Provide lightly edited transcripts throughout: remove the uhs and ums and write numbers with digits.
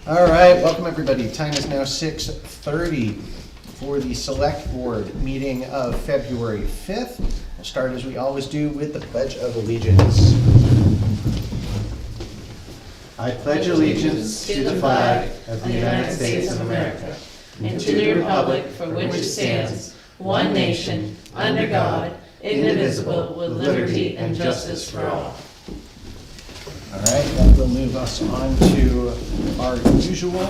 All right, welcome everybody. Time is now 6:30 for the Select Board meeting of February 5th. We'll start as we always do with the Pledge of Allegiance. I pledge allegiance to the flag of the United States of America and to the republic for which it stands, one nation, under God, indivisible, with liberty and justice for all. All right, that will move us on to our usual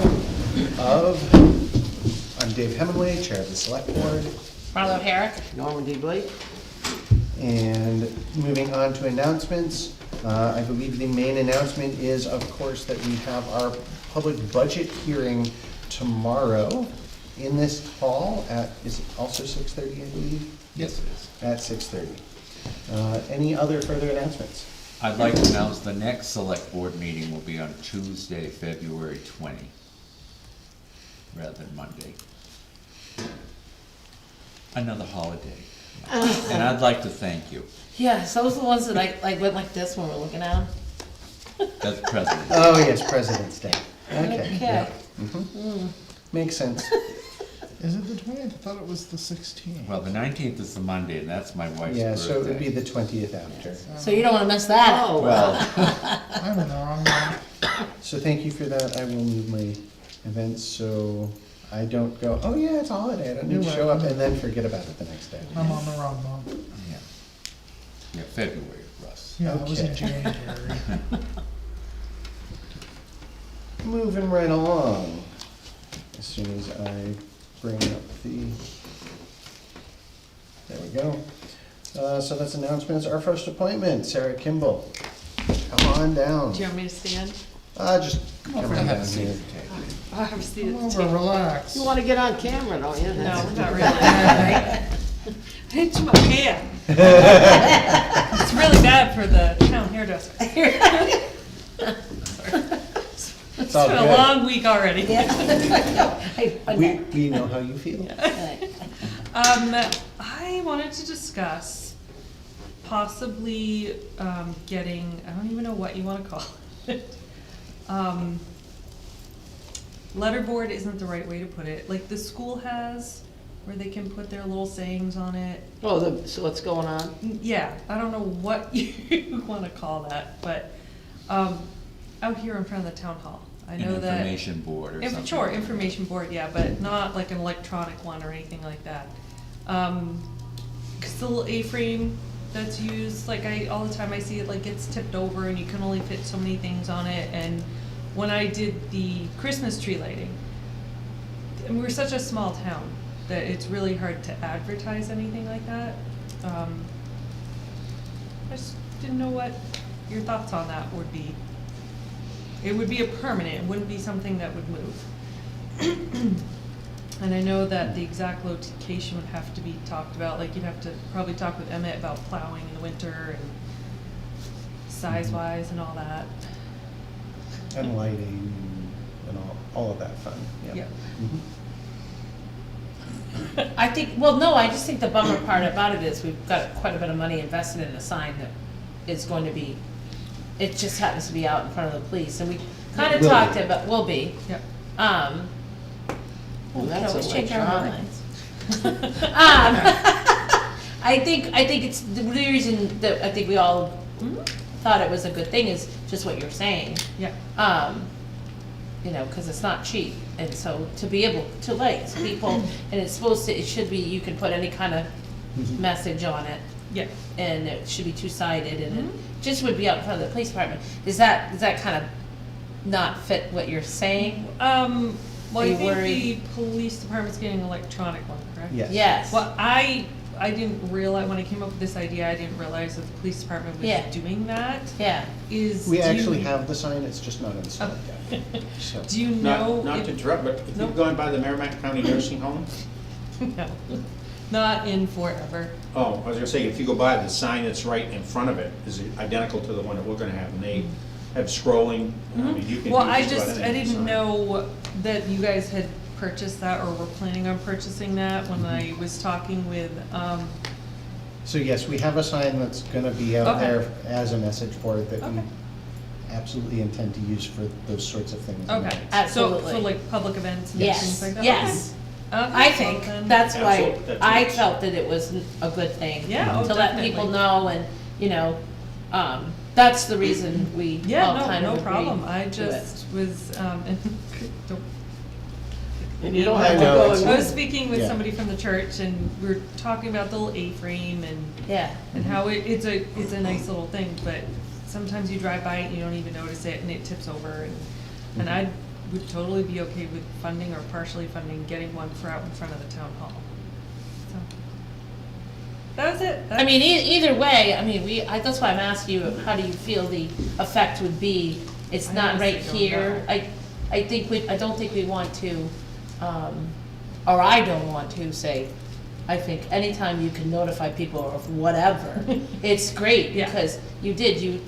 I'm Dave Hemingway, Chair of the Select Board. Marlo Herrick. Norman D. Blake. And moving on to announcements, I believe the main announcement is, of course, that we have our public budget hearing tomorrow in this hall is it also 6:30, I believe? Yes, it is. At 6:30. Any other further announcements? I'd like to announce the next select board meeting will be on Tuesday, February 20, rather than Monday. Another holiday. And I'd like to thank you. Yes, those are the ones that I went like this when we were looking at them. That's President. Oh, yes, President's Day. Okay. Okay. Makes sense. Is it the 20th? I thought it was the 16th. Well, the 19th is the Monday, and that's my wife's Yeah, so it would be birthday. the 20th after. So you don't wanna mess that up. Oh, Well, I'm in the wrong one. So thank you for that. I will move my events so I don't go, oh yeah, it's a holiday, I don't need to show up, and then forget about it the next day. I'm on the wrong month. yeah. Yeah, February, Russ. Yeah, it was in Okay. January. Moving right along. As soon as I bring up there we go. So that's announcements. Our first appointment, Sarah Kimball. Come on down. Do you want me to stand? Just come on Have a down seat here. at the table. I'll have a seat at Come the over, table. relax. you wanna get on camera, don't you? No, not really. I hit my hair. It's really bad for the town hairdresser. It's all been a good. long week already. We know how you feel. I wanted to discuss possibly getting, I don't even know what you wanna call it. Letterboard isn't the right way to put it, like the school has, where they can put their little sayings on it. Oh, so what's going on? Yeah, I don't know what you wanna call that, but, out here in front of the town hall. I An know that. information board or something. Sure, information board, yeah, but not like an electronic one or anything like that. 'Cause the little A-frame that's used, like all the time I see it, like gets tipped over and you can only fit so many things on it, and when I did the Christmas tree lighting, and we're such a small town that it's really hard to advertise anything like that. I just didn't know what your thoughts on that would be. It would be a permanent, it wouldn't be something that would move. And I know that the exact location would have to be talked about, like you'd have to probably talk with Emmett about plowing in the winter and size-wise and all that. And lighting and all of that fun, yeah. Yeah. I think, well, no, I just think the bummer part about it is we've got quite a bit of money invested in a sign that is going to be, it just happens to be out in front of the police, and we kinda Will talked be. about, will be. Yep. Well, We can that's always change our electronic. minds. I think it's, the reason that I think we all thought it was a good thing is just what you're saying. Yeah. You know, cause it's not cheap, and so to be able to like people, and it's supposed to, it should be, you can put any kind of message on it, Yeah. and it should be two-sided, and it just would be out in front of the police department. Does that kind of not fit what you're saying? Well, Are I you think worried? the police department's getting an electronic one, correct? Yes. Yes. Well, I didn't realize, when I came up with this idea, I didn't realize that the police department was Yeah. doing that. Yeah. We actually have the sign, it's just not installed yet. So, Do you know? Not if- to interrupt, but if Nope. you're going by the Merrimack County Nursing Home, No, not in forever. oh, I was gonna say, if you go by, the sign that's right in front of it is identical to the one that we're gonna have, and they have scrolling, I mean, you can Well, use I just about I any didn't sign. know that you guys had purchased that or were planning on purchasing that when I was talking with, So yes, we have a sign that's gonna be out Okay. there as a message board that we Okay. absolutely intend to use for those sorts of things. Okay, so Absolutely. for like public events and Yes, things like that? yes. Okay. I well think then- that's why Absolutely, that's I nice. felt that it was a good thing. Yeah, oh, To let people definitely. know and, you know, that's the reason we Yeah, all kind no of problem, I agreed to it. just was, and don't And you don't I have to know, go it's- I was and, speaking with Yeah. somebody from the church, and we were talking about the little A-frame Yeah, and how it's a nice little thing, but sometimes you drive by it and you don't even notice it, and it tips over, and I would totally be okay with funding or partially funding, getting one for out in front of the town hall. So, that was it. I mean, either way, I mean, that's why I'm asking you, how do you feel the effect would be? It's I not right honestly don't here. know. I don't think we want to, or I don't want to say, I think anytime you can notify people of whatever, it's great, Yeah. because you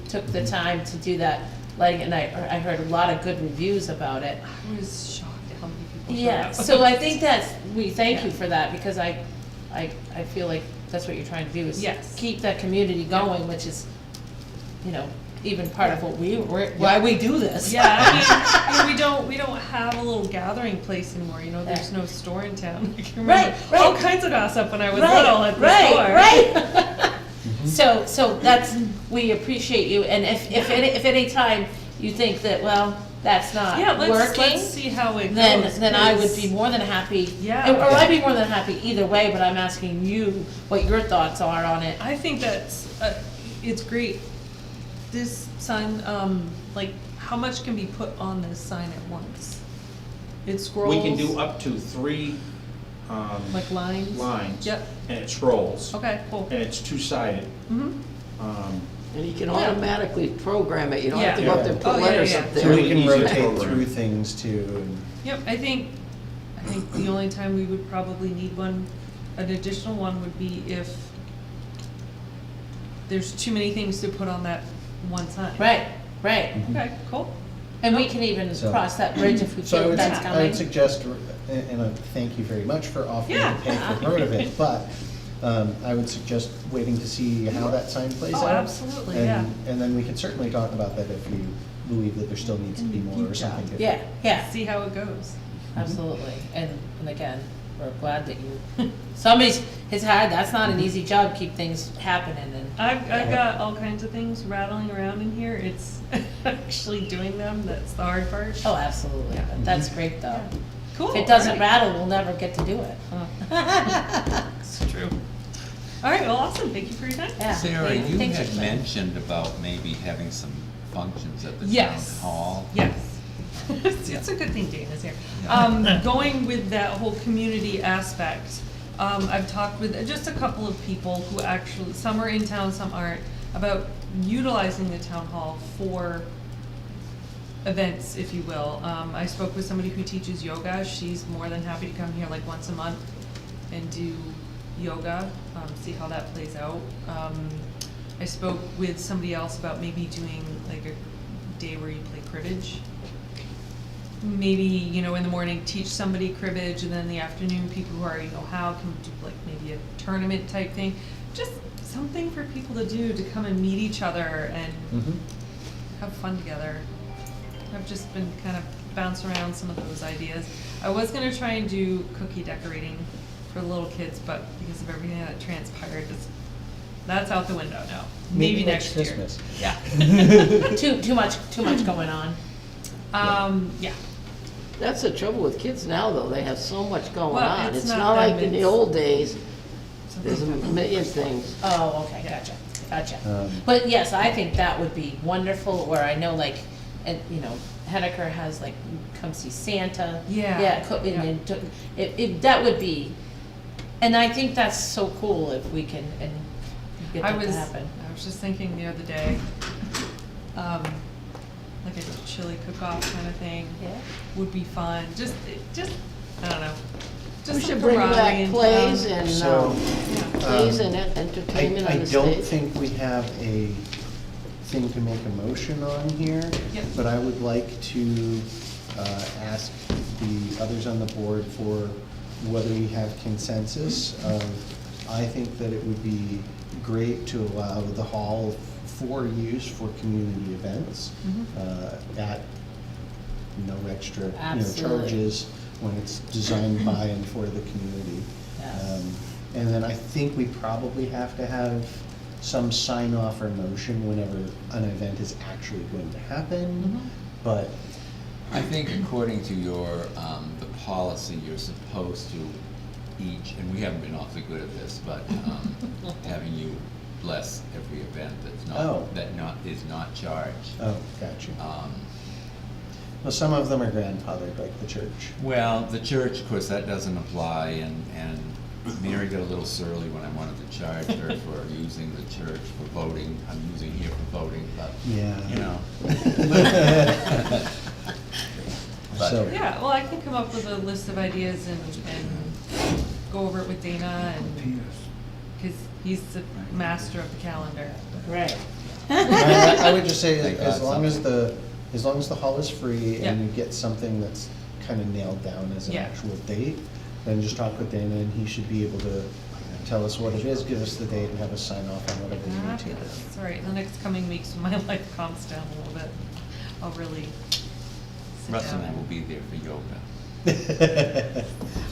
took the time to do that, like, and I heard a lot of good reviews about it. I was shocked at how many people showed Yeah, up. so I think we thank you Yeah. for that, because I feel like that's what you're trying to do, is Yes. keep that community going, which is, you know, even part of what why we do this. Yeah, I mean, you know, we don't have a little gathering place anymore, you know, there's Yeah. no store in town. I can remember Right, all right. kinds of gossip when I was Right, little at the store. right. So that's, we appreciate you, and if any time you think that, well, that's not Yeah, let's working, see how it then goes. I would 'cause- be more than happy. Yeah. Or I'd be more than happy either way, but I'm asking you what your thoughts are on it. I think that's, it's great. This sign, like, how much can be put on this sign at once? It scrolls. We can do up to 3, Like lines? lines. Yep, And it scrolls. okay, cool. And it's two-sided. Mm-hmm. and you can automatically program it, you don't have to Yeah. go up there and Oh, put yeah, letters yeah. up So there. we Really can easy to rotate program. through things too, and Yep, I think the only time we would probably need one, an additional one would be if there's too many things to put on that one sign. Right, right. Okay, cool. And we can even So- cross that bridge if we So I feel would, that's I coming. would suggest, and thank you very much for offering to Yeah. pay for part of it, but I would suggest waiting to see how that sign plays Oh, out. absolutely, And- yeah. And then we can certainly talk about that if you believe that there still needs to be In the more or future. something different. Yeah, yeah, See how it goes. absolutely. And again, we're glad that you, it's hard, that's not an easy job, keep things happening, and, I've got all kinds of things rattling around in here. It's actually doing them that's the hard part. oh, absolutely. Yeah. But that's great, though. Cool. If it doesn't alright. rattle, we'll never get to do it. It's true. All right, well, awesome. Thank you for your time. Yeah. Sarah, you Thanks had for- mentioned about maybe having some functions at the town Yes. hall. Yes. It's a good thing Dana's here. Yeah. Going with that whole community aspect, I've talked with just a couple of people who actually, some are in town, some aren't, about utilizing the town hall for events, if you will. I spoke with somebody who teaches yoga. She's more than happy to come here like once a month and do yoga, see how that plays out. I spoke with somebody else about maybe doing like a day where you play cribbage. Maybe, you know, in the morning, teach somebody cribbage, and then in the afternoon, people who already know how can do like maybe a tournament type thing. Just something for people to do, to come and meet each other and Mhm. have fun together. I've just been kind of bouncing around some of those ideas. I was gonna try and do cookie decorating for little kids, but because of everything that transpired, that's out the window now. Maybe next year. Christmas. Yeah. Too much going on. Yeah. That's the trouble with kids now, though, they have so much going Well, on. it's It's not not like them, in the it's- old days, there's a million things. Oh, okay, gotcha. Um, But yes, I think that would be wonderful, where I know like, and, you know, Henniker has like, come see Santa. Yeah, Yeah, yeah. that would be, and I think that's so cool if we can, and get I that to was happen. just thinking the other day, like a chili cook-off kind of thing Yeah. would be fun. Just I don't know. Just We some should bring camaraderie back in plays town. and, So, Yeah. plays and entertainment I on the don't stage. think we have a thing to make a motion on here, Yep. but I would like to ask the others on the board for whether we have consensus. I think that it would be great to allow the hall for use for community events at no extra, Absolutely. charges when it's designed by and for the community. Yes. And then I think we probably have to have some sign off or motion whenever an event is actually going to happen, but I think according to your, the policy, you're supposed to each, and we haven't been awfully good at this, but, having you bless every event that's Oh. not, is not charged. oh, gotcha. Um, Well, some of them are grandfathered, like the church. Well, the church, of course, that doesn't apply, and Mary got a little surly when I wanted to charge her for using the church for voting. I'm using here for voting, but, Yeah. you know. So- But, Yeah, well, I can come up with a list of ideas and go over it with Dana and, because he's the master of the calendar. Right. I would just say, Thank as God long as the hall is free and Yeah. you get something that's kind of nailed down as an Yeah. actual date, then just talk with Dana and he should be able to tell us what it is, give us the date and have us sign off on whatever we need to. Fabulous. All right, the next coming weeks, when my life calms down a little bit, I'll really sit Russ and I down. will be there for yoga.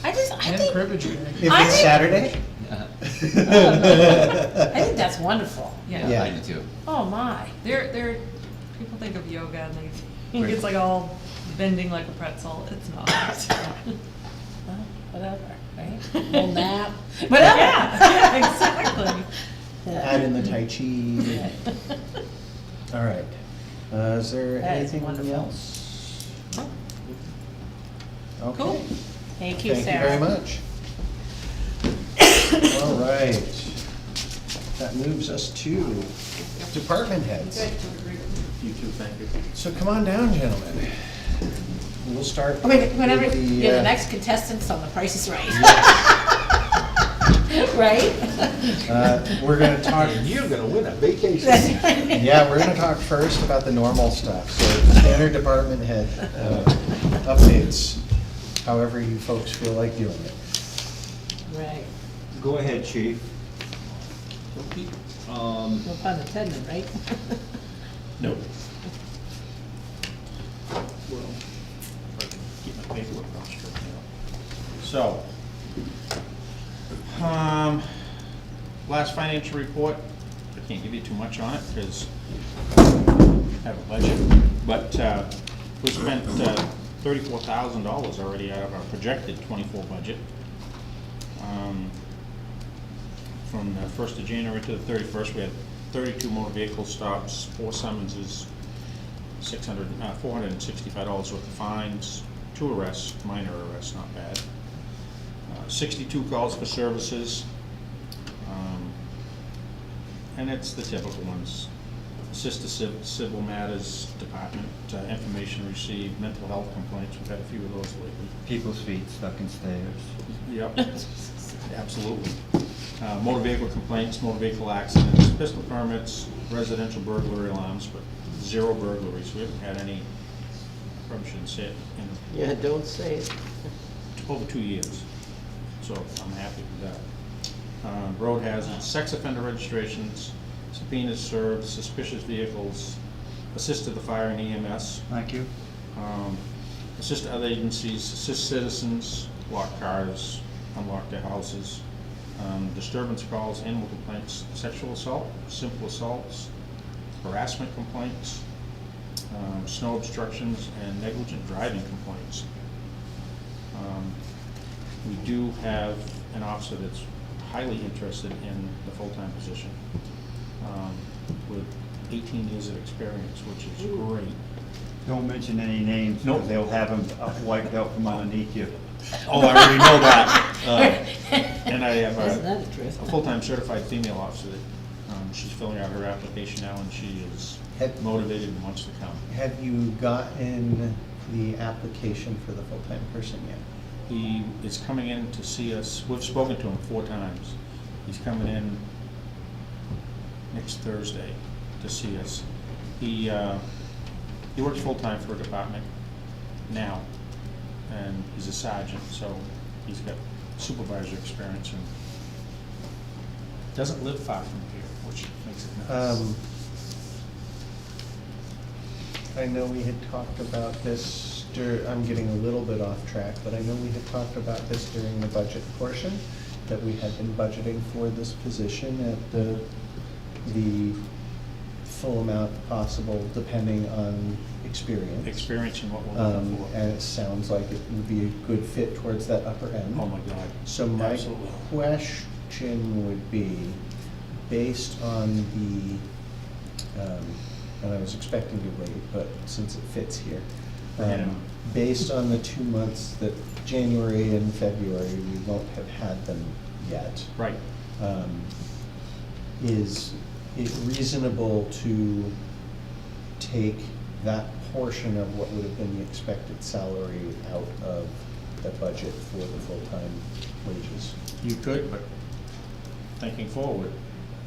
I And think, cribbage. If I it's think- Saturday? I think that's wonderful. Yeah. Yeah. I do too. Oh, my. They're, people think of yoga and they think it's like all bending like a pretzel. It's not. Well, whatever, right? Little nap, whatever. Yeah, exactly. Add in the Tai Chi. All right. Is there That is anything wonderful. else? Okay. Cool. Thank you, Thank you Sarah. very much. All right. That moves us to department heads. You too, thank you. So come on down, gentlemen. We'll start. I mean, whenever, with you're the uh, next contestants on The Price is Right. Right? We're gonna talk, You're gonna win a vacation. That's right. yeah, we're gonna talk first about the normal stuff. So standard department head updates, however you folks feel like doing it. Right. Go ahead, chief. No pun intended, right? Nope. Well, if I can keep my paperwork all straight now. So, last financial report, I can't give you too much on it because I have a budget, but we spent $34,000 already out of our projected 24 budget. From the 1st of January to the 31st, we had 32 motor vehicle stops, 4 summonses, $465 worth of fines, 2 arrests, minor arrests, not bad. 62 calls for services, and it's the typical ones. Assist the civil matters department, information received, mental health complaints, we've had a few of those lately. People's feet stuck in stairs. Yep, absolutely. Motor vehicle complaints, motor vehicle accidents, pistol permits, residential burglary alarms, but 0 burglaries. We haven't had any, I probably shouldn't say it, in Yeah, don't say it. over 2 years. So I'm happy with that. Road hazards, sex offender registrations, subpoenas served, suspicious vehicles, assisted the fire and EMS, Thank you. assist other agencies, assist citizens, lock cars, unlock their houses, disturbance calls, animal complaints, sexual assault, simple assaults, harassment complaints, snow obstructions, and negligent driving complaints. We do have an officer that's highly interested in the full-time position, with 18 years of experience, which is great. Don't mention any names, Nope. because they'll have them wiped out from underneath you. Oh, I already know that. And I have Isn't that a the truth? full-time certified female officer that, she's filling out her application now, and she is Have- motivated and wants to come. Have you gotten the application for the full-time person yet? He is coming in to see us, we've spoken to him 4 times. He's coming in next Thursday to see us. He works full-time for a department now, and he's a sergeant, so he's got supervisor experience and doesn't live far from here, which makes it nice. I know we had talked about this, I'm getting a little bit off track, but I know we had talked about this during the budget portion, that we had been budgeting for this position at the full amount possible, depending on experience. Experience and what we're looking for. And it sounds like it would be a good fit towards that upper end. Oh my God. So my Absolutely. question would be, based on the, and I was expecting to wait, but since it fits here, Yeah. based on the 2 months that January and February, we won't have had them yet. Right. Is it reasonable to take that portion of what would have been the expected salary out of the budget for the full-time wages? You could, but thinking forward,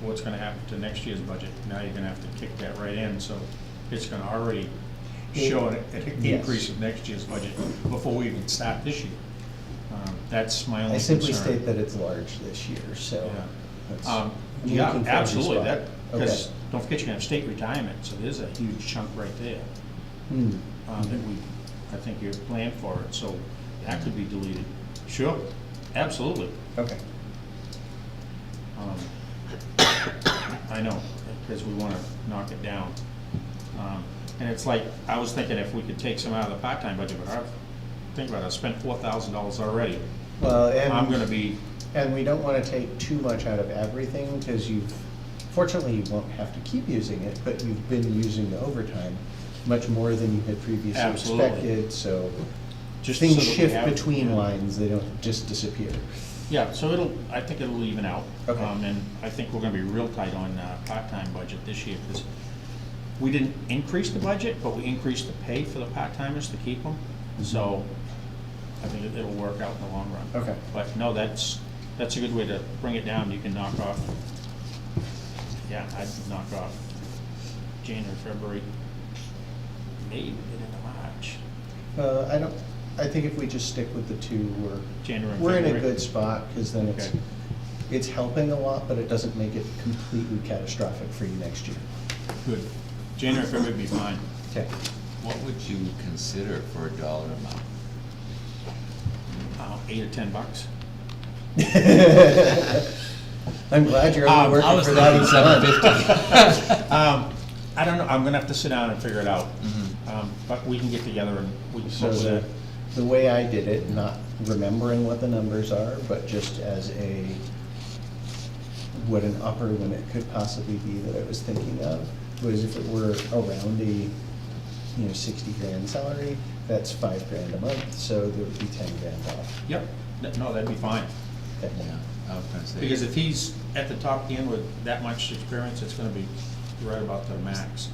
what's gonna happen to next year's budget? Now you're gonna have to kick that right in, so it's gonna already show an Yes. increase of next year's budget before we even start this year. That's my only I concern. simply state that it's large this year, so. Yeah. that's- Yeah, I'm looking for a absolutely, spot. that, because Okay. don't forget you're gonna have state retirement, so there's a huge chunk right there, Hmm. that we, I think you planned for it, so that could be deleted. Sure, absolutely. Okay. I know, because we wanna knock it down. And it's like, I was thinking if we could take some out of the part-time budget, but think about it, I spent $4,000 already. Well, I'm gonna and, be, and we don't wanna take too much out of everything, because fortunately, you won't have to keep using it, but you've been using the overtime much more than you had previously Absolutely. expected, so just so things that we shift have- between lines, they don't just disappear. Yeah, so I think it'll even out. Okay. And I think we're gonna be real tight on part-time budget this year, because we didn't increase the budget, but we increased the pay for the part-timers to keep them. So I think it'll work out in the long run. Okay. But no, that's a good way to bring it down. You can knock off, yeah, I'd knock off January, February, maybe get into March. I think if we just stick with the two, January and we're in a February. good spot, because then Okay. it's helping a lot, but it doesn't make it completely catastrophic for you next year. Good. January, February would be fine. Okay. What would you consider for a dollar amount? $8 or $10. I'm glad you're only I working was for that thinking each month. I don't know, I'm gonna have to sit down and figure it out. But we can get together and we can So come with it. the way I did it, not remembering what the numbers are, but just as what an upper limit could possibly be that I was thinking of, was if it were around a, 60 grand salary, that's 5 grand a month, so there would be 10 grand off. Yep, no, that'd be fine. Okay. Yeah, I was gonna say. Because if he's at the top end with that much experience, it's gonna be right about the max.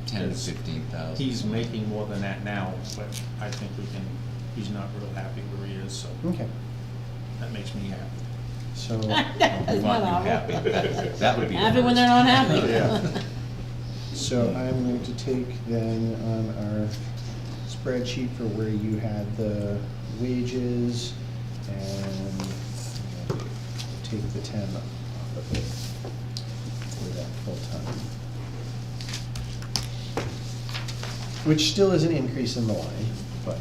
10 to 15,000. He's making more than that now, but I think he's not real happy where he is, so Okay, that makes me happy. so, We That's want not you awful. happy. That would be. the Happy when first. they're not happy. so I'm going to take then on our spreadsheet for where you had the wages and take the 10 off of it for that full time. Which still is an increase in the line, but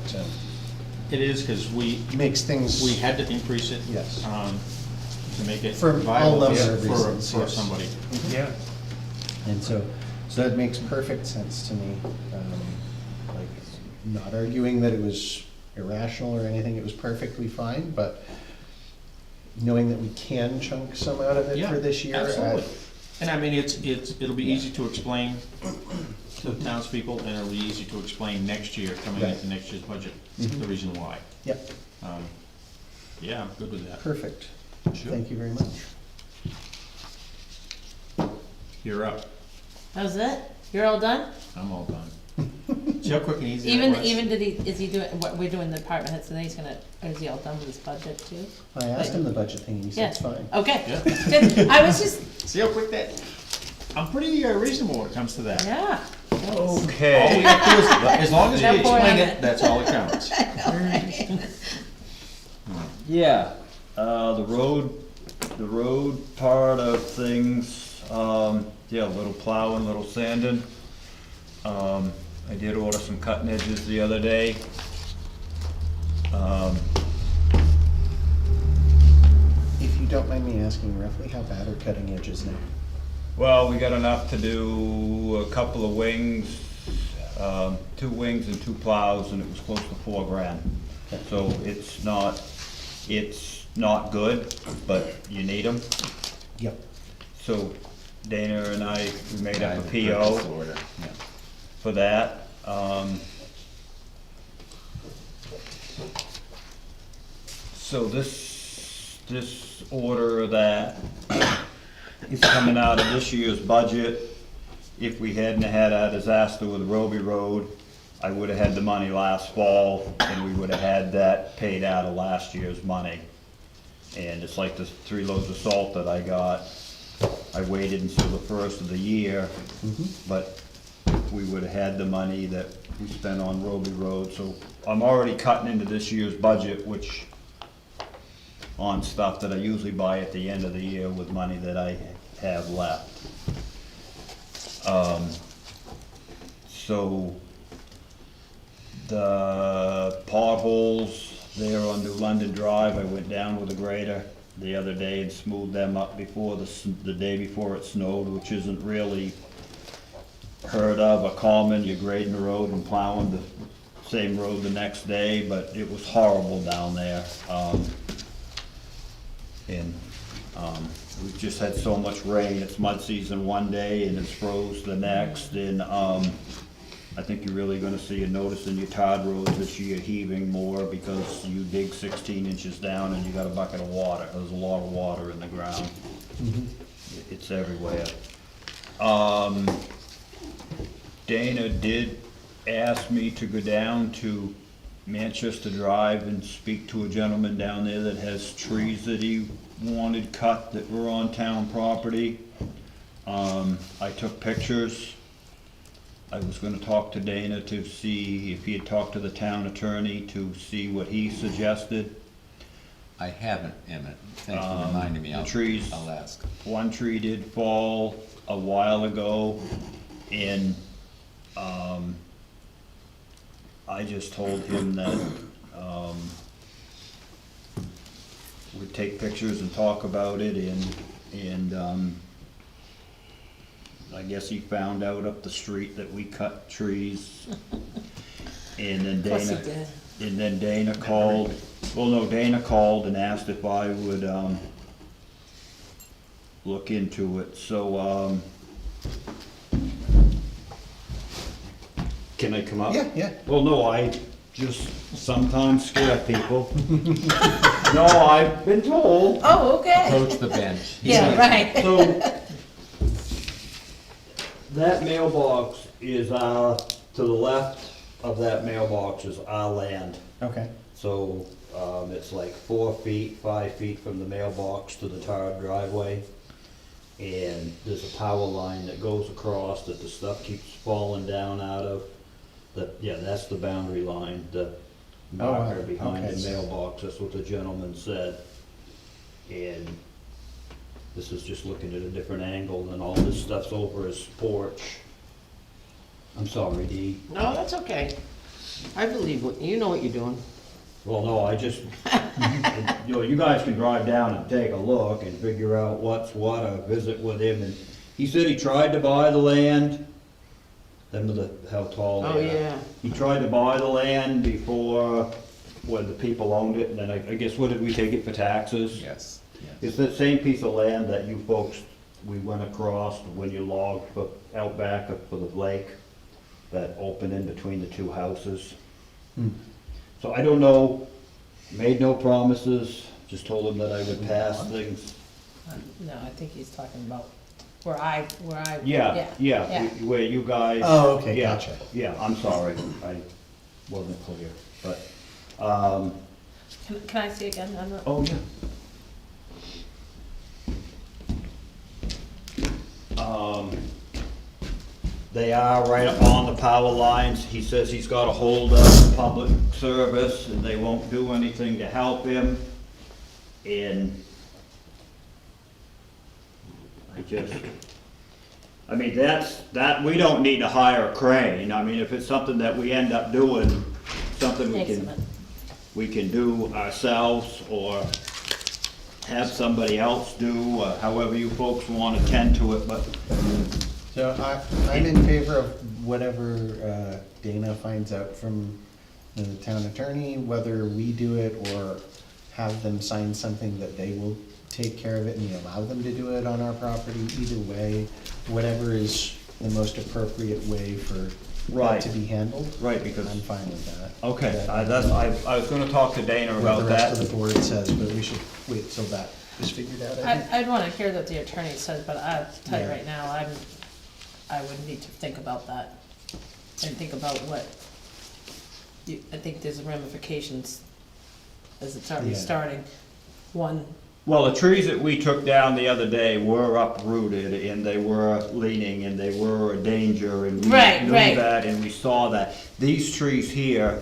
It is, because we makes things. We had to increase it. Yes. To make it For all viable number for of reasons, for yes. somebody. Yeah. And so that makes perfect sense to me. Like, not arguing that it was irrational or anything, it was perfectly fine, but knowing that we can chunk some out of it Yeah, for this year. absolutely. And I mean, it'll be easy to explain to the townspeople, and it'll be easy to explain next year, coming Right. into next year's budget, Mhm. the reason why. Yep, Yeah, I'm good with that. perfect. Sure. Thank you very much. You're up. How's that? You're all done? I'm all done. See how quick and easy Even, that was? is he doing, what, we're doing the department heads, and then he's gonna, is he all done with his budget too? I asked him the budget thing, and he said Yeah. it's fine. Okay, Yeah. good, I was just, See how quick that, I'm pretty reasonable when it comes to that. yeah. All we have to do is, as long as we Don't pour explain on it, it. that's all that counts. Yeah, the road part of things, yeah, a little plowing, little sanding. I did order some cutting edges the other day. If you don't mind me asking, roughly how bad are cutting edges now? Well, we got enough to do a couple of wings, 2 wings and 2 plows, and it was close to $4,000. So it's not good, but you need them. Yep. So Dana and I, we made up a Purchase PO order, yeah. for that. So this order that is coming out of this year's budget. If we hadn't had a disaster with Roby Road, I would've had the money last fall, and we would've had that paid out of last year's money. And it's like the 3 loads of salt that I got, I waited until the first of the year, but we would've had the money that we spent on Roby Road, so I'm already cutting into this year's budget, which, on stuff that I usually buy at the end of the year with money that I have left. So, the potholes there on New London Drive, I went down with a grader the other day and smoothed them up before the day before it snowed, which isn't really heard of or common. You're grading the road and plowing the same road the next day, but it was horrible down there. We've just had so much rain. It's mud season one day and it's froze the next, and I think you're really gonna see a notice in your Todd roads this year heaving more because you dig 16 inches down and you got a bucket of water. There's a lot of water in the ground. It's everywhere. Dana did ask me to go down to Manchester Drive and speak to a gentleman down there that has trees that he wanted cut that were on town property. I took pictures. I was gonna talk to Dana to see if he had talked to the town attorney to see what he suggested. I haven't, Emmett. Thanks for reminding me. The trees. I'll ask. One tree did fall a while ago, and I just told him that we'd take pictures and talk about it, and I guess he found out up the street that we cut trees. And then Plus he Dana, did. and then Dana called, well, no, Dana called and asked if I would look into it, so can I come up? Yeah. Well, no, I just sometimes scare people. No, I've been told. Oh, okay. Approach the bench. Yeah, right. So, that mailbox is to the left of that mailbox is our land. Okay. So, it's like 4 feet, 5 feet from the mailbox to the tarred driveway. And there's a power line that goes across that the stuff keeps falling down out of. Yeah, that's the boundary line, the marker behind okay. the mailbox, that's what the gentleman said. And this is just looking at a different angle, and all this stuff's over his porch. I'm sorry, Dee. No, that's okay. I believe what, you know what you're doing. Well, no, I just, you guys can drive down and take a look and figure out what's what, or visit with him, and he said he tried to buy the land. Them with the, how tall they are. Oh, yeah. He tried to buy the land before, when the people owned it, and then I guess, what did we take it for taxes? Yes, yes. It's the same piece of land that you folks, we went across when you logged out back for the lake, that opened in between the 2 houses. So I don't know, made no promises, just told him that I would pass things. No, I think he's talking about where I. Yeah, where you guys. Oh, okay, yeah, gotcha. Yeah, I'm sorry, I wasn't clear, but, Can I see again? I'm not. oh, yeah. They are right on the power lines. He says he's got a hold of public service and they won't do anything to help him. And I just, I mean, that, we don't need to hire a crane. I mean, if it's something that we end up doing, something Excellent. we can do ourselves or have somebody else do, however you folks wanna tend to it, but So I'm in favor of whatever Dana finds out from the town attorney, whether we do it or have them sign something that they will take care of it and we allow them to do it on our property. Either way, whatever is the most appropriate way for that Right. to be handled. Right, because- I'm fine with that. okay, That- I was gonna talk to Dana What about the rest that. of the board says, but we should wait till that is figured out, I think. I'd wanna hear what the attorney says, but I'll tell you Yeah. right now, I would need to think about that. And think about what, I think there's ramifications as it's already Yeah. starting. One, Well, the trees that we took down the other day were uprooted and they were leaning and they were a danger and we Right, knew right. that and we saw that. These trees here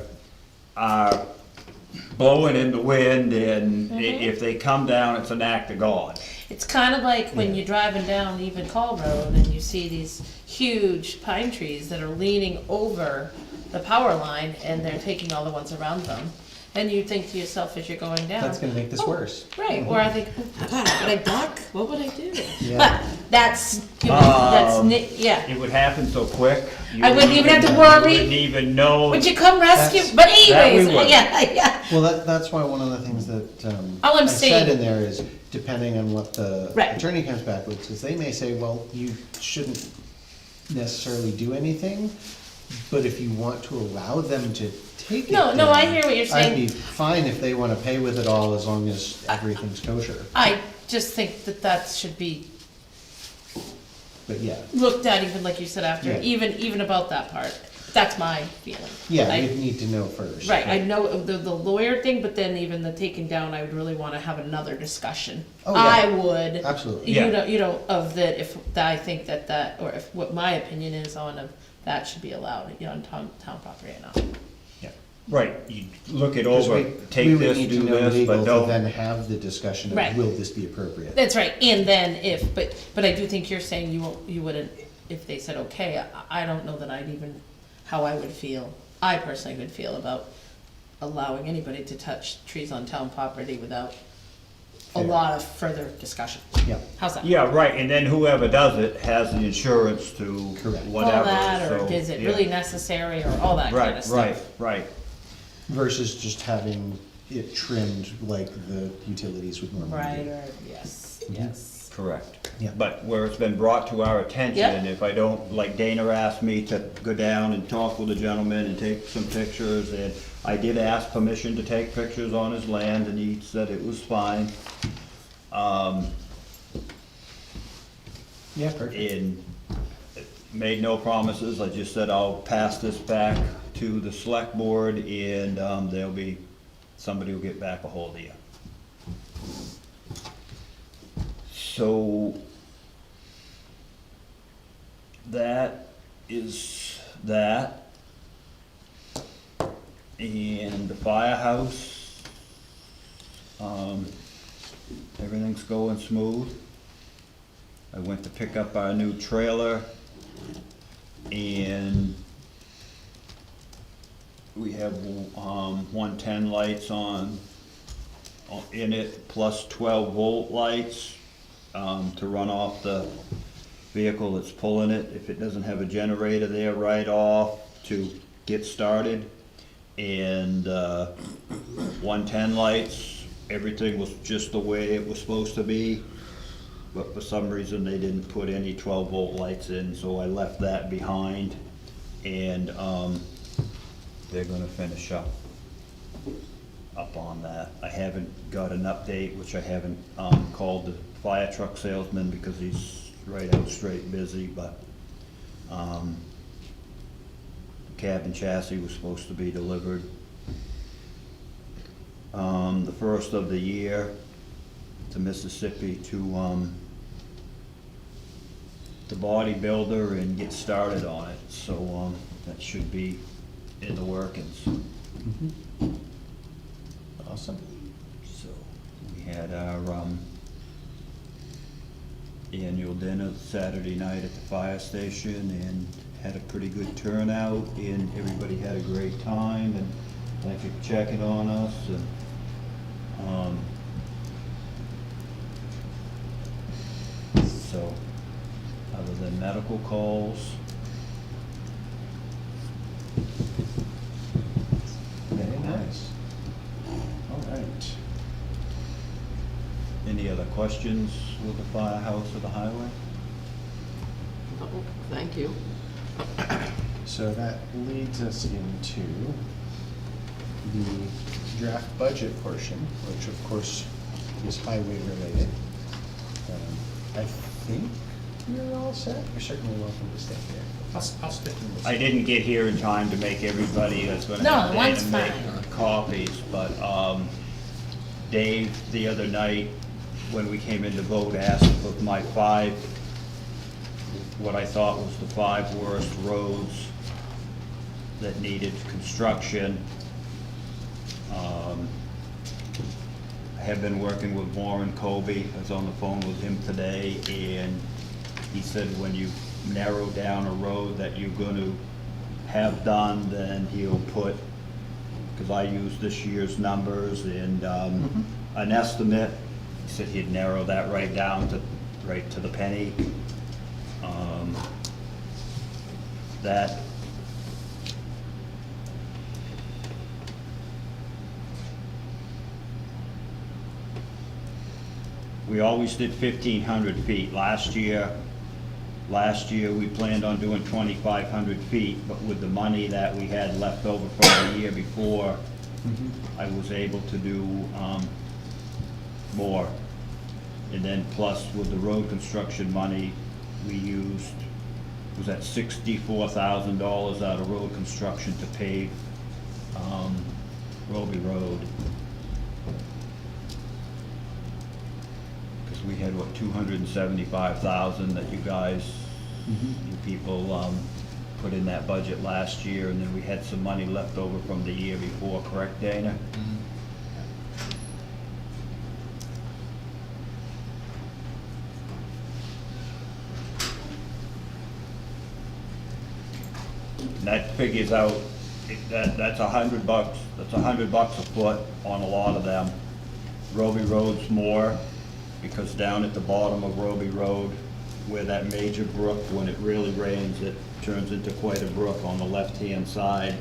are blowing in the wind and if they come down, it's an act of God. it's kinda like when Yeah. you're driving down even Call Road and you see these huge pine trees that are leaning over the power line and they're taking all the ones around them. And you think to yourself as you're going down. That's gonna make this "Oh, worse." Right, or I think, oh, God, would I duck? What would I do? Yeah. But that's, you know, that's, yeah. It would happen so quick. You I wouldn't even have to You worry. wouldn't even know. Would you come rescue? That's- But that we anyways, would. yeah. Well, that's why one of the things that All I'm I said saying- in there is, depending on what the Right. attorney comes back with, because they may say, well, you shouldn't necessarily do anything, but if you want to allow them to take it No, down, I hear what you're saying. I'd be fine if they want to pay with it all as long as everything's kosher, I just think that that should be but yeah. looked at, even like you said after, Yeah. even about that part. That's my feeling. Yeah, I- you need to know first. Right, I know the lawyer thing, but then even the taking down, I would really wanna have another discussion. Oh, yeah. I would. Absolutely. Yeah. You know, of that, if, that I think that, or if, what my opinion is on of, that should be allowed, you know, on town property or not. Yeah. Right, you look it 'Cause over, we take would this, need to do know this, legal but to don't. then have the discussion Right. of, will this be appropriate? That's right, and then if, but I do think you're saying you wouldn't, if they said, okay, I don't know that I'd even, how I would feel, I personally would feel about allowing anybody to touch trees on town property without a Fair. lot of further discussion. Yeah. How's that? Yeah, right, and then whoever does it has the insurance to Correct. whatever, All that, or so, is it yeah. really necessary, or all that kind of stuff. Right. Versus just having it trimmed like the utilities would normally Right, do. or, yes, Mhm. yes. Correct. Yeah. But where it's been brought to our attention, Yep. and if I don't, like Dana asked me to go down and talk with the gentleman and take some pictures, and I did ask permission to take pictures on his land, and he said it was fine. Yeah, perfect. And made no promises, I just said I'll pass this back to the select board, and, there'll be, somebody will get back a hold of you. So, that is that. And the firehouse, everything's going smooth. I went to pick up our new trailer, and we have, 110 lights in it, plus 12-volt lights, to run off the vehicle that's pulling it, if it doesn't have a generator there right off to get started. And, 110 lights, everything was just the way it was supposed to be. But for some reason, they didn't put any 12-volt lights in, so I left that behind. And, they're gonna finish up on that. I haven't got an update, which I haven't, called the fire truck salesman because he's right out straight busy, but, cab and chassis was supposed to be delivered, the first of the year to Mississippi to, the bodybuilder and get started on it, so, that should be in the workings. Awesome. So, we had our, annual dinner Saturday night at the fire station and had a pretty good turnout, and everybody had a great time, and thank you for checking on us, and, so, other than medical calls, Very nice. All right. any other questions with the firehouse or the highway? Oh, thank you. So that leads us into the draft budget portion, which of course is highway related. I think you're all set. You're certainly welcome to stay here. I'll stick to this. I didn't get here in time to make everybody that's gonna No, have Dana one's make fine. copies, but, Dave, the other night, when we came in to vote, asked for my five, what I thought was the five worst roads that needed construction. I have been working with Warren Colby. I was on the phone with him today, and he said when you narrow down a road that you're gonna have done, then he'll put, because I used this year's numbers and an estimate. He said he'd narrow that right down to, right to the penny. That we always did 1,500 feet. Last year we planned on doing 2,500 feet, but with the money that we had left over from the year before, I was able to do more. And then plus with the road construction money, we used, was at $64,000 out of road construction to pave Roby Road. Because we had, what, 275,000 that you guys, you people put in that budget last year, and then we had some money left over from the year before, correct, Dana? That figures out, that's $100, that's $100 a foot on a lot of them. Roby Road's more, because down at the bottom of Roby Road, where that major brook, when it really rains, it turns into quite a brook on the left-hand side.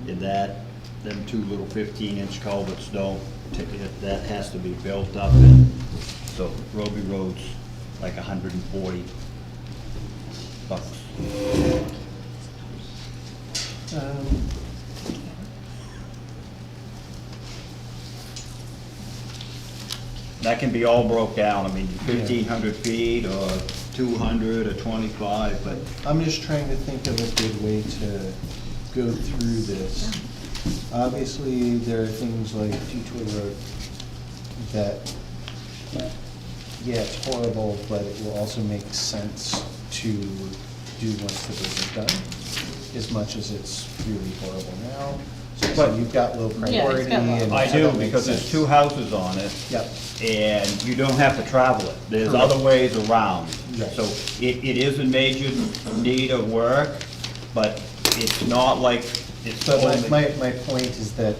And that, them two little 15-inch culverts don't, that has to be built up, and so Roby Road's like $140. That can be all broke down, I mean, 1,500 feet or 200 or 25, but I'm just trying to think of a good way to go through this. Obviously, there are things like Detour Road that, yeah, it's horrible, but it will also make sense to do once the road is done, as much as it's really horrible now. So But- you've got low it's priority got low. and. I so do, that makes because there's sense. two houses on it. Yep. And you don't have to travel it. There's Correct. other ways around. Right. So it is in major need of work, but it's not like it's But only. my point is that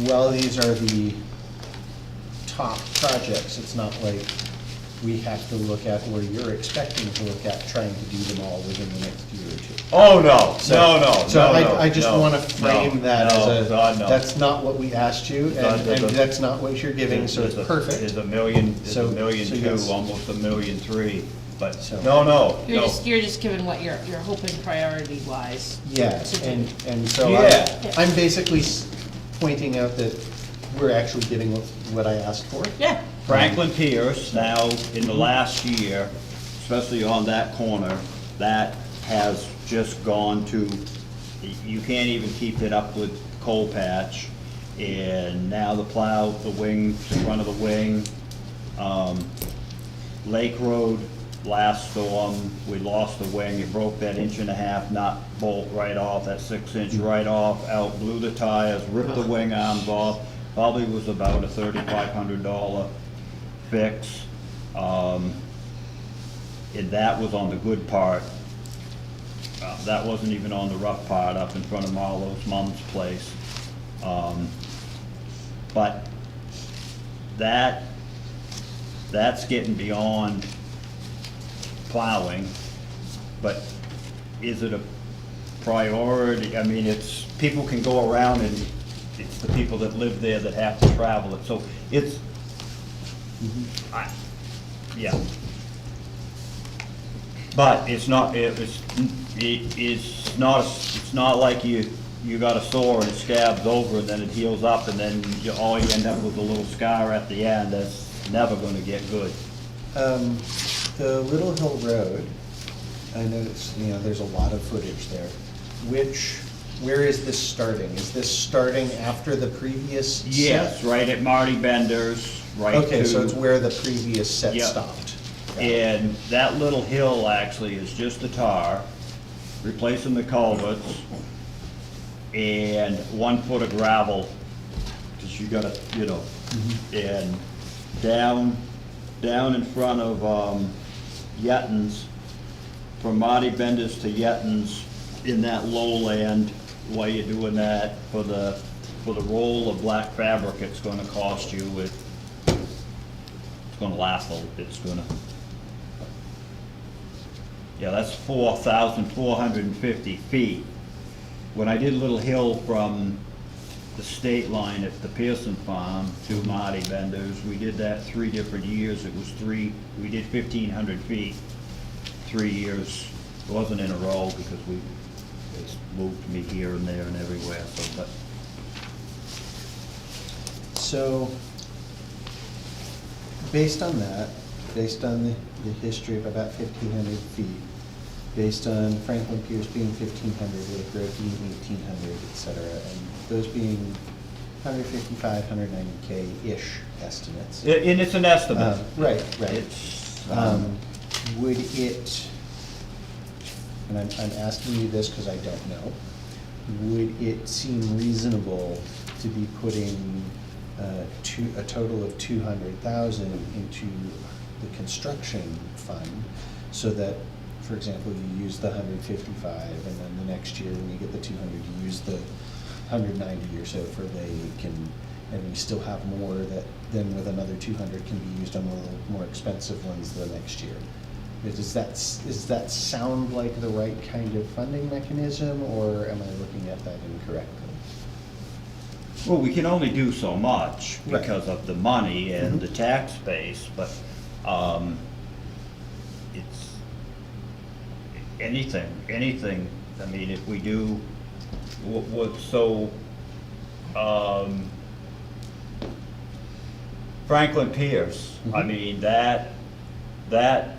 while these are the top projects, it's not like we have to look at, or you're expecting to look at, trying to do them all within the next year or two. Oh, no, So- no. So I just wanna frame that no, as God, no. that's not what we asked you, God, and there's a- that's not what you're giving, so it's There's perfect. There's $1 million, there's So- $1.2 million, so yes. almost $1.3 million, but, So- no. You're just giving what you're hoping priority wise. Yeah, and so Yeah. I'm basically pointing out that we're actually getting what I asked for. Yeah. Franklin Pierce, now, in the last year, especially on that corner, that has just gone to, you can't even keep it up with coal patch. And now the plow, the wing, the front of the wing, Lake Road, last storm, we lost the wing, it broke that 1.5-inch nut bolt right off, that 6-inch right off, out, blew the tires, ripped the wing arms off, probably was about a $3,500 fix. and that was on the good part. That wasn't even on the rough part up in front of Marlowe's mom's place. But that's getting beyond plowing, but is it a priority? I mean, it's, people can go around and it's the people that live there that have to travel it, so it's, yeah. But it's not, it's not like you got a sore and it scabs over and then it heals up and then you end up with a little scar at the end. That's never gonna get good. The Little Hill Road, I noticed, there's a lot of footage there. Where is this starting? Is this starting after the previous set? Yes, right at Marty Bender's, right to. Okay, so it's where the previous set Yep. stopped. Got it. And that little hill actually is just the tar, replacing the culverts, and 1 foot of gravel, because you gotta, and down in front of Yetton's, from Marty Bender's to Yetton's, in that lowland, while you're doing that, for the roll of black fabric, it's gonna cost you it's gonna last it's gonna, yeah, that's 4,450 feet. When I did Little Hill from the state line at the Pearson Farm to Marty Bender's, we did that 3 different years. It was we did 1,500 feet, 3 years. It wasn't in a row because they moved me here and there and everywhere, So, based on that, based on the history of about 1,500 feet, based on Franklin Pierce being 1,500, Lake Road being 1,800, et cetera, and those being 155, 190K-ish estimates. and it's an estimate. Right. It's, Would it, and I'm asking you this because I don't know, would it seem reasonable to be putting a total of 200,000 into the construction fund so that, for example, you use the 155 and then the next year when you get the 200, you use the 190 or so for lake, and we still have more that then with another 200 can be used on the little more expensive ones the next year. Does that sound like the right kind of funding mechanism, or am I looking at that incorrectly? well, we can only do so much Right. because of the money and the tax base, but it's anything. I mean, if we do, Franklin Pierce, I mean, that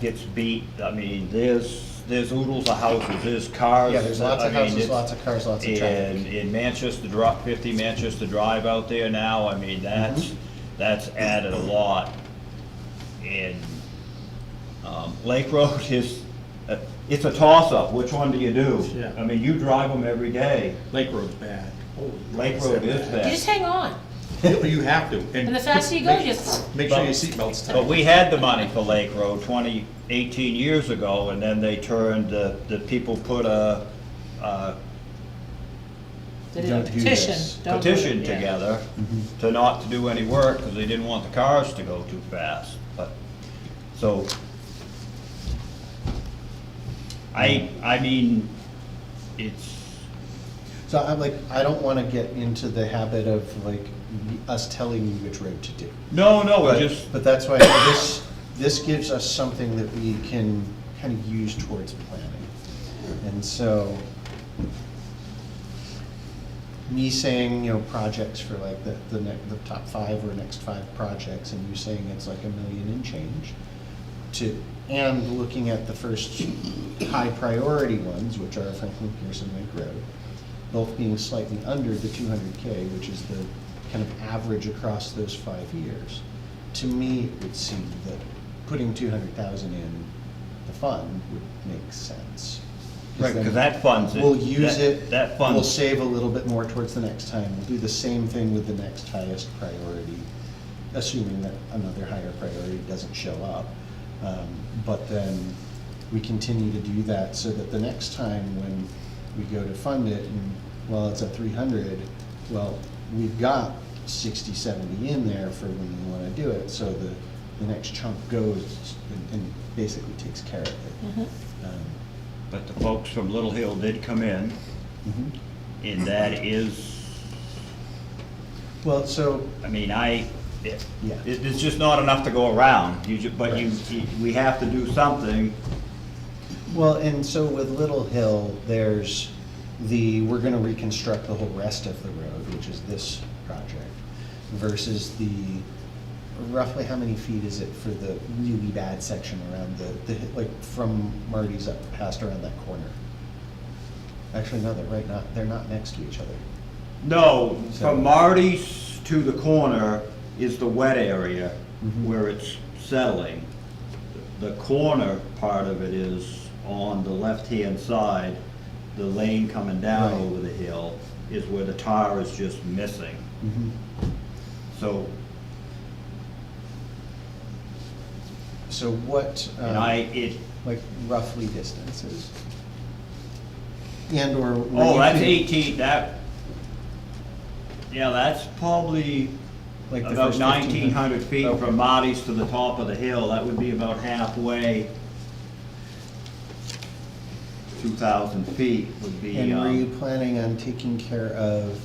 gets beat. I mean, there's oodles of houses, there's cars. Yeah, there's lots of I mean, houses, it's- lots of cars, lots of traffic. in Manchester, 50 Manchester Drive out there now, I mean, that's added a lot. And Lake Road is, it's a toss-up, which one do you do? Yeah. I mean, you drive them every day. Lake Road's bad. Lake Road is You bad. just hang on, You have to. and the faster you go, just, Make sure your seatbelt's tight. But we had the money for Lake Road 18 years ago, and then they turned, the people put a did a Don't do petition. this. Don't do it, petition yeah. together to not to do any work, because they didn't want the cars to go too fast, but, so. I mean, it's, So I'm like, I don't want to get into the habit of like us telling you which road to do. no, But, just, but that's why this gives us something that we can kind of use towards planning. And so, me saying, projects for like the top 5 or next 5 projects, and you saying it's like $1 million and change, and looking at the first high priority ones, which are Franklin Pierce and Lake Road, both being slightly under the 200K, which is the kind of average across those 5 years. To me, it would seem that putting 200,000 in the fund would make sense. right, then because that funds it. We'll use it, That we'll funds, save a little bit more towards the next time. We'll do the same thing with the next highest priority, assuming that another higher priority doesn't show up. But then we continue to do that so that the next time when we go to fund it and, well, it's at 300, well, we've got 60, 70 in there for when we wanna do it, so the next chunk goes and basically takes care of it. But the folks from Little Hill did come in, Mhm. and that is, Well, so, I mean, Yeah. it's just not enough to go around. We have to do something. well, and so with Little Hill, there's we're gonna reconstruct the whole rest of the road, which is this project, versus roughly how many feet is it for the really bad section around like from Marty's up past around that corner? Actually, no, they're not next to each other. No, So- from Marty's to the corner is the wet area where it's settling. The corner part of it is on the left-hand side, the lane coming down Right. over the hill is where the tar is just missing. So, So what, like roughly distances? And or. oh, that's 18, that's probably Like the about first 1,900 feet Okay. from Marty's to the top of the hill. That would be about halfway. 2,000 feet would be, And were you planning on taking care of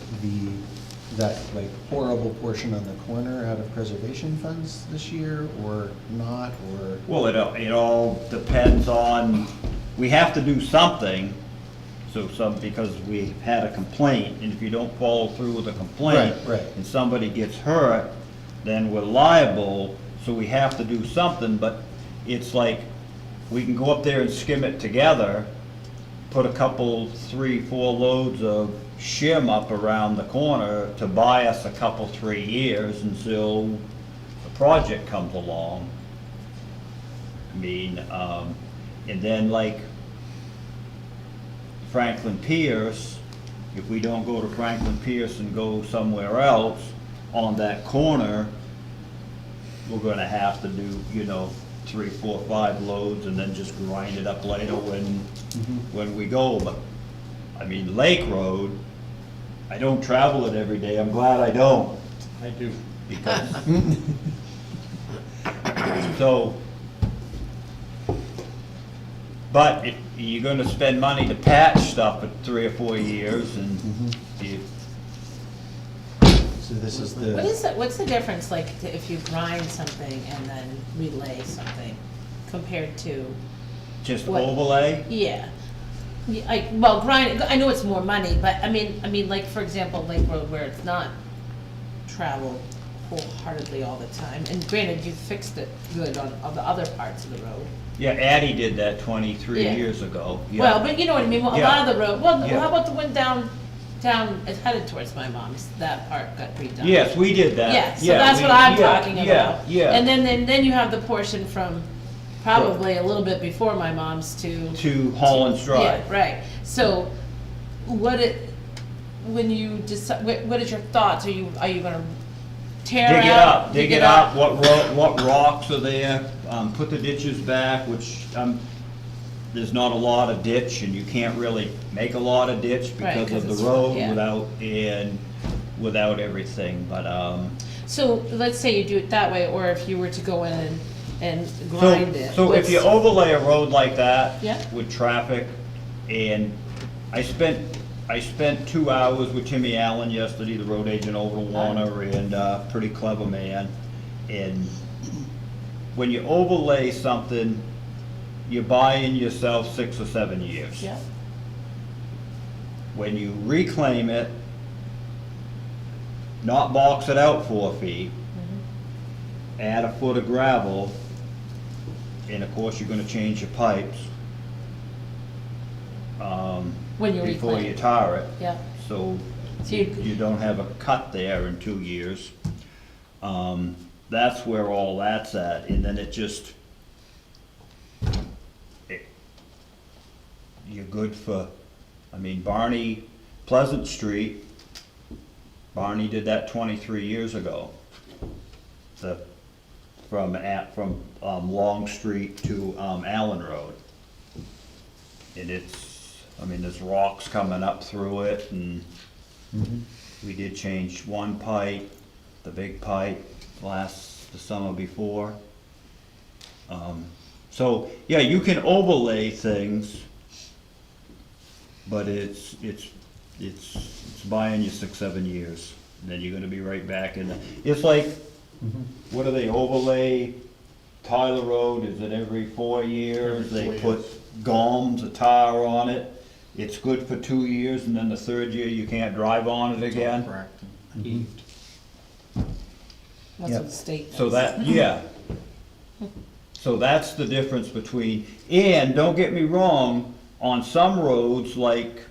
that like horrible portion on the corner out of preservation funds this year, or not, or? well, it all depends on, we have to do something, because we had a complaint, and if you don't follow through with a complaint, Right. and somebody gets hurt, then we're liable, so we have to do something, but it's like, we can go up there and skim it together, put a couple, 3, 4 loads of shim up around the corner to buy us a couple, 3 years until the project comes along. I mean, and then like Franklin Pierce, if we don't go to Franklin Pierce and go somewhere else on that corner, we're gonna have to do, 3, 4, 5 loads and then just grind it up later when we go. But, I mean, Lake Road, I don't travel it every day. I'm glad I don't. I do. Because, so, but if you're gonna spend money to patch stuff for 3 or 4 years and you, So this is What's the difference, like, if you grind something and then relay something, compared to, just What? overlay, yeah. Grind, I know it's more money, but I mean, like, for example, Lake Road, where it's not traveled wholeheartedly all the time, and granted, you fixed it good on the other parts of the road. yeah, Addie did that 23 Yeah. years ago. Yeah. Well, but you know what I mean, a Yeah. lot of the road, well, Yeah. how about the one down, it's headed towards my mom's, that part got redone. Yes, we did that. Yeah, so that's what I'm talking about. Yeah, And then you have the portion from probably a little bit before my mom's to Holland's Drive. Yeah, right. So when you decide, what is your thoughts? Are you gonna tear Dig it out? up, dig it up, what rocks are there, put the ditches back, which, there's not a lot of ditch, and you can't really make a lot of ditch Right, because 'cause of it's- the road yeah. without everything, but, So let's say you do it that way, or if you were to go in and grind it. So if you overlay a road like that Yeah. with traffic, and I spent 2 hours with Timmy Allen yesterday, the road agent over to Warner, and pretty clever man. And when you overlay something, you're buying yourself 6 or 7 years. Yeah, When you reclaim it, not box it out 4 feet, add a foot of gravel, and of course, you're gonna change your pipes. When you Before reclaim. you tar it, yeah. so So you, you don't have a cut there in 2 years. That's where all that's at, and then it just, you're good for, I mean, Pleasant Street, Barney did that 23 years ago. From Long Street to Allen Road. And I mean, there's rocks coming up through it, and we did change one pipe, the big pipe, the summer before. So, yeah, you can overlay things, but it's buying you 6, 7 years. And then you're gonna be right back in it's like, what do they overlay? Tyler Road, is it every 4 years? Every They 4 put years. GOMS, a tar on it. It's good for 2 years, and then the 3rd year you can't drive on it again. Cracked and heaved. That's Yep. what the state does. So that, yeah. So that's the difference between, and don't get me wrong, on some roads, like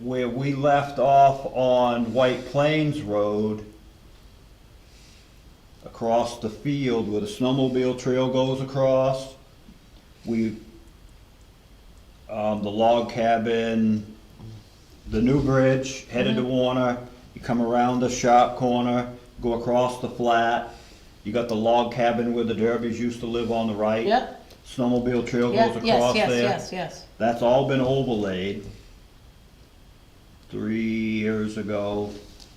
where we left off on White Plains Road, across the field where the snowmobile trail goes across, the log cabin, the new bridge, headed to Warner, you come around the sharp corner, go across the flat, you got the log cabin where the Derbies used to live on the right. Yep, Snowmobile trail yeah, goes yes, across yes, there. yes. That's all been overlaid 3 years ago.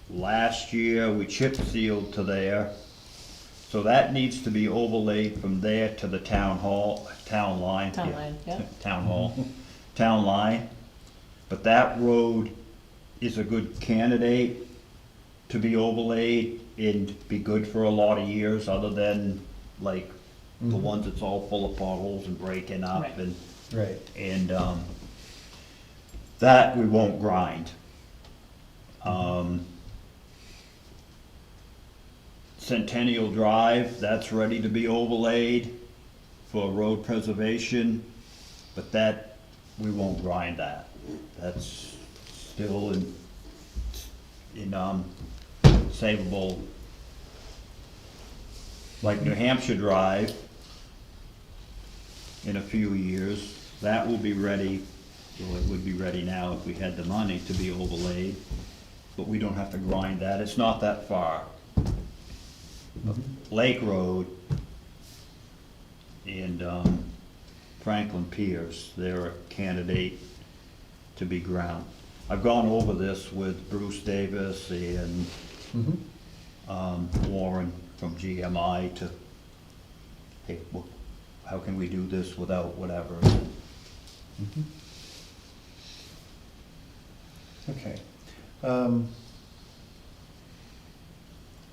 Last year, we chip sealed to there. So that needs to be overlaid from there to the town line. Town line, yeah. Town hall, town line. But that road is a good candidate to be overlaid and be good for a lot of years, other than like the ones that's all full of potholes and breaking up Right. and, Right. and, that we won't grind. Centennial Drive, that's ready to be overlaid for road preservation, but that, we won't grind that. That's still in savable. Like New Hampshire Drive, in a few years, that will be ready, well, it would be ready now if we had the money to be overlaid, but we don't have to grind that, it's not that far. Lake Road and Franklin Pierce, they're a candidate to be ground. I've gone over this with Bruce Davis and Warren from GMI to, hey, how can we do this without whatever? Okay.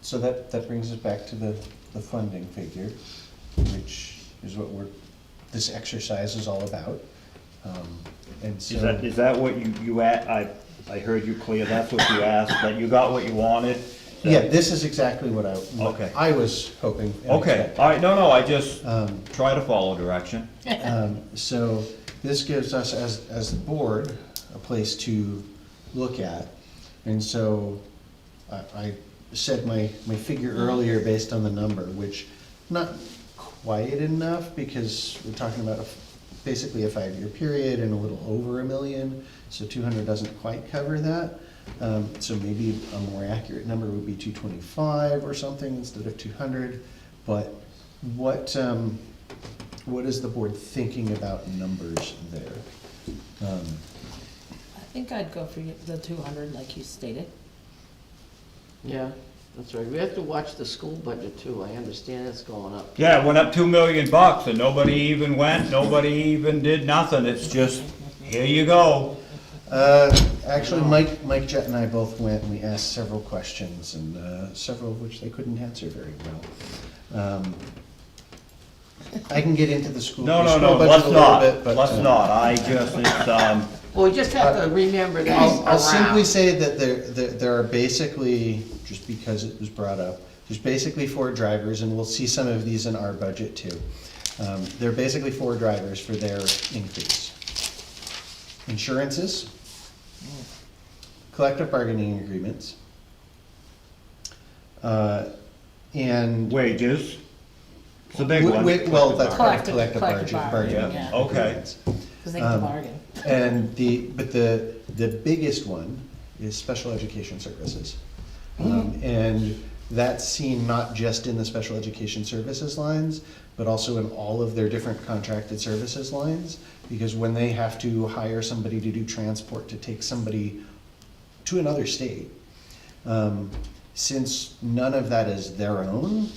So that brings us back to the funding figure, which is what this exercise is all about. And so. Is that what you I heard you clear, that's what you asked, that you got what you wanted? Yeah, this is exactly what Okay. I was hoping and Okay, expecting. all right, no, I just try to follow direction. So this gives us, as the board, a place to look at. And so I said my figure earlier based on the number, which not quite enough, because we're talking about basically a 5-year period and a little over $1 million, so 200 doesn't quite cover that. So maybe a more accurate number would be 225 or something instead of 200. But what is the board thinking about numbers there? I think I'd go for the 200 like you stated. Yeah, that's right. We have to watch the school budget too. I understand it's going up. Yeah, it went up $2 million and nobody even went, nobody even did nothing, it's just, here you go. Actually, Mike Jett and I both went and we asked several questions, and several of which they couldn't answer very well. I can get into the school. No, the no, school no, budget let's a little not, bit, but, let's not, I just, it's, Well, we just have to remember that I'll simply around. say that there are basically, just because it was brought up, there's basically 4 drivers, and we'll see some of these in our budget too. There are basically 4 drivers for their increase. Insurances, collective bargaining agreements, and. wages, it's a big one. Well, that's part of Collective collective bargaining, bargaining. yeah. Okay. agreements. Because they can bargain. And the biggest one is special education services. And that's seen not just in the special education services lines, but also in all of their different contracted services lines, because when they have to hire somebody to do transport to take somebody to another state, since none of that is their own,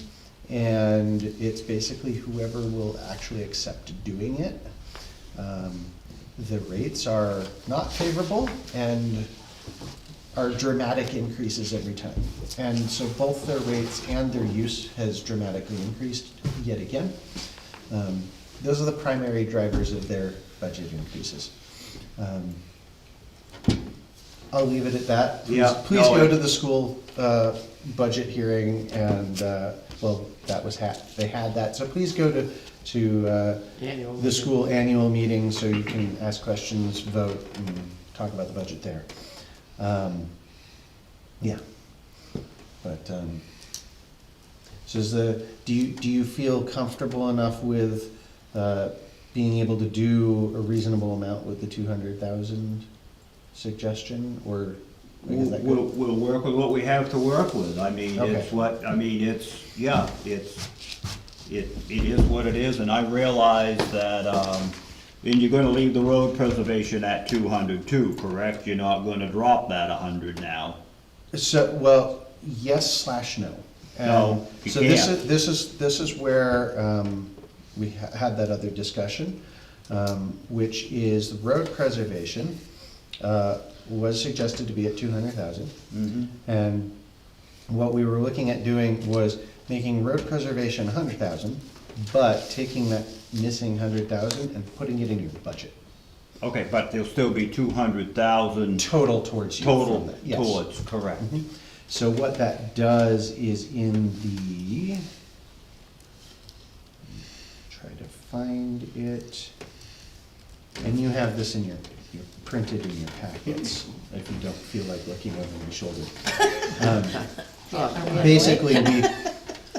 and it's basically whoever will actually accept doing it, the rates are not favorable and are dramatic increases every time. And so both their rates and their use has dramatically increased yet again. Those are the primary drivers of their budget increases. I'll leave it at that. Please go to the school budget hearing, and, well, that was they had that, so please go to the school annual meeting so you can ask questions, vote, and talk about the budget there. Yeah, but, so do you feel comfortable enough with, being able to do a reasonable amount with the 200,000 suggestion, or? is that good? We'll work with what we have to work with. I mean, Okay. it's what, I mean, it's, yeah, it is what it is, and I realize that, and you're gonna leave the road preservation at 200 too, correct? You're not gonna drop that 100 now. So, well, yes / no. No, you So can't. this is where, we had that other discussion, which is the road preservation, was suggested to be at 200,000. And what we were looking at doing was making road preservation 100,000, but taking that missing 100,000 and putting it in your budget. Okay, but there'll still be 200,000 Total towards you. total from that, yes. towards, correct. So what that does is in the, try to find it, and you have this in your printed in your packets, if you don't feel like looking over your shoulder. Basically,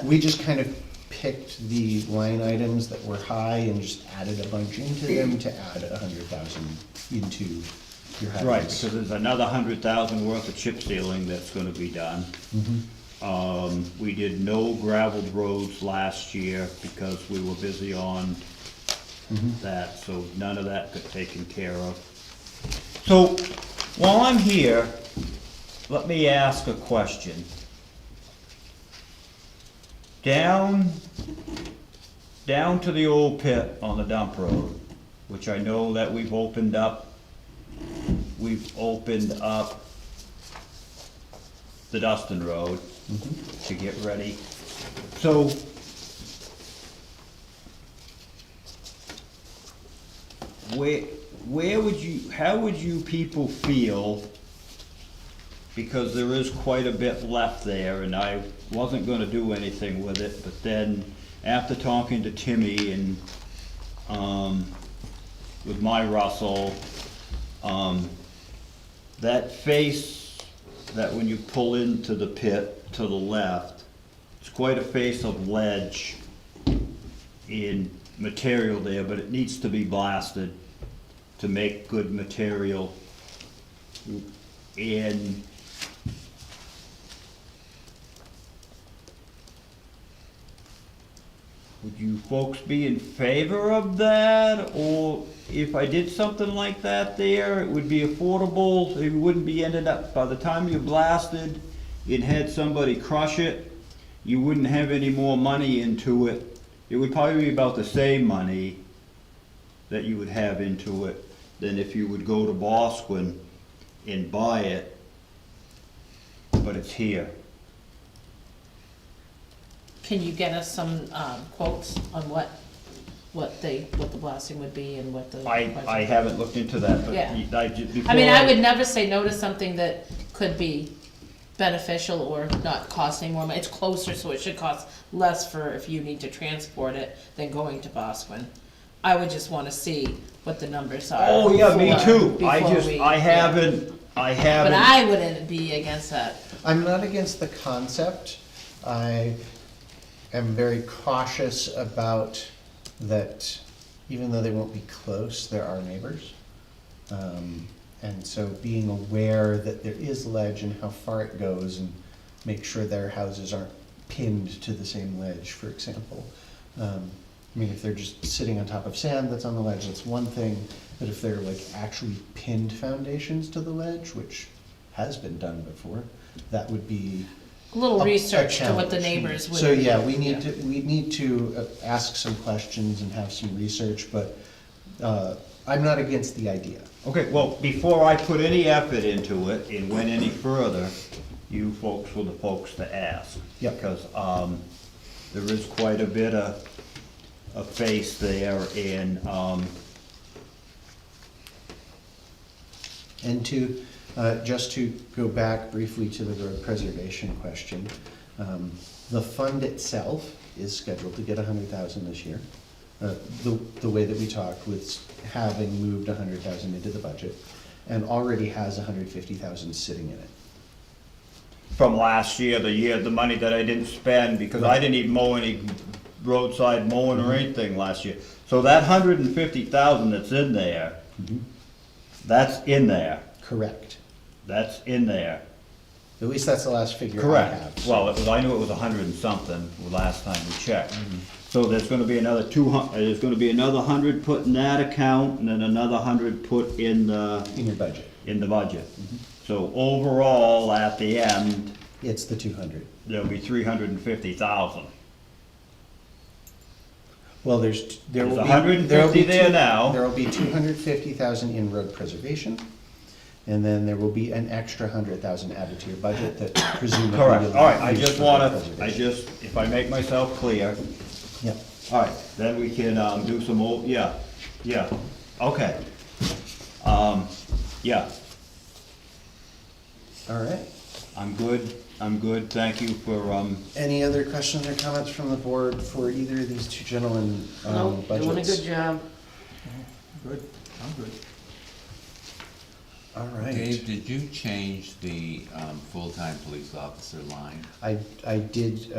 we just kind of picked the line items that were high and just added a bunch into them to add 100,000 into your highways. Right, because there's another 100,000 worth of chip sealing that's gonna be done. We did no gravelled roads last year because we were busy on that, so none of that got taken care of. So, while I'm here, let me ask a question. Down to the old pit on the dump road, which I know that we've opened up the Dustin Road to get ready. So, how would you people feel, because there is quite a bit left there, and I wasn't gonna do anything with it, but then after talking to Timmy and, with my Russell, that face, that when you pull into the pit to the left, it's quite a face of ledge in material there, but it needs to be blasted to make good material. And would you folks be in favor of that? Or if I did something like that there, it would be affordable, it wouldn't be ended up, by the time you blasted and had somebody crush it, you wouldn't have any more money into it. It would probably be about the same money that you would have into it than if you would go to Bosquen and buy it, but it's here. Can you get us some quotes on what the blasting would be and what the? I haven't looked into that, but Yeah. before. I mean, I would never say no to something that could be beneficial or not cost any more money. It's closer, so it should cost less for if you need to transport it than going to Bosquen. I would just wanna see what the numbers are. Oh, yeah, me too. I before just, we- I yeah. haven't. But I wouldn't be against that. I'm not against the concept. I am very cautious about that, even though they won't be close, there are neighbors. And so being aware that there is ledge and how far it goes, and make sure their houses aren't pinned to the same ledge, for example. mean, if they're just sitting on top of sand that's on the ledge, that's one thing, but if they're like actually pinned foundations to the ledge, which has been done before, that would be A little a research to what the challenge. neighbors would. So, yeah, we need to ask some questions and have some research, but, I'm not against the idea. Okay, well, before I put any effort into it and went any further, you folks were the folks to ask. Yep. Because, there is quite a bit of face there and, And to, just to go back briefly to the road preservation question, the fund itself is scheduled to get 100,000 this year. The way that we talked with having moved 100,000 into the budget, and already has 150,000 sitting in it. from last year, the money that I didn't spend, because I didn't even mow any roadside mowing or anything last year. So that 150,000 that's in there, that's in there, Correct. that's in there. At least that's the last figure I Correct. have. Well, I knew it was 100 and something the last time we checked. So there's gonna be another 200, there's gonna be another 100 put in that account, and then another 100 put in the In your budget, budget. So overall, at the end, it's the 200. there'll be 350,000. Well, there There's will be. 150 there will be there now. There will be 250,000 in road preservation, and then there will be an extra 100,000 added to your budget that presumably. Correct, you'll all right, I use just for road wanna, preservation. if I make myself clear, Yep. all right, then we can, do some more, yeah, okay. Yeah, All right. I'm good, thank you for, Any other questions or comments from the board for either of these two gentlemen, No, budgets? doing a good job. Good, I'm good. All right. Dave, did you change the full-time police officer line? I did,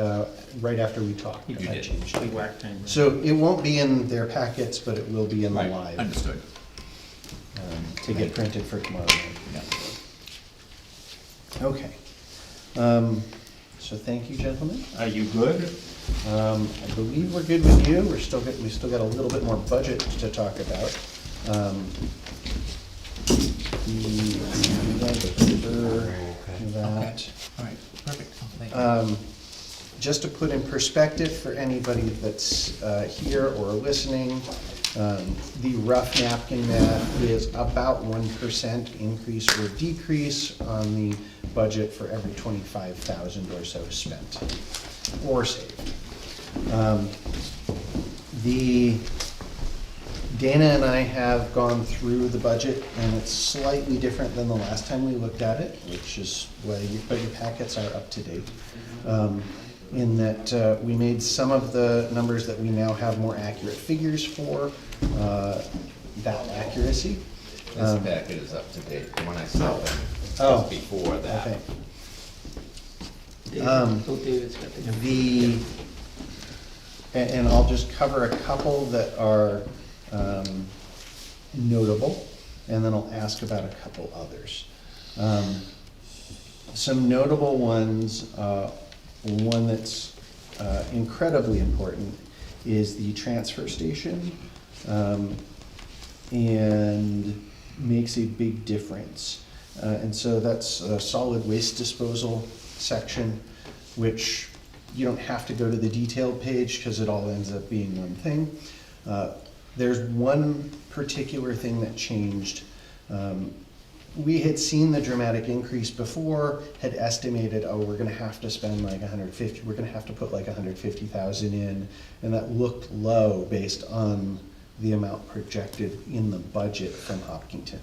right after we talked, You I did. changed it. Whack time, right? So it won't be in their packets, but it will be in the Right, live, understood. to get printed for tomorrow night. Yeah. Okay. So thank you, gentlemen. are you good? I believe we're good with you. We still got a little bit more budget to talk about. That. All right, perfect, thank you. Just to put in perspective for anybody that's here or listening, the rough napkin math is about 1% increase or decrease on the budget for every 25,000 or so spent or saved. Dana and I have gone through the budget, and it's slightly different than the last time we looked at it, which is why your packets are up to date. In that we made some of the numbers that we now have more accurate figures for, that accuracy. This packet is up to date, the one I saw Oh, was before that. Okay. David's got the. And I'll just cover a couple that are notable, and then I'll ask about a couple others. Some notable ones, one that's incredibly important is the transfer station, and makes a big difference. And so that's a solid waste disposal section, which you don't have to go to the detailed page because it all ends up being one thing. There's one particular thing that changed. We had seen the dramatic increase before, had estimated, oh, we're gonna have to spend like 150, we're gonna have to put like 150,000 in, and that looked low based on the amount projected in the budget from Hopkinton.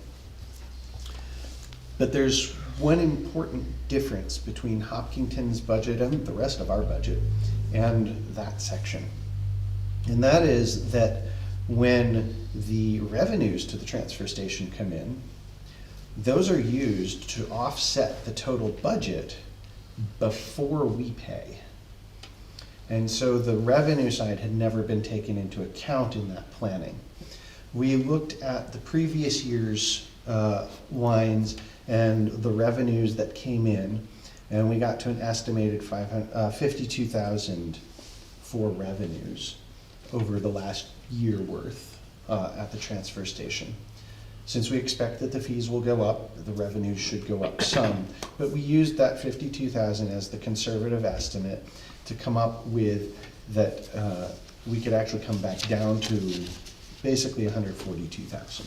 But there's one important difference between Hopkinton's budget and the rest of our budget and that section. And that is that when the revenues to the transfer station come in, those are used to offset the total budget before we pay. And so the revenue side had never been taken into account in that planning. We looked at the previous year's lines and the revenues that came in, and we got to an estimated 52,000 for revenues. over the last year worth at the transfer station. Since we expect that the fees will go up, the revenues should go up some, but we used that 52,000 as the conservative estimate to come up with that we could actually come back down to basically 142,000.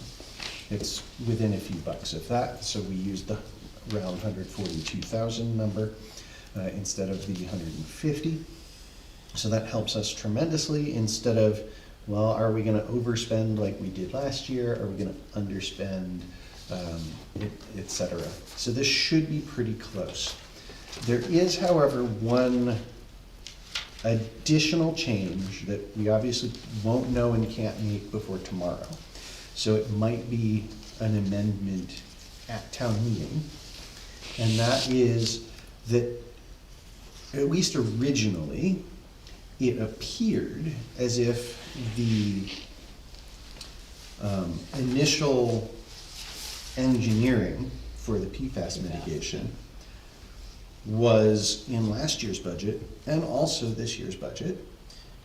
It's within a few bucks of that, so we used the round 142,000 number instead of the 150. So that helps us tremendously instead of, well, are we gonna overspend like we did last year? Are we gonna underspend, et cetera? So this should be pretty close. There is, however, one additional change that we obviously won't know and can't make before tomorrow. So it might be an amendment at town meeting. And that is that, at least originally, it appeared as if the initial engineering for the PFAS mitigation was in last year's budget and also this year's budget.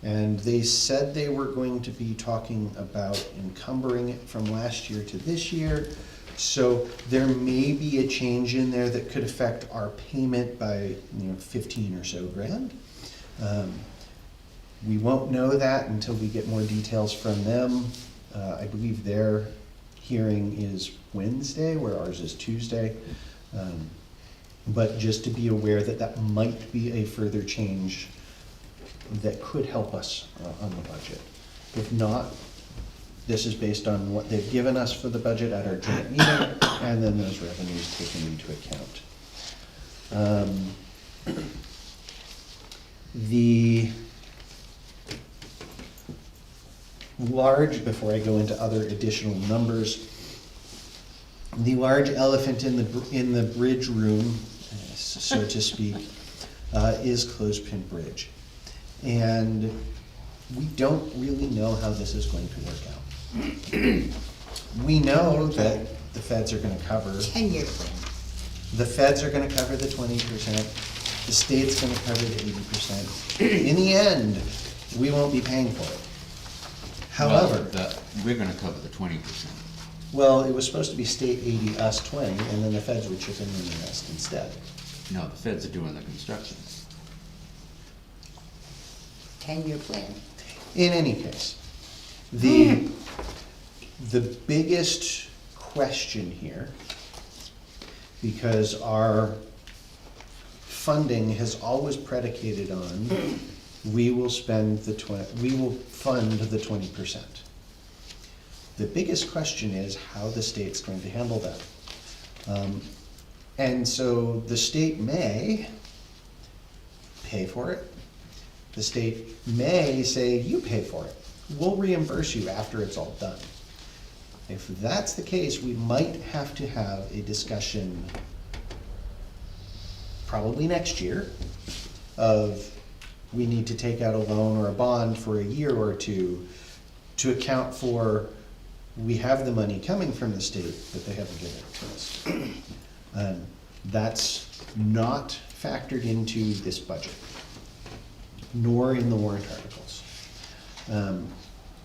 And they said they were going to be talking about encumbering it from last year to this year. So there may be a change in there that could affect our payment by 15 or so grand. We won't know that until we get more details from them. I believe their hearing is Wednesday, where ours is Tuesday. But just to be aware that that might be a further change that could help us on the budget. If not, this is based on what they've given us for the budget at our joint meeting, and then those revenues taken into account. The large, before I go into other additional numbers, the large elephant in the bridge room, so to speak, is Clothespin Bridge. And we don't really know how this is going to work out. We know that the feds are gonna cover. 10-year plan. The feds are gonna cover the 20%, the state's gonna cover the 80%. In the end, we won't be paying for it. However, We're gonna cover the 20%. well, it was supposed to be state 80, us 20, and then the feds would chip in the rest instead. No, the feds are doing the construction. 10-year plan. In any case, the biggest question here, because our funding has always predicated on, we will fund the 20%. The biggest question is how the state's going to handle that. And so the state may pay for it. The state may say, you pay for it. We'll reimburse you after it's all done. If that's the case, we might have to have a discussion probably next year of we need to take out a loan or a bond for a year or two to account for we have the money coming from the state, but they haven't given it to us. That's not factored into this budget, nor in the warrant articles.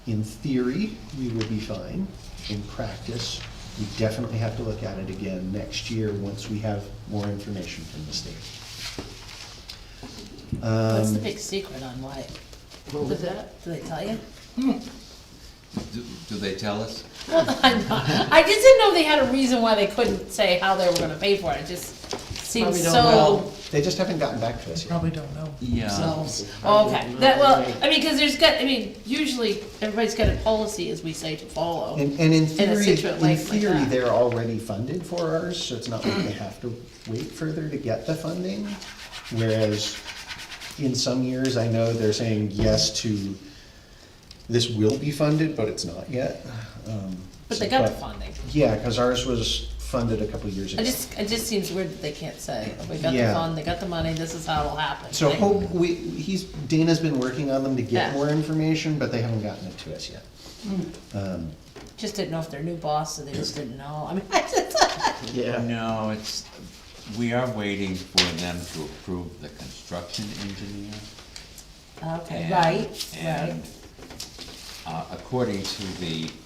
In theory, we will be fine. In practice, we definitely have to look at it again next year once we have more information from the state. What's the big secret on why? What was that? Do they tell you? Do they tell us? Well, I just didn't know they had a reason why they couldn't say how they were gonna pay for it. It just seems Probably don't so. know. They just haven't gotten back to us yet. Probably don't know. Yeah. themselves. Oh, okay, that, well, I mean, cause usually everybody's got a policy, as we say, to follow. And in In a theory, situation like that. they're already funded for ours, so it's not like they have to wait further to get the funding. Whereas in some years, I know they're saying yes to, this will be funded, but it's not yet. But they got the funding. Yeah, because ours was funded a couple of years ago. It just seems weird that they can't say, we got the Yeah. fund, they got the money, this is how it'll happen. So They- Dana's been working on them to get Yeah. more information, but they haven't gotten it to us yet. Just didn't know if their new boss, so they just didn't know, I mean, Yeah. No, we are waiting for them to approve the construction engineer. okay, And- right. And according to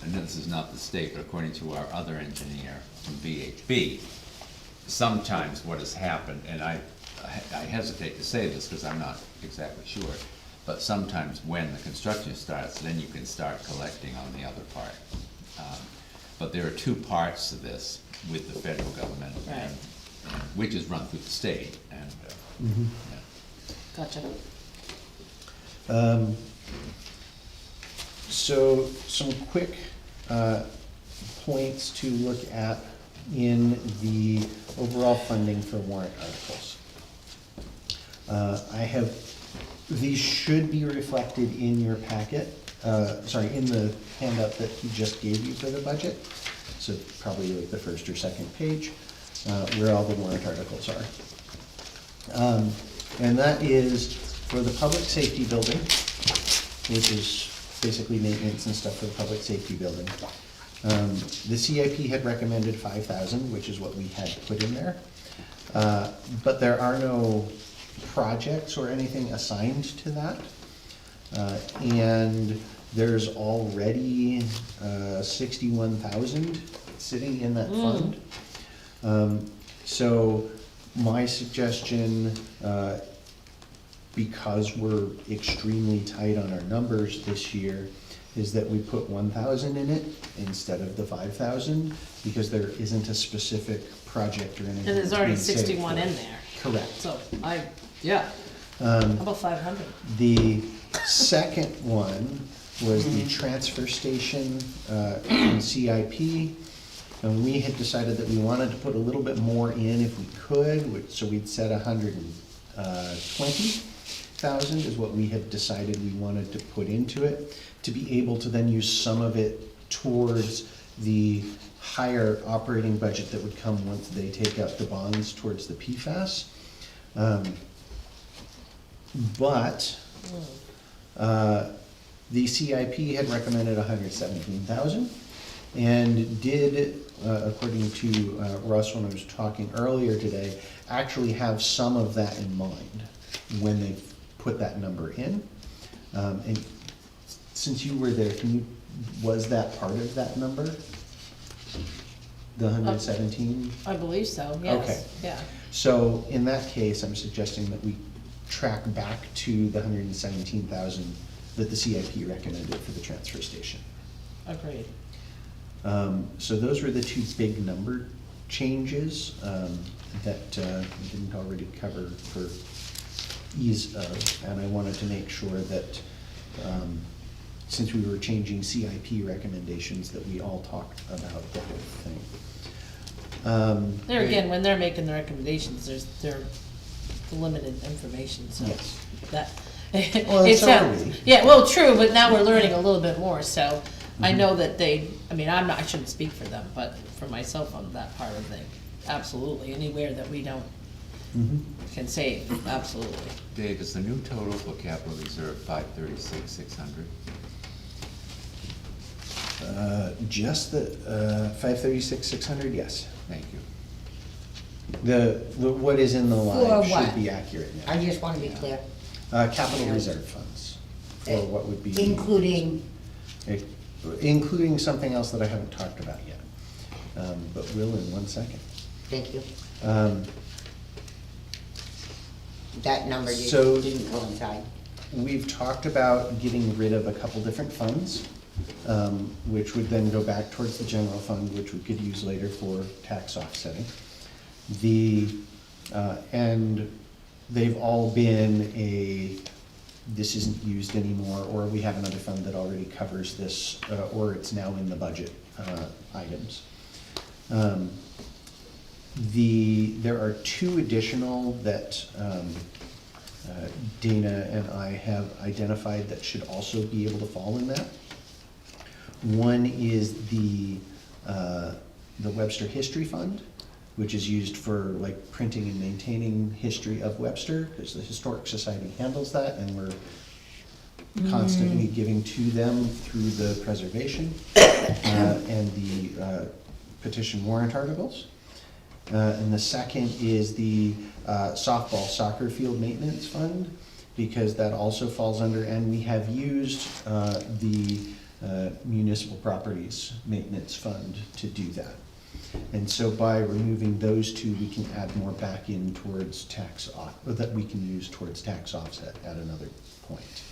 and this is not the state, but according to our other engineer from VHB, sometimes what has happened, and I hesitate to say this because I'm not exactly sure, but sometimes when the construction starts, then you can start collecting on the other part. But there are two parts to this with the federal government, Right. which is run through the state, and, yeah. Gotcha. So some quick points to look at in the overall funding for warrant articles. These should be reflected in your packet, in the handout that he just gave you for the budget. So probably like the first or second page, where all the warrant articles are. And that is for the public safety building, which is basically maintenance and stuff for the public safety building. The CIP had recommended 5,000, which is what we had put in there. But there are no projects or anything assigned to that. And there's already 61,000 sitting in that fund. So my suggestion, because we're extremely tight on our numbers this year, is that we put 1,000 in it instead of the 5,000, because there isn't a specific project or anything. And there's already being saved 61 for it. in there. Correct. So how about 500? The second one was the transfer station in CIP. And we had decided that we wanted to put a little bit more in if we could, so we'd set 120,000 is what we had decided we wanted to put into it, to be able to then use some of it towards the higher operating budget that would come once they take out the bonds towards the PFAS. But the CIP had recommended 117,000 and did, according to Russ when I was talking earlier today, actually have some of that in mind when they put that number in. And since you were there, was that part of that number? The 117? I believe so, yes, Okay. yeah. So in that case, I'm suggesting that we track back to the 117,000 that the CIP recommended for the transfer station. Agreed. So those were the two big number changes that we didn't already cover for ease of, and I wanted to make sure that since we were changing CIP recommendations, that we all talked about the whole thing. There again, when they're making the recommendations, they're limited information, so Yes. that. Well, it's so are we. Yeah, well, true, but now we're learning a little bit more, so I know that I I shouldn't speak for them, but for myself on that part of thing, absolutely, anywhere that we don't can save, absolutely. Dave, is the new total for capital reserve 536,600? Just the 536,600, yes. Thank you. The what is in the line For should what? be accurate now. I just want to be clear, Capital reserve funds, for what would be. including, Including something else that I haven't talked about yet, but will in 1 second. thank you, Um, that number So- didn't coincide. We've talked about getting rid of a couple different funds, which would then go back towards the general fund, which we could use later for tax offsetting. And they've all been this isn't used anymore, or we have another fund that already covers this, or it's now in the budget items. There are two additional that Dana and I have identified that should also be able to fall in that. One is the Webster History Fund, which is used for like printing and maintaining history of Webster, because the Historic Society handles that, and we're constantly giving to them through the preservation and the petition warrant articles. And the second is the softball soccer field maintenance fund, because that also falls under, and we have used the municipal properties maintenance fund to do that. And so by removing those two, we can add more back in towards that we can use towards tax offset at another point.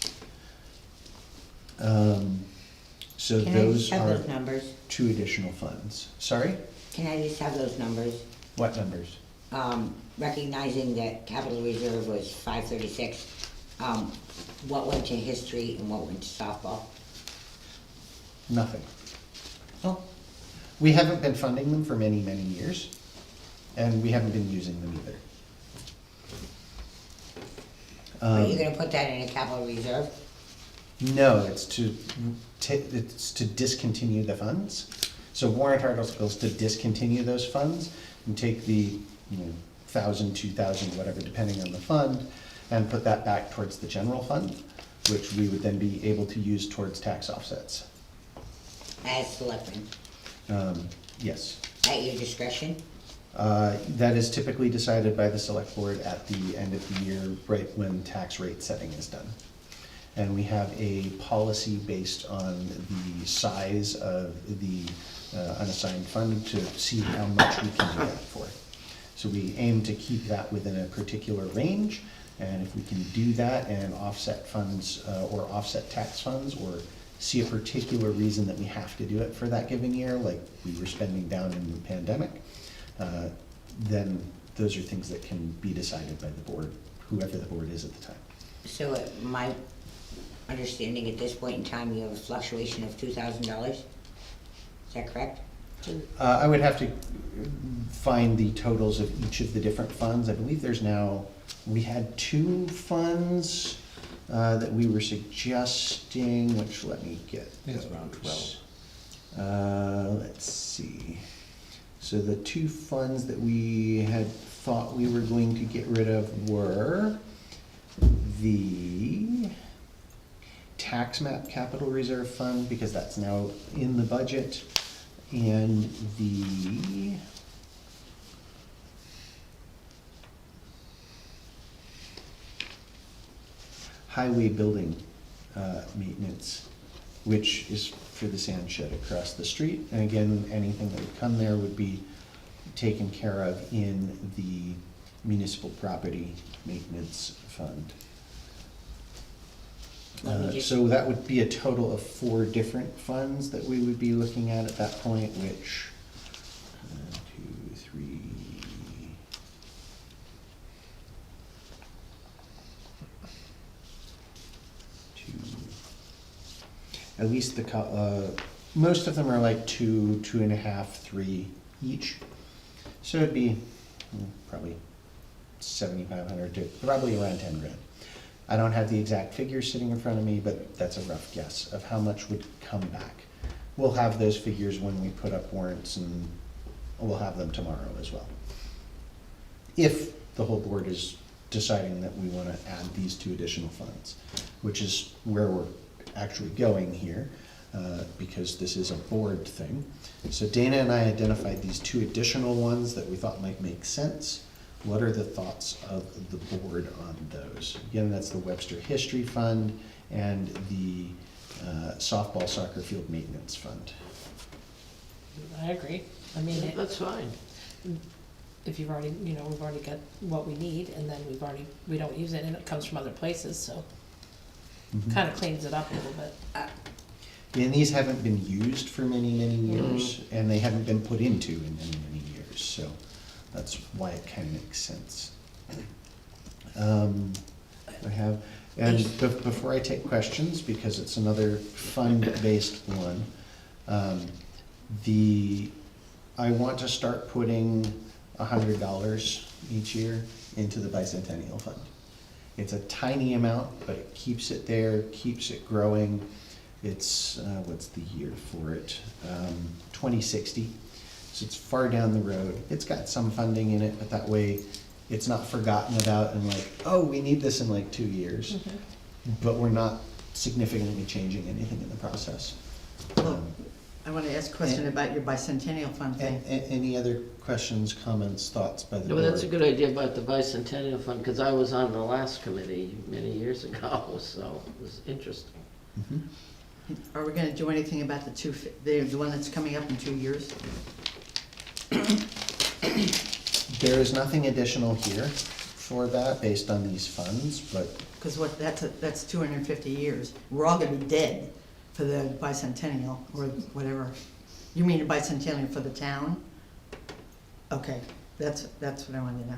So Can I those just have are those numbers? 2 additional funds. Sorry? Can I just have those numbers? What numbers? Recognizing that capital reserve was 536, what went to history and what went to softball? Nothing. Oh. We haven't been funding them for many, many years, and we haven't been using them either. Are you gonna put that in a capital reserve? No, it's to discontinue the funds. So warrant articles to discontinue those funds and take the, 1,000, 2,000, whatever, depending on the fund, and put that back towards the general fund, which we would then be able to use towards tax offsets. As selectmen, Yes. at your discretion? That is typically decided by the select board at the end of the year, right when tax rate setting is done. And we have a policy based on the size of the unassigned fund to see how much we can do that for. So we aim to keep that within a particular range, and if we can do that and offset funds, or offset tax funds, or see a particular reason that we have to do it for that given year, like we were spending down in the pandemic, then those are things that can be decided by the board, whoever the board is at the time. So my understanding at this point in time, you have a fluctuation of $2,000? Is that correct? I would have to find the totals of each of the different funds. I believe we had 2 funds that we were suggesting, which let me get. I think it's around 12. Let's see. So the 2 funds that we had thought we were going to get rid of were the tax map capital reserve fund, because that's now in the budget, and the highway building maintenance, which is for the sand shed across the street. And again, anything that would come there would be taken care of in the municipal property maintenance fund. So that would be a total of 4 different funds that we would be looking at that point, which, 1, 2, 3, at least most of them are like 2, 2.5, 3 each. So it'd be probably 7,500 to probably around 10 grand. I don't have the exact figures sitting in front of me, but that's a rough guess of how much would come back. We'll have those figures when we put up warrants, and we'll have them tomorrow as well. If the whole board is deciding that we want to add these 2 additional funds, which is where we're actually going here, because this is a board thing. So Dana and I identified these 2 additional ones that we thought might make sense. What are the thoughts of the board on those? Again, that's the Webster History Fund and the softball soccer field maintenance fund. I agree. I mean, That's fine. if you've already, we've already got what we need, and then we don't use it, and it comes from other places, so kind of cleans it up a little bit. And these haven't been used for many, many years, and they haven't been put into in many, many years, so that's why it kind of makes sense. Before I take questions, because it's another fund-based one, I want to start putting $100 each year into the bicentennial fund. It's a tiny amount, but it keeps it there, keeps it growing. It's, what's the year for it? 2060. So it's far down the road. It's got some funding in it, but that way it's not forgotten about and like, oh, we need this in like 2 years. But we're not significantly changing anything in the process. I want to ask a question about your bicentennial fund thing. Any other questions, comments, thoughts by the No, board? that's a good idea about the bicentennial fund, because I was on the last committee many years ago, so it was interesting. Are we gonna do anything about the one that's coming up in 2 years? There is nothing additional here for that based on these funds, but Cause that's 250 years. We're all gonna be dead for the bicentennial, or whatever. You mean a bicentennial for the town? Okay, that's what I wanted to know.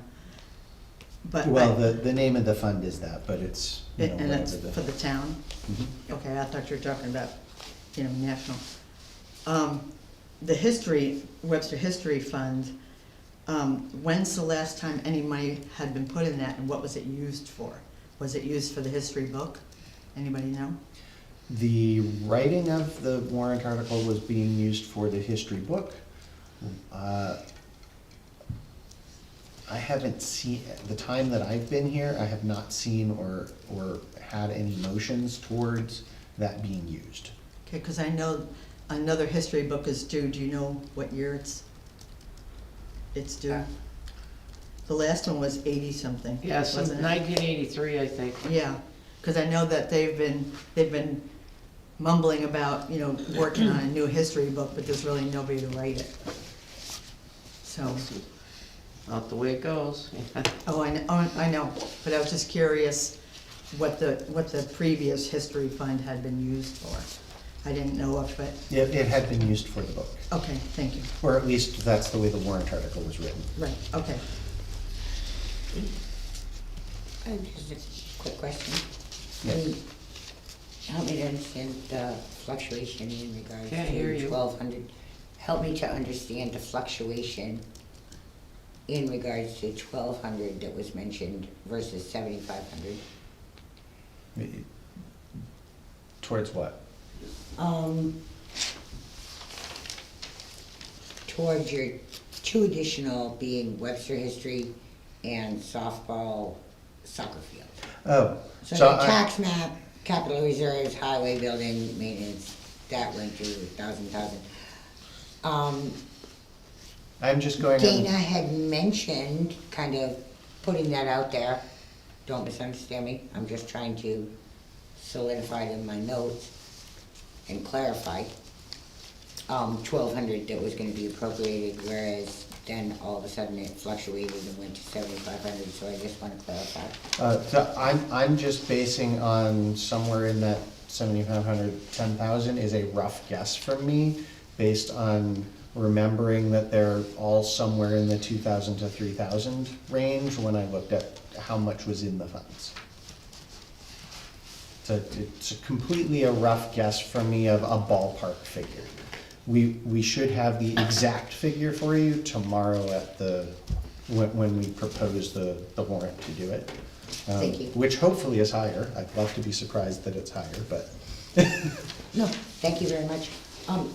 But well, the name of the fund is that, but it's, you know, and that's whatever for the town? Mhm. Okay, I thought you were talking about, national. The history, Webster History Fund, when's the last time any money had been put in that, and what was it used for? Was it used for the history book? Anybody know? The writing of the warrant article was being used for the history book. I haven't seen, the time that I've been here, I have not seen or had any motions towards that being used. Okay, cause I know another history book is due. Do you know what year it's due? The last one was 80-something. Yeah, since wasn't it? 1983, I think. Yeah, cause I know that they've been mumbling about, working on a new history book, but there's really nobody to write it. So, Not the way it goes. I know, but I was just curious what the previous history fund had been used for. I didn't know if it, It had been used for the book, okay, thank you. or at least that's the way the warrant article was written. Right, okay. Just a quick question. Yes. Help me to understand the fluctuation in regards Can't hear to you. 1,200. Help me to understand the fluctuation in regards to 1,200 that was mentioned versus 7,500. Towards what? Towards your two additional being Webster History and softball soccer field. Oh, So so the I, tax map, capital reserves, highway building, maintenance, that went to 1,000. I'm just going Dana on, had mentioned, kind of putting that out there, don't misunderstand me, I'm just trying to solidify it in my notes and clarify. 1,200 that was gonna be appropriated, whereas then all of a sudden it fluctuated and went to 7,500, so I just wanna clarify. so I'm just basing on somewhere in that 7,500, 10,000 is a rough guess from me, based on remembering that they're all somewhere in the 2,000 to 3,000 range when I looked at how much was in the funds. So it's completely a rough guess from me of a ballpark figure. We should have the exact figure for you tomorrow at when we propose the warrant to do it. Thank you. Which hopefully is higher. I'd love to be surprised that it's higher, but. No, thank you very much.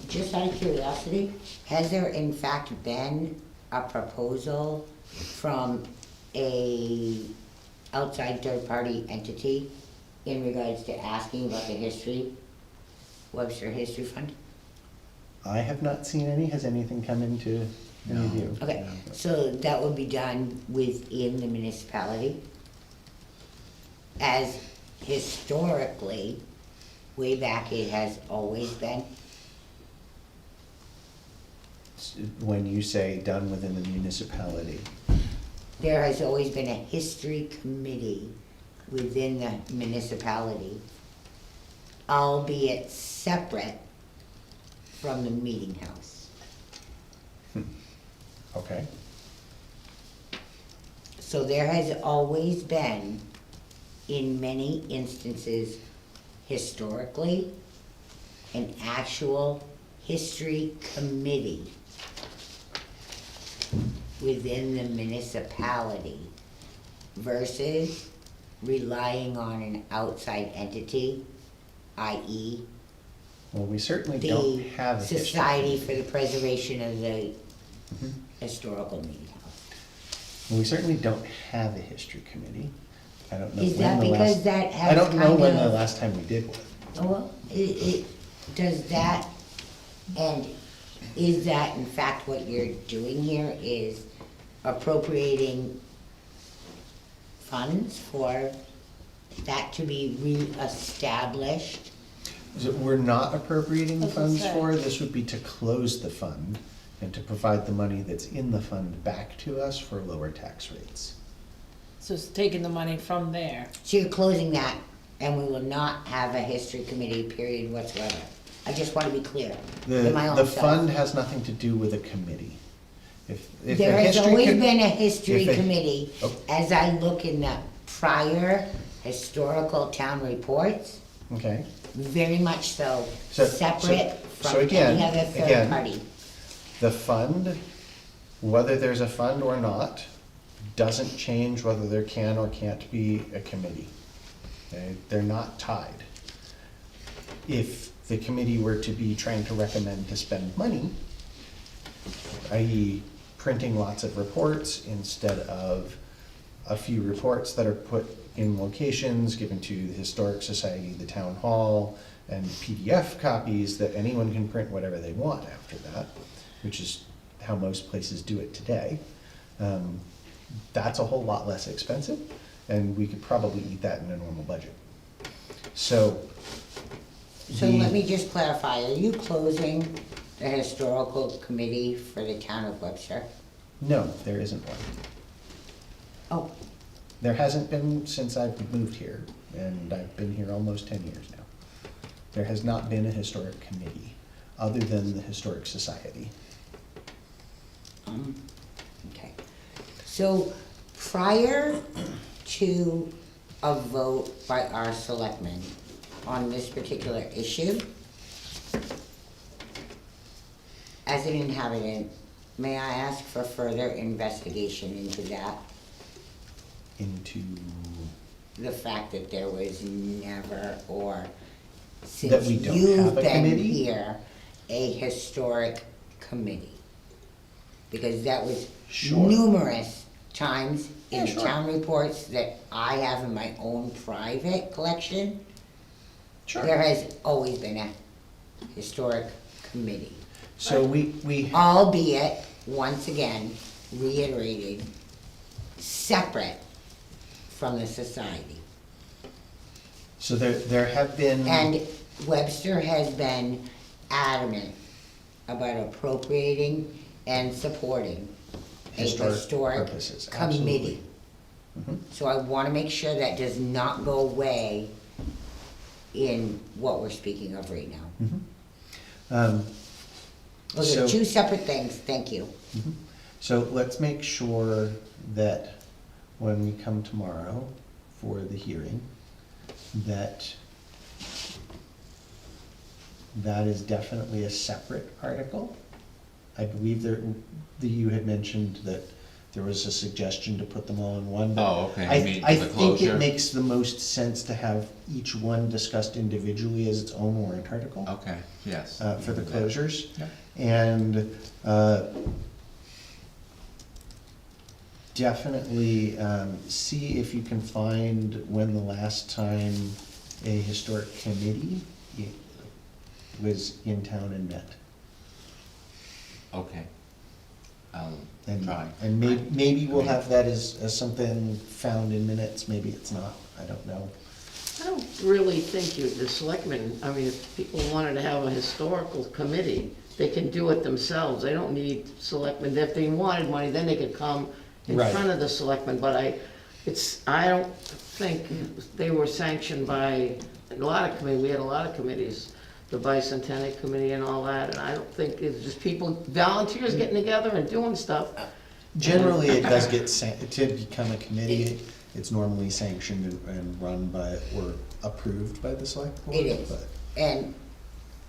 Just out of curiosity, has there in fact been a proposal from a outside third-party entity in regards to asking about the Webster History Fund? I have not seen any. Has anything come into any of you? Okay, so that would be done within the municipality? As historically, way back it has always been? When you say done within the municipality, There has always been a history committee within the municipality, albeit separate from the meeting house. okay. So there has always been, in many instances, historically, an actual history committee within the municipality versus relying on an outside entity, i.e. Well, we certainly don't the have a history. Society for the Preservation of the Mhm. Historical Meeting House. Well, we certainly don't have a history committee. I don't know Is when that the because last. that has I don't know kind when the of- last time we did one. Well, does that, and is that in fact what you're doing here, is appropriating funds for that to be reestablished We're not appropriating Doesn't funds say. for, this would be to close the fund and to provide the money that's in the fund back to us for lower tax rates. So it's taking the money from there. So you're closing that, and we will not have a history committee period whatsoever. I just want to be clear, in my own The self. fund has nothing to do with a committee. If the There has history always com- been a history if a- committee, Oh. as I look in the prior historical town reports, Okay, very much so, So- separate so from again- any other third again, party. the fund, whether there's a fund or not, doesn't change whether there can or can't be a committee. Okay, they're not tied. If the committee were to be trying to recommend to spend money, i.e. printing lots of reports instead of a few reports that are put in locations, given to the Historic Society, the town hall, and PDF copies that anyone can print whatever they want after that, which is how most places do it today. That's a whole lot less expensive, and we could probably eat that in a normal budget. So. So the- let me just clarify, are you closing the historical committee for the town of Webster? No, there isn't one. Oh, There hasn't been since I've moved here, and I've been here almost 10 years now. There has not been a historic committee, other than the Historic Society. okay. So prior to a vote by our selectmen on this particular issue, as an inhabitant, may I ask for further investigation into that? Into, The fact that there was never, or That since we don't you've have a been committee? here, a historic committee? Because that was Sure. numerous times in Yeah, the sure. town reports that I have in my own private collection. There has always been a historic committee, so we, albeit, once again, reiterated, separate from the society. so there have been. And Webster has been adamant about appropriating and supporting a Historic historic purposes, committee. Mhm. So I wanna make sure that does not go away in what we're speaking of right now. Those are So- two separate things, thank you. So let's make sure that when we come tomorrow for the hearing, that is definitely a separate article. I believe that you had mentioned that there was a suggestion to put them all in one, but Oh, okay, you mean I the think closure? it makes the most sense to have each one discussed individually as its own warrant article. Okay, yes. For the closures. Yeah. And definitely see if you can find when the last time a historic committee was in town and met. Okay. I'll And, try. and maybe we'll have that as something found in minutes, maybe it's not, I don't know. I don't really think the selectmen, I mean, if people wanted to have a historical committee, they can do it themselves. They don't need selectmen. If they wanted money, then they could come in Right. front of the selectmen, but I don't think they were sanctioned by a lot of committees. We had a lot of committees, the bicentennial committee and all that, and I don't think it's just people, volunteers getting together and doing stuff. Generally, it does get, to become a committee, it's normally sanctioned and run by, or approved by the select board. It is. but- And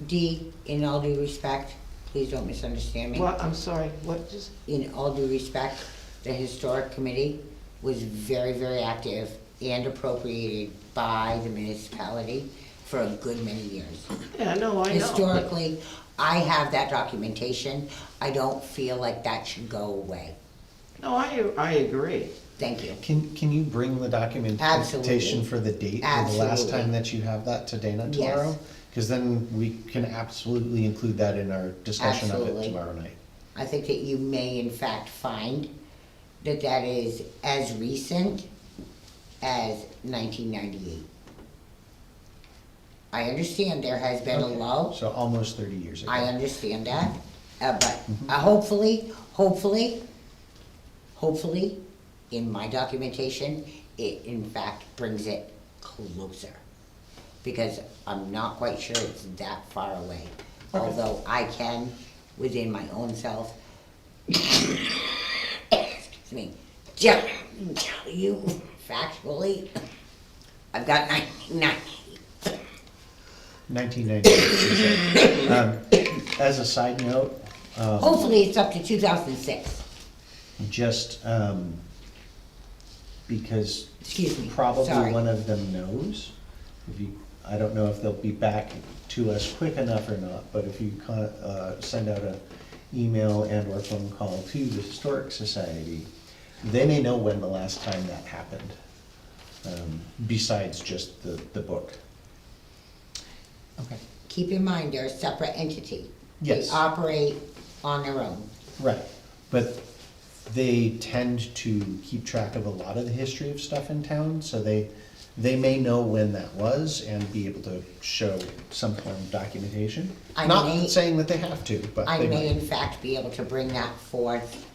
Dee, in all due respect, please don't misunderstand me. What, I'm sorry, what just? In all due respect, the historic committee was very, very active and appropriated by the municipality for a good many years. Yeah, no, I know. Historically, I have that documentation. I don't feel like that should go away. No, I agree. Thank you. Can you bring the documentation Absolutely. for the date of the last Absolutely. time that you have that to Dana Yes. tomorrow? Because then we can absolutely include that in our discussion of it Absolutely. tomorrow night. I think that you may in fact find that that is as recent as 1998. I understand there has been a Okay. lull. So almost 30 years ago. I understand that, but Mm-hmm. hopefully, in my documentation, it in fact brings it closer. Because I'm not quite sure it's that far away. Although I can, within my own self, excuse me, tell you factually, I've got 1998. As a side note, hopefully it's up to 2006. just because Excuse me, probably sorry. one of them knows. If you, I don't know if they'll be back to us quick enough or not, but if you send out an email and or phone call to the Historic Society, they may know when the last time that happened, besides just the book. Okay. Keep in mind, they're a separate entity. Yes. They operate on their own. Right, but they tend to keep track of a lot of the history of stuff in town, so they may know when that was and be able to show some form of documentation. I Not may- saying that they have to, but I they may in might. fact be able to bring that forth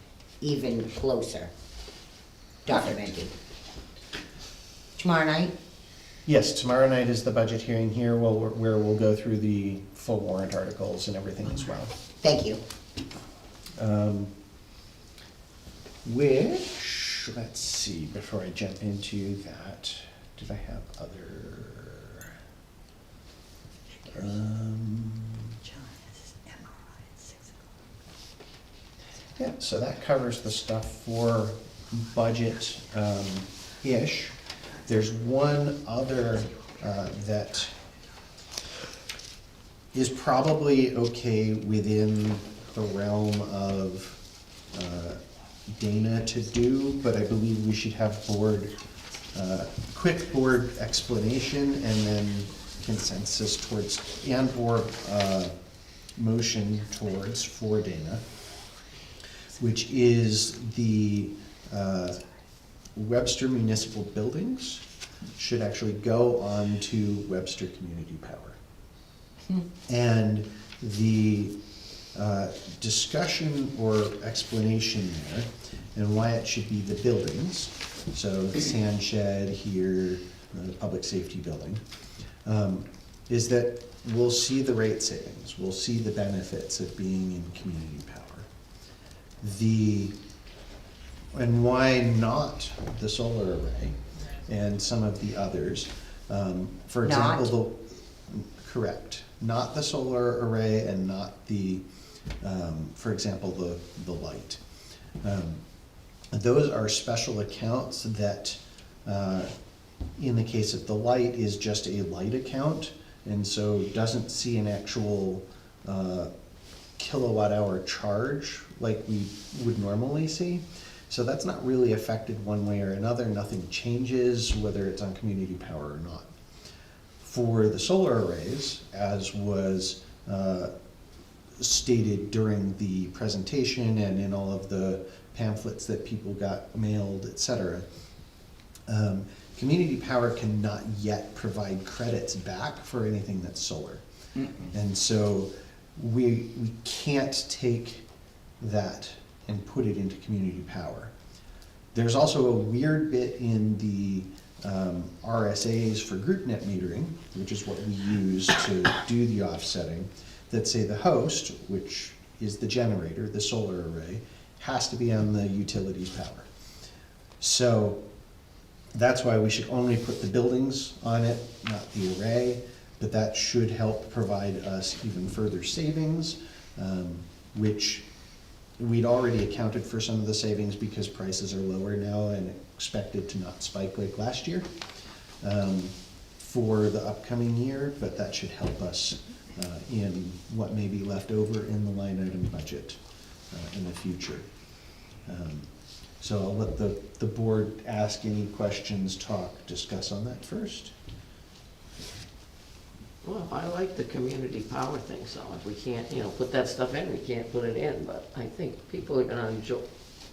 even closer, documented. Tomorrow night, Yes, tomorrow night is the budget hearing here, where we'll go through the full warrant articles and everything as well. thank you. Which, let's see, before I jump into that, did I have other? Yeah, so that covers the stuff for budget, ish. There's one other, that is probably okay within the realm of, Dana to do, but I believe we should have quick board explanation and then consensus towards, and or, motion towards for Dana, which is the, Webster Municipal Buildings should actually go on to Webster Community Power. And the discussion or explanation there, and why it should be the buildings, so the sand shed here, the public safety building, is that we'll see the rate savings, we'll see the benefits of being in community power. And why not the solar array and some of the others? For example, correct, not the solar array and not the, for example, the light. Those are special accounts that, in the case of the light, is just a light account, and so doesn't see an actual kilowatt hour charge like we would normally see. So that's not really affected one way or another, nothing changes whether it's on community power or not. For the solar arrays, as was stated during the presentation and in all of the pamphlets that people got mailed, etc., community power cannot yet provide credits back for anything that's solar. And so we can't take that and put it into community power. There's also a weird bit in the RSAs for group net metering, which is what we use to do the offsetting, that say the host, which is the generator, the solar array, has to be on the utilities power. So that's why we should only put the buildings on it, not the array, but that should help provide us even further savings, which we'd already accounted for some of the savings because prices are lower now and expected to not spike like last year for the upcoming year, but that should help us in what may be left over in the line item budget in the future. So I'll let the board ask any questions, discuss on that first. Well, I like the community power thing, so if we can't, put that stuff in, we can't put it in, but I think people are gonna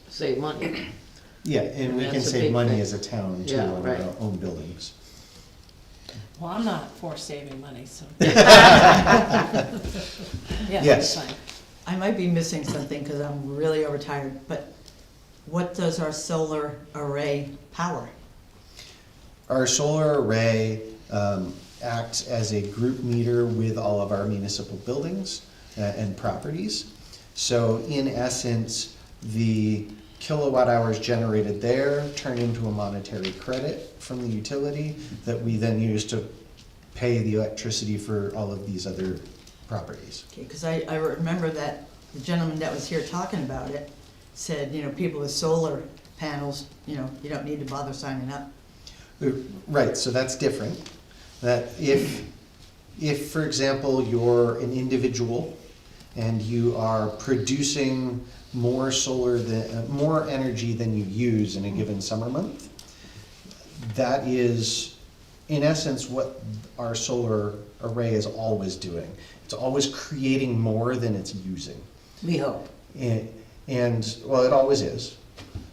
save money. Yeah, and we can that's a save big money thing. as a town too Yeah, on right. our own buildings. Well, I'm not for saving money, so. Yeah, Yes. that's fine. I might be missing something because I'm really overtired, but what does our solar array power? Our solar array acts as a group meter with all of our municipal buildings and properties. So in essence, the kilowatt hours generated there turn into a monetary credit from the utility that we then use to pay the electricity for all of these other properties. Okay, because I remember that the gentleman that was here talking about it said, you know, people with solar panels, you know, you don't need to bother signing up. Right, so that's different. That if, for example, you're an individual and you are producing more more energy than you use in a given summer month, that is, in essence, what our solar array is always doing. It's always creating more than it's using. We hope. And well, it always is.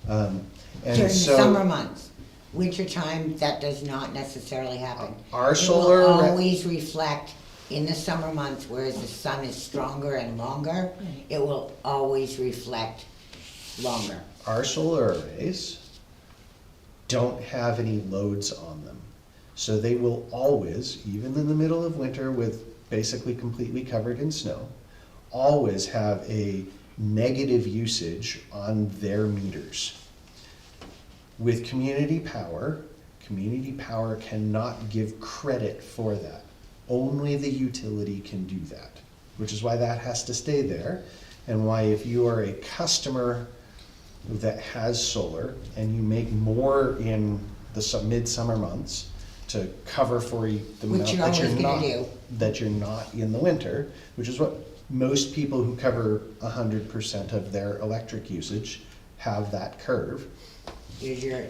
And During the so summer months. Winter time, that does not necessarily happen. Our solar It will array- always reflect in the summer months, whereas the sun is stronger and longer, it will always reflect longer. Our solar arrays don't have any loads on them. So they will always, even in the middle of winter with basically completely covered in snow, always have a negative usage on their meters. With community power cannot give credit for that. Only the utility can do that, which is why that has to stay there, and why if you are a customer that has solar and you make more in the midsummer months to cover for the Which amount you're that you're always gonna not, do. that you're not in the winter, which is what most people who cover 100% of their electric usage have that curve. Here's your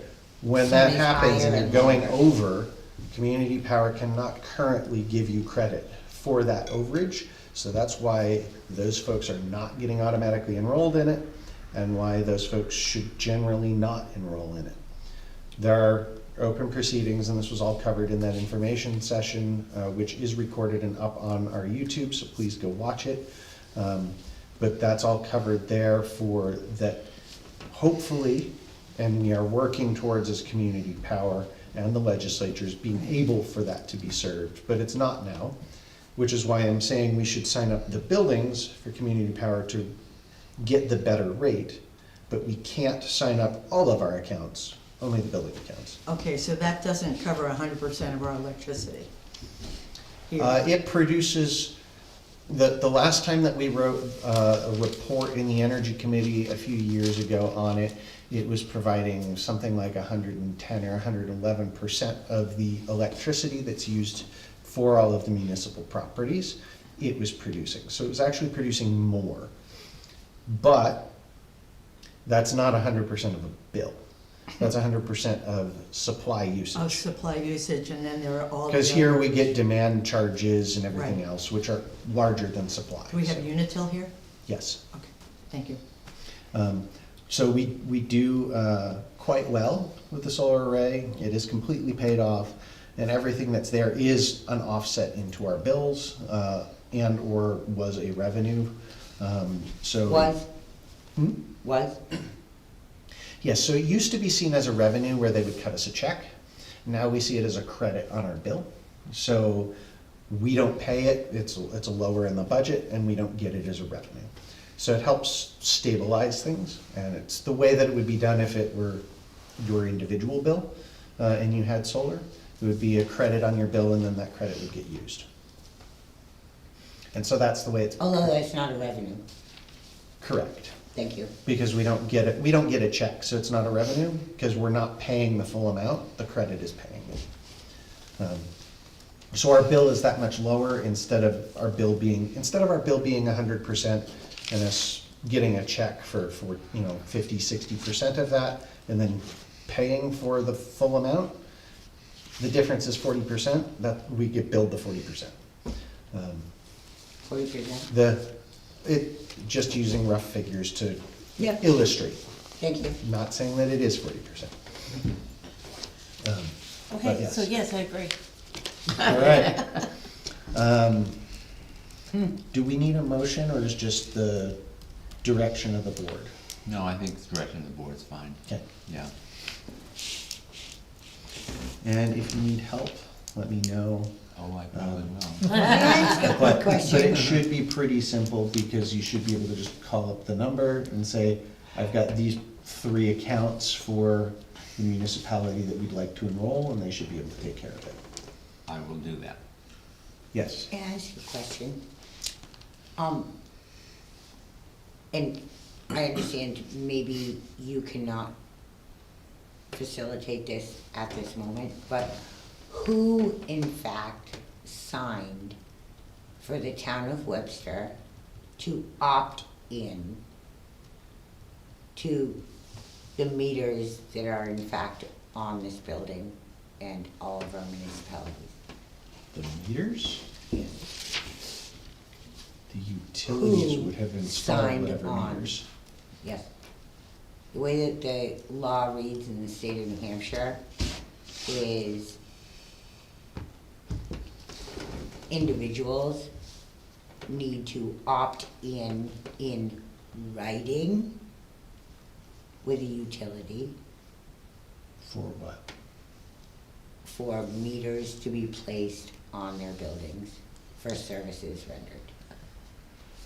When sun that is happens higher and you're going longer. over, community power cannot currently give you credit for that overage. So that's why those folks are not getting automatically enrolled in it, and why those folks should generally not enroll in it. There are open proceedings, and this was all covered in that information session, which is recorded and up on our YouTube, so please go watch it. But that's all covered there for that, hopefully, and we are working towards as community power and the legislatures being able for that to be served, but it's not now, which is why I'm saying we should sign up the buildings for community power to get the better rate, but we can't sign up all of our accounts, only the building accounts. Okay, so that doesn't cover 100% of our electricity. Here. It produces, the last time that we wrote a report in the Energy Committee a few years ago on it, it was providing something like 110 or 111% of the electricity that's used for all of the municipal properties it was producing. So it was actually producing more. But that's not 100% of a bill. That's 100% of supply usage. Of supply usage, and then there are all the Because here we other- get demand charges and everything Right. else, which are larger than supply. Do we have Unitil here? Yes. Okay, thank you. So we do quite well with the solar array. It is completely paid off, and everything that's there is an offset into our bills and or was a revenue. So Was? Yes, so it used to be seen as a revenue where they would cut us a check. Now we see it as a credit on our bill. So we don't pay it, it's lower in the budget, and we don't get it as a revenue. So it helps stabilize things, and it's the way that it would be done if it were your individual bill and you had solar. It would be a credit on your bill, and then that credit would get used. And so that's the way it's Although that's not a revenue. correct. Thank you. Because we don't get it, we don't get a check, so it's not a revenue, because we're not paying the full amount, the credit is paying it. So our bill is that much lower instead of our bill being 100% and us getting a check for 50, 60% of that, and then paying for the full amount. The difference is 40%, that we get billed the 40%. 40%. Just using rough figures to Yeah. illustrate. Thank you. Not saying that it is 40%. But Okay, yes. so yes, I agree. All right. Do we need a motion, or is just the direction of the board? No, I think the direction of the board's fine, Okay. yeah. And if you need help, let me know. Oh, I probably will. Can I ask a quick But question? it should be pretty simple, because you should be able to just call up the number and say, I've got these 3 accounts for the municipality that we'd like to enroll, and they should be able to take care of it. I will do that. Yes. Can I ask you a question? And I understand maybe you cannot facilitate this at this moment, but who in fact signed for the town of Webster to opt in to the meters that are in fact on this building and all of our municipalities? The meters, Yes. the utilities Who would have installed signed whatever on? meters. Yes. The way that the law reads in the state of New Hampshire is individuals need to opt in writing with a utility For what? for meters to be placed on their buildings for services rendered.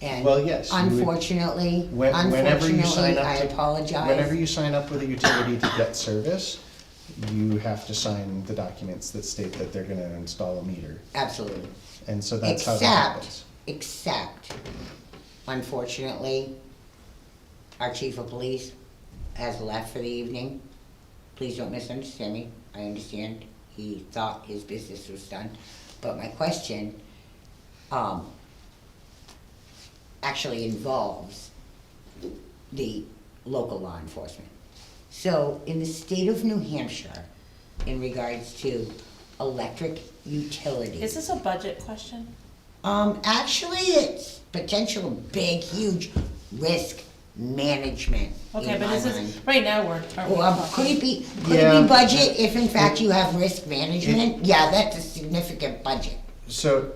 And Well, yes, you would- unfortunately, Whenever you sign up I to. apologize. Whenever you sign up with a utility to get service, you have to sign the documents that state that they're gonna install a meter. Absolutely. And so that's how that happens. Except, unfortunately, our chief of police has left for the evening. Please don't misunderstand me. I understand he thought his business was done. But my question, actually involves the local law enforcement. So in the state of New Hampshire, in regards to electric utilities. Is this a budget question? Actually, it's potential big, huge risk management Okay, in but my is this, mind. right now, we're, are we Could it talking? be, Yeah. budget if in fact you have risk management? Yeah, that's a significant budget. So,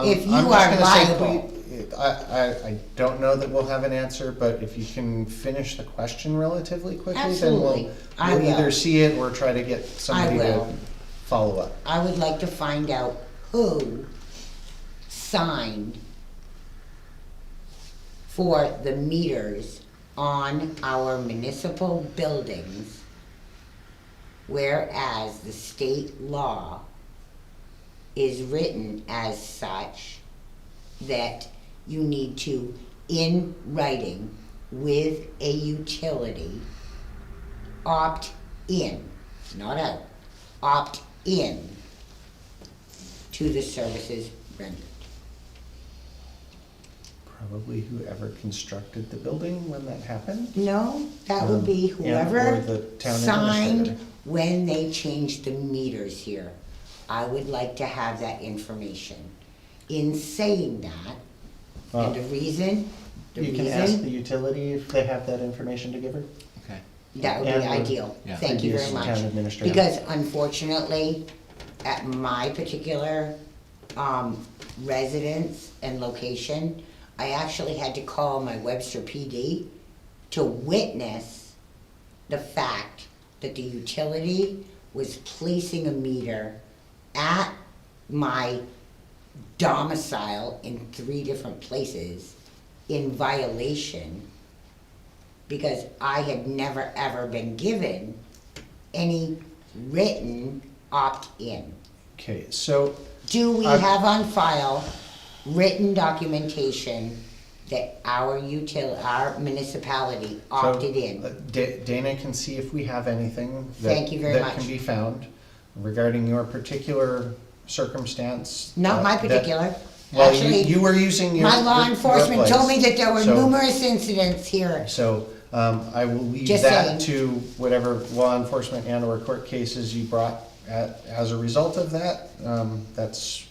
If you I'm just are gonna say, liable. I don't know that we'll have an answer, but if you can finish the question relatively quickly, then Absolutely. I we'll either will. see it or try to get somebody to will. follow up. I would like to find out who signed for the meters on our municipal buildings, whereas the state law is written as such that you need to, in writing with a utility, opt in, not out, opt in to the services rendered. Probably whoever constructed the building when that happened. No, that would be And- or whoever the town signed administrator. when they changed the meters here. I would like to have that information. In saying that, and the reason, You can ask the utility if they have that information to give her. Okay. that would be and the ideal. Yeah. Thank you very previous much. town administrator. Because unfortunately, at my particular residence and location, I actually had to call my Webster PD to witness the fact that the utility was placing a meter at my domicile in 3 different places in violation, because I had never ever been given any written opt-in. Okay, so Do we I've- have on file written documentation that our municipality opted in? Dana can see if we have anything that, Thank you very that much. can be found regarding your particular circumstance. Not my that- particular. Well, Actually, you were using your. my law your enforcement told me place. that there were So- numerous incidents here. So, I will leave Just that saying. to whatever law enforcement and or court cases you brought as a result of that. That's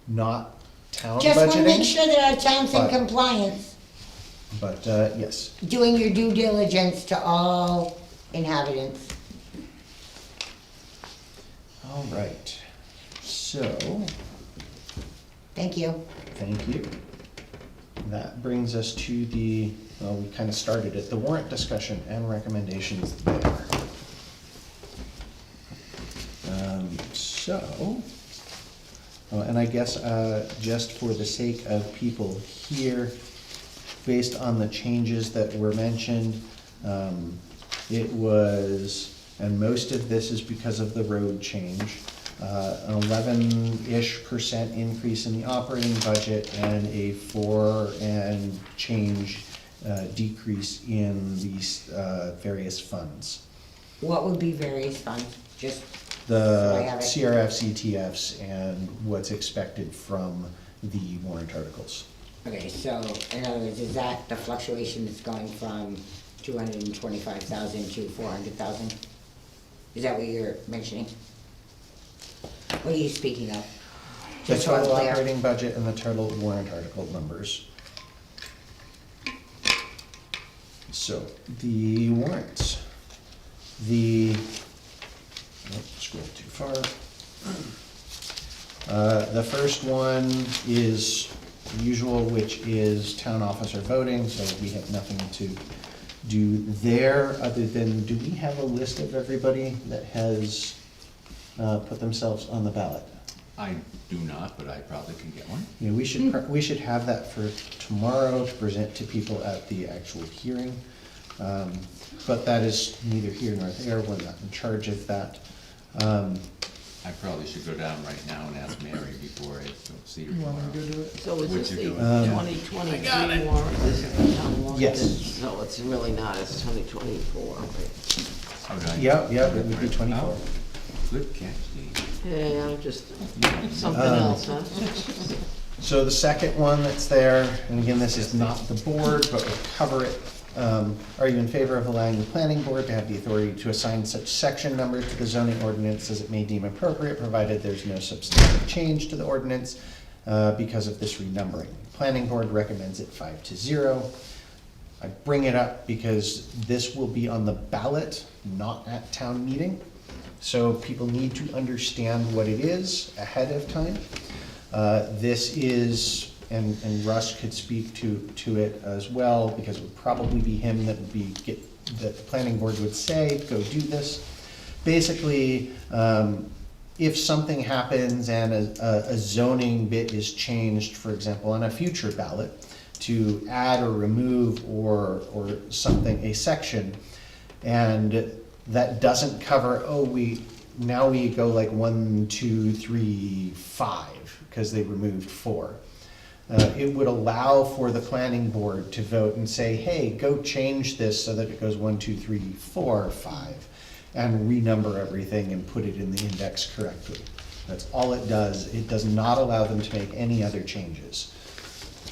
not town Just want to make budgeting, sure that our town's in But- compliance, but, yes. doing your due diligence to all inhabitants. All right. So, Thank you. thank you. That brings us to the, well, we kind of started it, the warrant discussion and recommendations there. So, oh, and I guess, just for the sake of people here, based on the changes that were mentioned, it was, and most of this is because of the road change, an 11-ish% increase in the operating budget and a 4 and change decrease in these various funds. What would be various funds? Just The So I have it. CRFs, ETFs, and what's expected from the warrant articles. Okay, so in other words, is that the fluctuation that's going from 225,000 to 400,000? Is that what you're mentioning? What are you speaking of? The Just so I'm total clear. operating budget and the total warrant article numbers. So, the warrants. Scroll too far. The first one is usual, which is town officer voting, so we have nothing to do there, other than, do we have a list of everybody that has put themselves on the ballot? I do not, but I probably can get one. Yeah, we should have that for tomorrow to present to people at the actual hearing. But that is neither here nor there, we're not in charge of that. I probably should go down right now and ask Mary before I go see her You want tomorrow. me to go do it? So is What this you the doing? 2023 warrant, this is the town warrant? Yes. So it's really not, it's 2024, right? Oh, did I- Yep, it would be 24. Oh, good catch, Dee. Yeah, just something else, huh? So the second one that's there, and again, this is not the board, but we'll cover it. Are you in favor of allowing the planning board to have the authority to assign such section numbers to the zoning ordinance as it may deem appropriate, provided there's no substantive change to the ordinance because of this renumbering? Planning board recommends it 5-0. I bring it up because this will be on the ballot, not at town meeting. So people need to understand what it is ahead of time. This is, and Russ could speak to it as well, because it would probably be him that would be, that the planning board would say, go do this. Basically, if something happens and a zoning bit is changed, for example, on a future ballot, to add or remove or something, a section, and that doesn't cover, now we go like 1, 2, 3, 5, because they removed 4. It would allow for the planning board to vote and say, hey, go change this so that it goes 1, 2, 3, 4, 5, and renumber everything and put it in the index correctly. That's all it does. It does not allow them to make any other changes.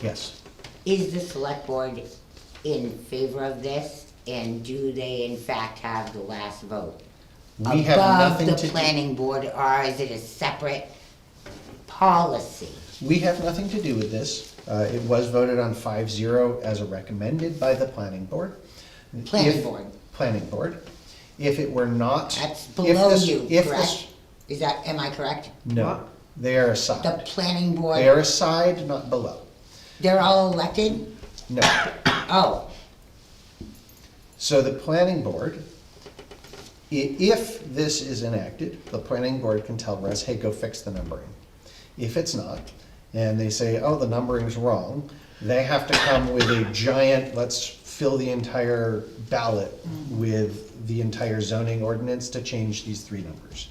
Yes? Is the select board in favor of this? And do they in fact have the last vote? We have nothing Above to the planning board, or is it a separate policy? We have nothing to do with this. It was voted on 5-0 as recommended by the planning board. Planning board. Planning board. If it were not. That's if below this- you, if correct? this- Is that, am I correct? No, they are The aside. planning board, They are aside, not below. they're all elected? No. Oh, So the planning board, if this is enacted, the planning board can tell Russ, hey, go fix the numbering. If it's not, and they say, oh, the numbering's wrong, they have to come with a giant, let's fill the entire ballot with the entire zoning ordinance to change these 3 numbers.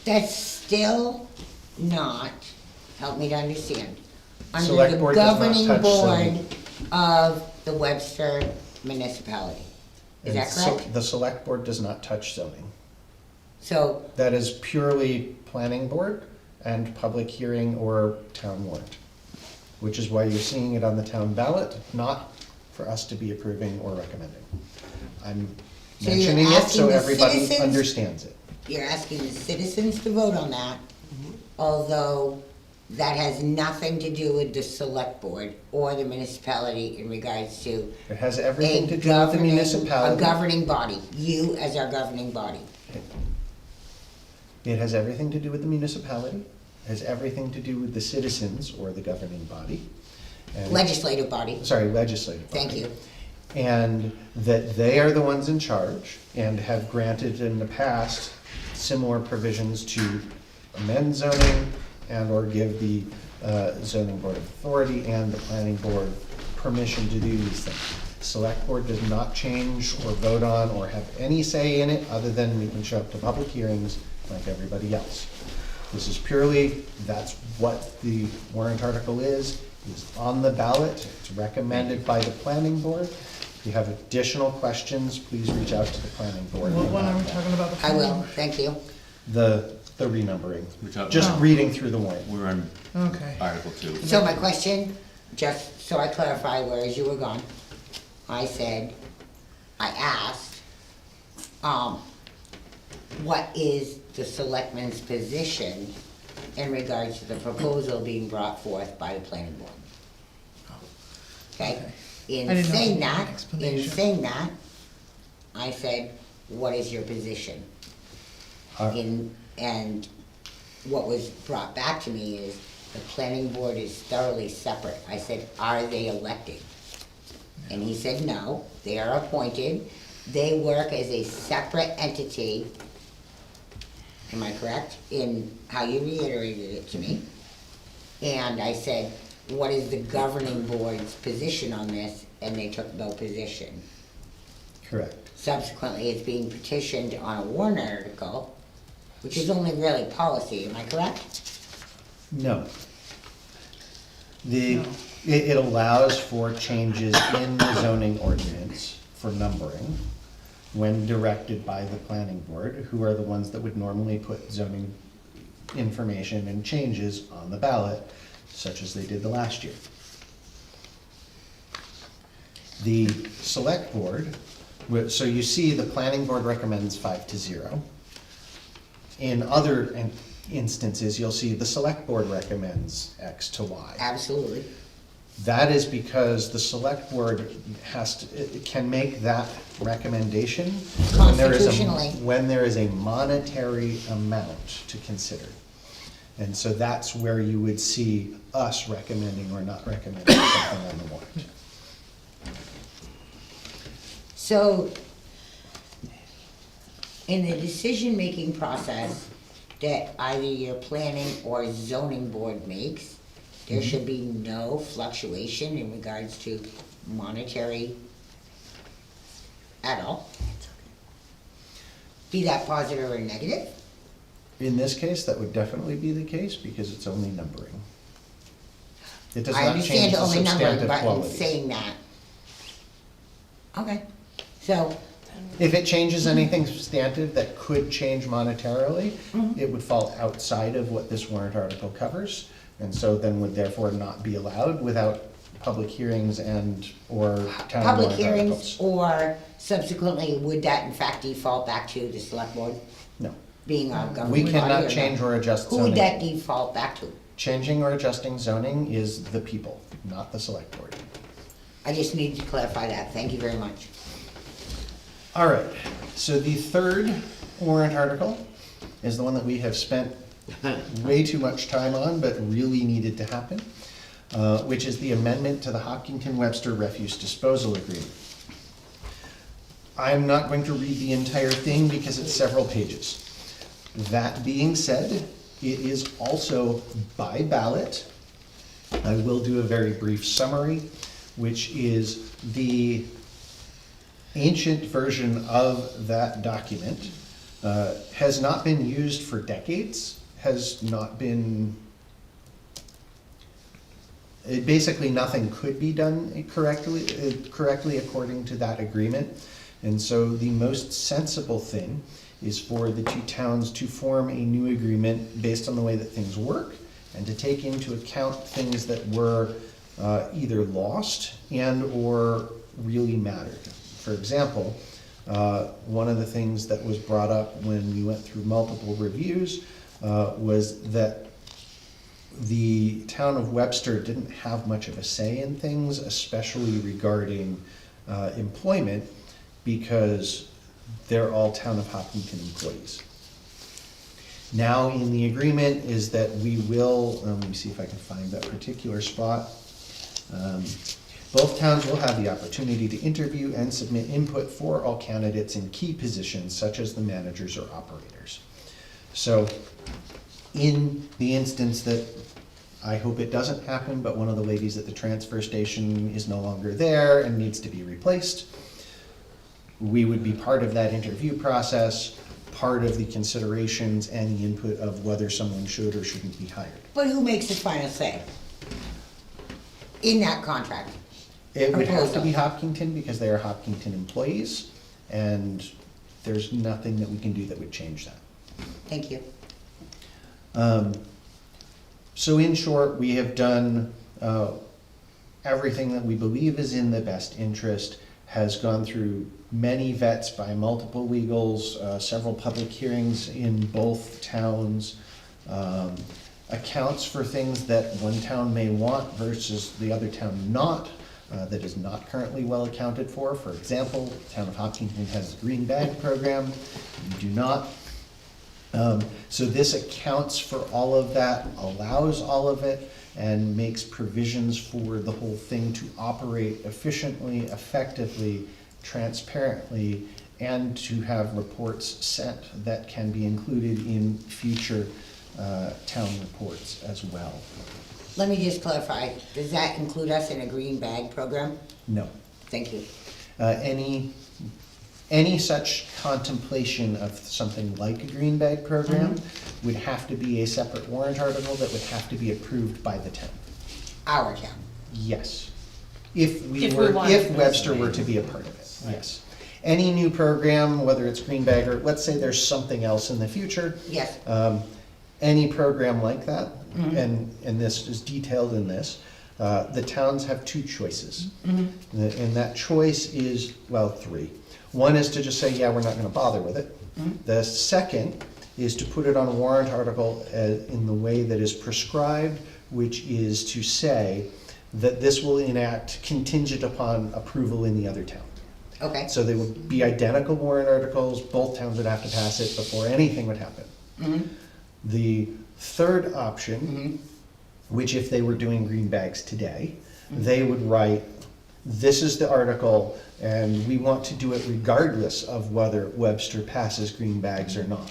that's still not, help me to understand, under Select the board does not governing touch board zoning. of the Webster municipality. Is And that correct? The select board does not touch zoning. So, That is purely planning board and public hearing or town warrant, which is why you're seeing it on the town ballot, not for us to be approving or recommending. I'm So you're mentioning it so asking the everybody citizens- understands it. you're asking the citizens to vote on that, although that has nothing to do with the select board or the municipality in regards to It has a everything to do with the governing, a municipality. governing body, you as our governing body. It has everything to do with the municipality, has everything to do with the citizens or the governing body. and- Legislative body, Sorry, legislative body. thank you. And that they are the ones in charge and have granted in the past similar provisions to amend zoning and or give the zoning board of authority and the planning board permission to do these things. Select board does not change or vote on or have any say in it, other than we can show up to public hearings like everybody else. This is purely, that's what the warrant article is on the ballot. It's recommended by the planning board. If you have additional questions, please reach out to the planning board. What one are we talking about? The I will, thank you. The renumbering, We're talking just about- reading through the warrant. We're on Okay. Article 2. So my question, just so I clarify, whereas you were gone, I asked, what is the selectman's position in regards to the proposal being brought forth by the planning board? Okay? In I didn't know if you saying had an that, explanation. I said, what is your position? Uh, And what was brought back to me is the planning board is thoroughly separate. I said, are they elected? And he said, no, they are appointed. They work as a separate entity. Am I correct in how you reiterated it to me? And I said, what is the governing board's position on this? And they took no position. Correct. Subsequently, it's being petitioned on a warrant article, which is only really policy, am I correct? No. It allows for changes in the zoning ordinance for numbering when directed by the planning board, who are the ones that would normally put zoning information and changes on the ballot, such as they did the last year. The select board, so you see the planning board recommends 5-0. In other instances, you'll see the select board recommends X to Y. Absolutely. That is because the select board it can make that recommendation Constitutionally. when there is a monetary amount to consider. And so that's where you would see us recommending or not recommending something on the warrant. So, in the decision-making process that either your planning or zoning board makes, there should be no fluctuation in regards to monetary at all? Be that positive or negative? In this case, that would definitely be the case because it's only numbering. It does I not understand change the only numbering, substantive but in qualities. saying that. Okay, so, If it changes anything substantive that could change monetarily, it would fall outside of what this warrant article covers, and so then would therefore not be allowed without public hearings and or town public warrant hearings, articles. or subsequently, would that in fact default back to the select board No. being our We governing body? cannot or change no? or adjust Who would zoning. that default back to? Changing or adjusting zoning is the people, not the select board. I just need to clarify that, thank you very much. All right, so the third warrant article is the one that we have spent way too much time on, but really needed to happen, which is the amendment to the Hopkinton-Webster Refuse Disposal Agreement. I'm not going to read the entire thing because it's several pages. That being said, it is also by ballot. I will do a very brief summary, which is the ancient version of that document. Has not been used for decades, has not been, basically nothing could be done correctly according to that agreement. And so the most sensible thing is for the two towns to form a new agreement based on the way that things work and to take into account things that were either lost and or really mattered. For example, one of the things that was brought up when we went through multiple reviews was that the town of Webster didn't have much of a say in things, especially regarding employment, because they're all town of Hopkinton employees. Now in the agreement is that we will, let me see if I can find that particular spot. Both towns will have the opportunity to interview and submit input for all candidates in key positions such as the managers or operators. So in the instance that, I hope it doesn't happen, but one of the ladies at the transfer station is no longer there and needs to be replaced, we would be part of that interview process, part of the considerations and the input of whether someone should or shouldn't be hired. But who makes the final say in that contract? It would have to be Proposal. Hopkinton because they are Hopkinton employees, and there's nothing that we can do that would change that. Thank you. So in short, we have done everything that we believe is in the best interest, has gone through many vets by multiple legals, several public hearings in both towns, accounts for things that one town may want versus the other town not, that is not currently well accounted for. For example, the town of Hopkinton has a green bag program, we do not. So this accounts for all of that, allows all of it, and makes provisions for the whole thing to operate efficiently, effectively, transparently, and to have reports sent that can be included in future town reports as well. Let me just clarify, does that include us in a green bag program? No. Thank you. Any such contemplation of something like a green bag program would have to be a separate warrant article that would have to be approved by the town. Our town. Yes. If If we wanted if to Webster were to be a part of it, yes. Any new program, whether it's green bag or, let's say there's something else in the future, Yes. any program like that, and this is detailed in this, the towns have two choices. And that choice is, well, three. One is to just say, yeah, we're not gonna bother with it. The second is to put it on a warrant article in the way that is prescribed, which is to say that this will enact contingent upon approval in the other town. Okay. So they would be identical warrant articles, both towns would have to pass it before anything would happen. The third option, which if they were doing green bags today, they would write, this is the article, and we want to do it regardless of whether Webster passes green bags or not.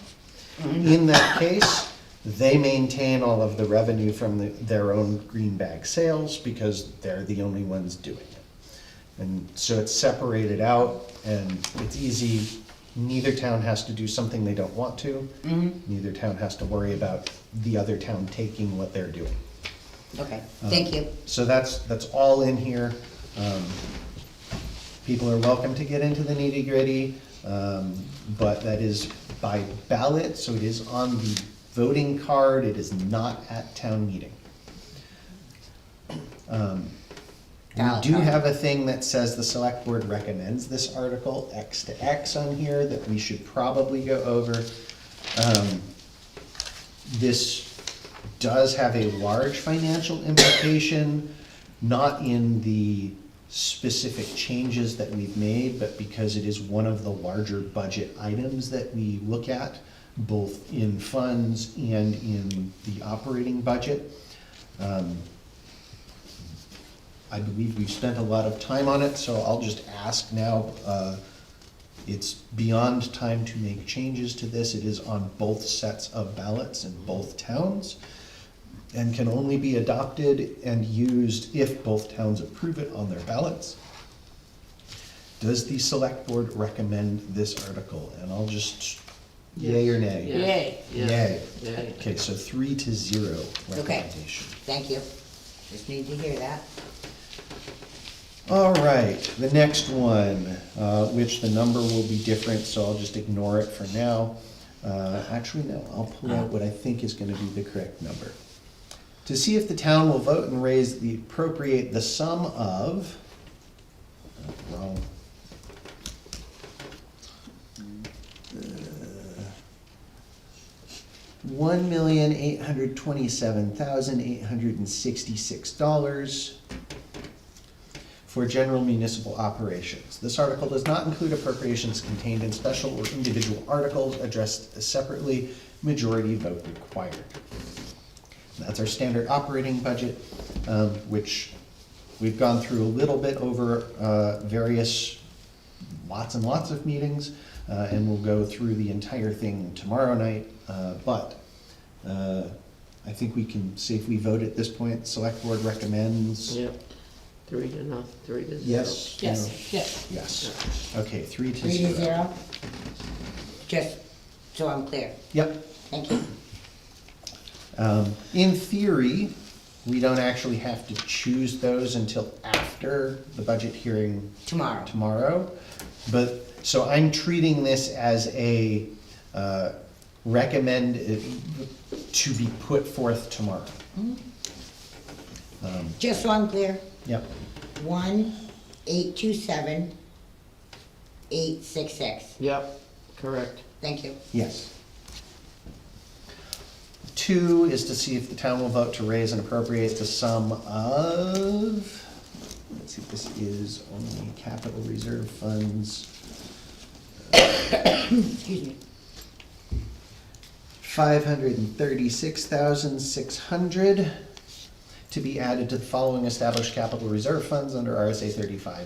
In that case, they maintain all of the revenue from their own green bag sales because they're the only ones doing it. And so it's separated out and it's easy. Neither town has to do something they don't want to. Neither town has to worry about the other town taking what they're doing. Okay, thank you. So that's all in here. People are welcome to get into the nitty-gritty, but that is by ballot, so it is on the voting card, it is not at town meeting. We do have a thing that says the select board recommends this article, X to X on here, that we should probably go over. This does have a large financial implication, not in the specific changes that we've made, but because it is one of the larger budget items that we look at, both in funds and in the operating budget. I believe we've spent a lot of time on it, so I'll just ask now, it's beyond time to make changes to this. It is on both sets of ballots in both towns and can only be adopted and used if both towns approve it on their ballots. Does the select board recommend this article? And I'll just, yay or nay? Yay. Yay. Yay. Okay, so 3-0 Okay. recommendation. Thank you. Just need to hear that. All right, the next one, which the number will be different, so I'll just ignore it for now. Actually, no, I'll pull out what I think is gonna be the correct number. To see if the town will vote and appropriate the sum of, wrong. $1,827,866 for general municipal operations. This article does not include appropriations contained in special or individual articles addressed separately, majority vote required. That's our standard operating budget, which we've gone through a little bit over various, lots and lots of meetings, and we'll go through the entire thing tomorrow night. But I think we can safely vote at this point. Select Board recommends. Yep. 3-0, 3-0. Yes. Yes, No. yes. Yes. Okay, 3 to 0. 3 to 0? Just so I'm clear. Yep. Thank you. In theory, we don't actually have to choose those until after the budget hearing tomorrow. But, so I'm treating this as a recommend to be put forth tomorrow. Just so I'm clear, Yep. 1-827-866. Yep, correct. Thank you. Yes. 2 is to see if the town will vote to raise and appropriate the sum of, let's see, this is only capital reserve funds. Excuse me. 536,600 to be added to the following established capital reserve funds under RSA 35-1.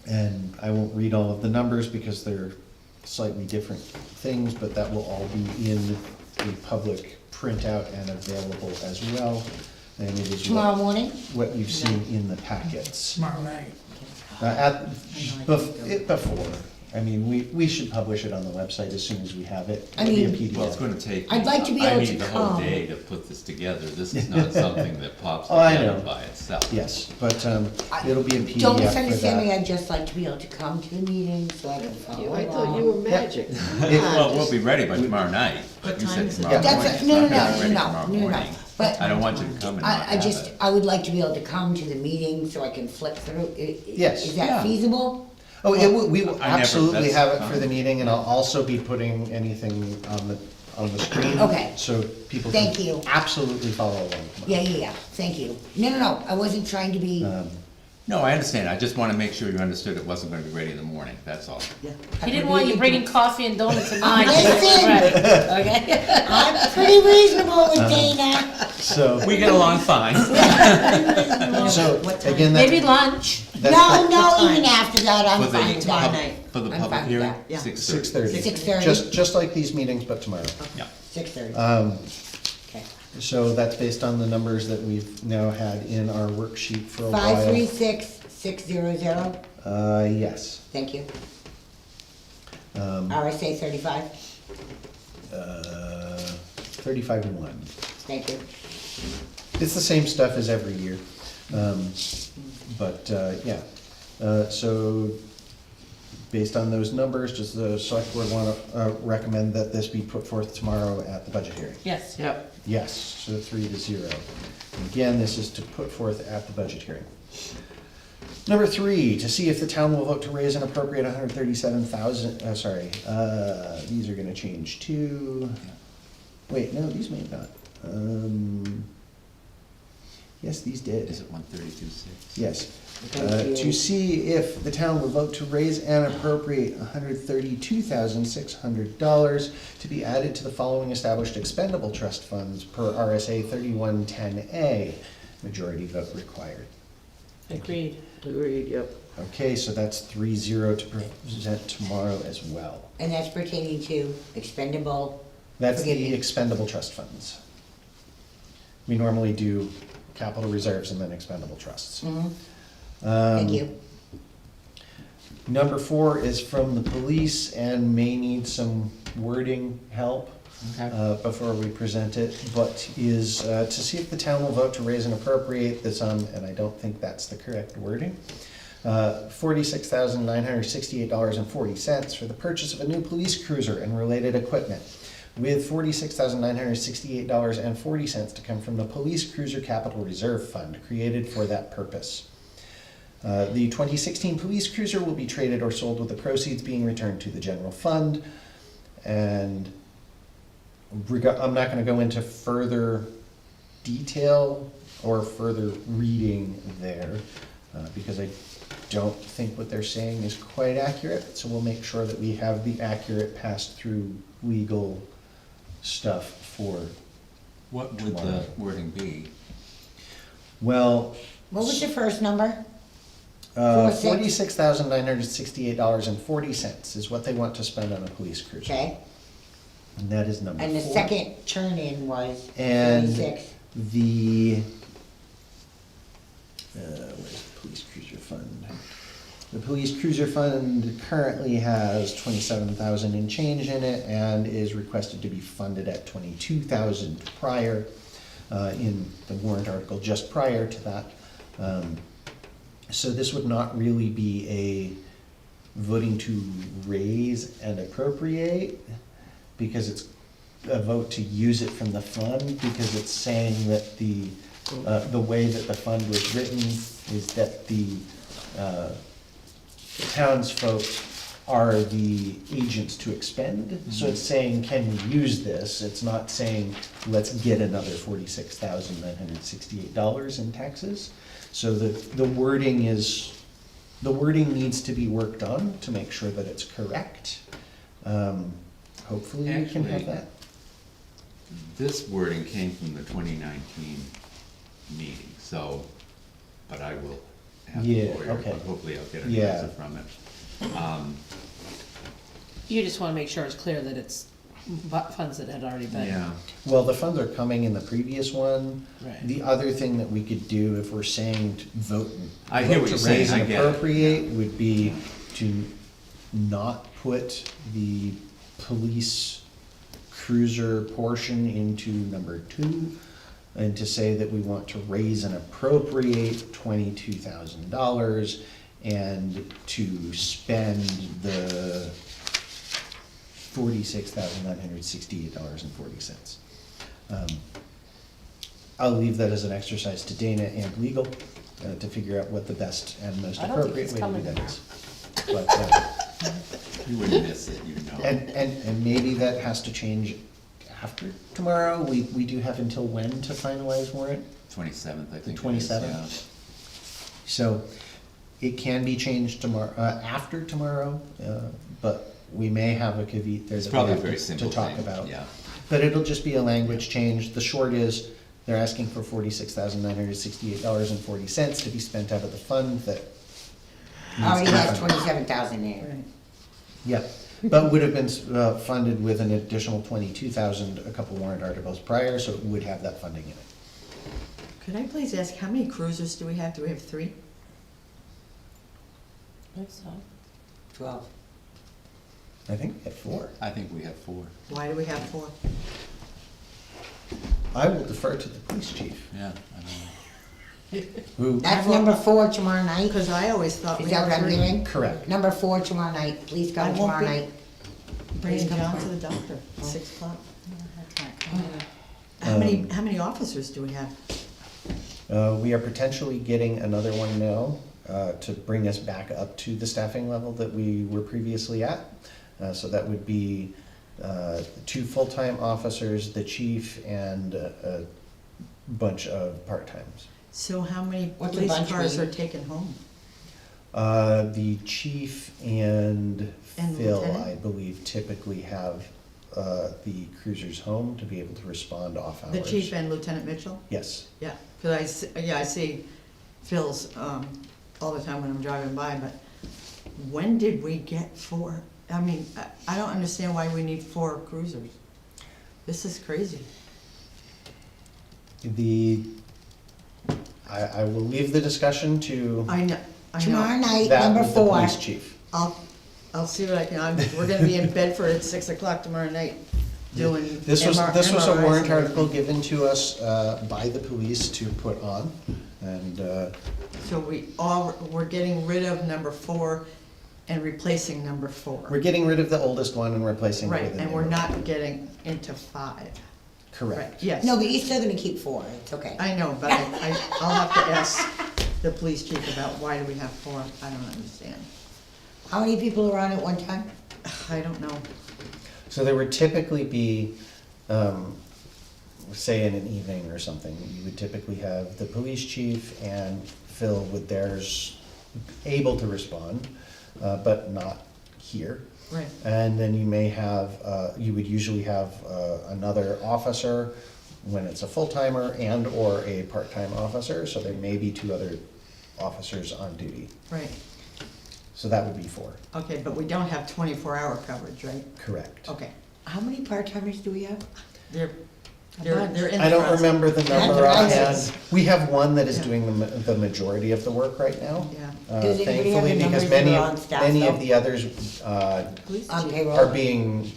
And I won't read all of the numbers because they're slightly different things, but that will all be in a public printout and available as well. And it is Tomorrow morning? what you've seen in the packets. Tomorrow night. Before. I mean, we should publish it on the website as soon as we have it. I It'll be a mean- PDF. Well, it's gonna take. I'd like to be able to I need the whole come. day to put this together. This is not something that pops Oh, I together know. by itself. Yes, but it'll be in PDF Don't for misunderstand me, that. I'd just like to be able to come to the meeting so I can follow I thought along. you were magic. Well, we'll be ready by tomorrow night. What You time said is it? tomorrow That's morning. a- It's no, not no, gonna be no, ready no, tomorrow no, no. morning. But I don't want you to come and not I have just, it. I would like to be able to come to the meeting so I can flip through. Yes. Is Yeah. that feasible? Oh, we will I never- absolutely that's have it for fine. the meeting, and I'll also be putting anything on the screen. Okay. So people Thank can you. absolutely follow along. Yeah, thank you. No, I wasn't trying to be. No, I understand. I just wanna make sure you understood it wasn't gonna be ready in the morning, that's all. He didn't want you bringing coffee and donuts at 9. Listen. Okay? I'm pretty reasonable with Dana. So, We get along fine. so What time? again, Maybe that, lunch. No, even after that, I'm For the fine with pub- that. For the I'm public fine with hearing, that. Yeah. 6:30. 6:30. 6:30. Just like these meetings, but tomorrow. Yeah. 6:30. Okay. So that's based on the numbers that we've now had in our worksheet for a while. 536600. Yes. Thank you. Um, RSA 35. 35-1. Thank you. It's the same stuff as every year. But, yeah. So, based on those numbers, does the select board want to recommend that this be put forth tomorrow at the budget hearing? Yes. Yep. Yes, so 3-0. Again, this is to put forth at the budget hearing. Number 3, to see if the town will vote to raise and appropriate 137,000, these are gonna change too. Wait, no, these may not. Yes, these did. Is it 132.6? Yes. Thank you. To see if the town will vote to raise and appropriate $132,600 to be added to the following established expendable trust funds per RSA 3110A. Majority vote required. Agreed. Agreed, yep. Okay, so that's 3-0 to present tomorrow as well. And that's pertaining to expendable. That's Forgive the me. expendable trust funds. We normally do capital reserves and then expendable trusts. Thank you. Number 4 is from the police and may need some wording help before we present it, but is to see if the town will vote to raise and appropriate the sum, and I don't think that's the correct wording, $46,968.40 for the purchase of a new police cruiser and related equipment, with $46,968.40 to come from the Police Cruiser Capital Reserve Fund, created for that purpose. The 2016 police cruiser will be traded or sold with the proceeds being returned to the general fund. And I'm not going to go into further detail or further reading there because I don't think what they're saying is quite accurate. So we'll make sure that we have the accurate pass-through legal stuff for, What would the Tomorrow. wording be? well, What was your first number? 46,968.40 is what they want to spend on a police cruiser. Okay, And that is number 4. and the second turn-in was And 36. the, where's the police cruiser fund? The police cruiser fund currently has 27,000 and change in it and is requested to be funded at 22,000 prior, in the warrant article just prior to that. So this would not really be a voting to raise and appropriate, because it's a vote to use it from the fund, because it's saying that the way that the fund was written is that the townsfolk are the agents to expend. So it's saying, can we use this? It's not saying, let's get another $46,968 in taxes. So the wording needs to be worked on to make sure that it's correct. Hopefully we can have Actually, that. This wording came from the 2019 meeting, so, but I will have the Yeah, lawyer, okay. hopefully I'll get an Yeah. answer from it. You just wanna make sure it's clear that it's funds that had already been. Yeah, Well, the funds are coming in the previous one. Right. The other thing that we could do if we're saying to vote, I hear what vote you're to saying, raise I and get it. appropriate would be to not put the police cruiser portion into number 2, and to say that we want to raise and appropriate $22,000 and to spend the $46,968.40. I'll leave that as an exercise to Dana and legal to figure out what the best and most I don't think appropriate it's way to do coming. that is. But, you wouldn't miss it, you know. and maybe that has to change after tomorrow. We do have until when to finalize warrant? 27th, I think. it is, 27th? yeah. So it can be changed tomorrow, after tomorrow, but we may have a caveat there It's that we probably a have very to simple talk thing, about. yeah. But it'll just be a language change. The short is, they're asking for $46,968.40 to be spent out of the fund that. needs Already to be has funded. 27,000 in it. Right. Yeah, but would have been funded with an additional 22,000 a couple warrant articles prior, so it would have that funding in it. Could I please ask, how many cruisers do we have? Do we have 3? I think so. 12. I think we have 4. I think we have 4, Why do we have 4? I will defer to the police chief, yeah, I don't know. who, That's number 4 tomorrow night. Because I always thought we Is that had what I'm 3. hearing? correct. Number 4 tomorrow night. Please I come won't tomorrow be- night. Bringing come John on. to the doctor, 6 o'clock. Um, How many officers do we have? We are potentially getting another one now to bring us back up to the staffing level that we were previously at. So that would be 2 full-time officers, the chief, and a bunch of part-times. So how many What's a police bunch cars mean? are taken home? The chief and And Phil, lieutenant? I believe, typically have the cruisers home to be able to respond off hours. The chief and Lieutenant Mitchell? Yes. Yeah, because I see Phil's all the time when I'm driving by, but when did we get 4? I mean, I don't understand why we need 4 cruisers. This is crazy. I will leave the discussion to I know, Tomorrow night, that number with the 4. police chief. I'll see what I can, we're gonna be in Bedford at 6 o'clock tomorrow night doing This was a MRIs warrant and article everything. given to us by the police to put on, and So we're getting rid of number 4 and replacing number 4. we're getting rid of the oldest one and replacing it Right, with a and new we're one. not getting into 5. Correct. Right, yes. No, but you're still gonna keep 4. It's okay. I know, but I'll have to ask the police chief about why do we have 4, I don't understand. How many people are on at one time? I don't know. So there would typically be, say in an evening or something, you would typically have the police chief and Phil with theirs able to respond, but not here. Right. And then you may have, you would usually have another officer when it's a full-timer and/or a part-time officer, so there may be 2 other officers on duty. Right, So that would be 4. okay, but we don't have 24-hour coverage, right? Correct. Okay, How many part-timers do we have? they're bunch. in I the don't process. remember the number That's offhand. nice. We have one that is Yeah. doing the majority of the work right now. Yeah. Does anybody have Thankfully, the because numbers that many, are on staff, many of though? the others Police On chief. payroll? are being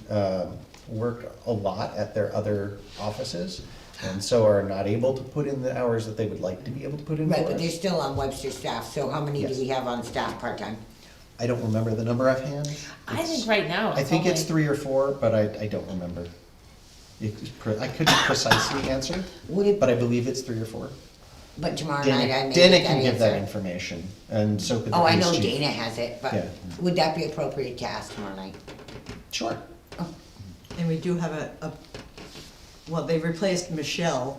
worked a lot at their other offices, and so are not able to put in the hours that they would like to be able to put in Right, for but they're us. still on Webster staff, so how many do Yes. we have on staff part-time? I don't remember the number offhand. I think right now I it's think it's only- 3 or 4, but I don't remember. I couldn't precisely answer, Would it, but I believe it's 3 or 4. but tomorrow night I Dana may Dana get can give that answer. information, and so could the Oh, I police know chief. Dana has it, but Yeah. would that be appropriate to ask tomorrow night? Sure. And we do have well, they replaced Michelle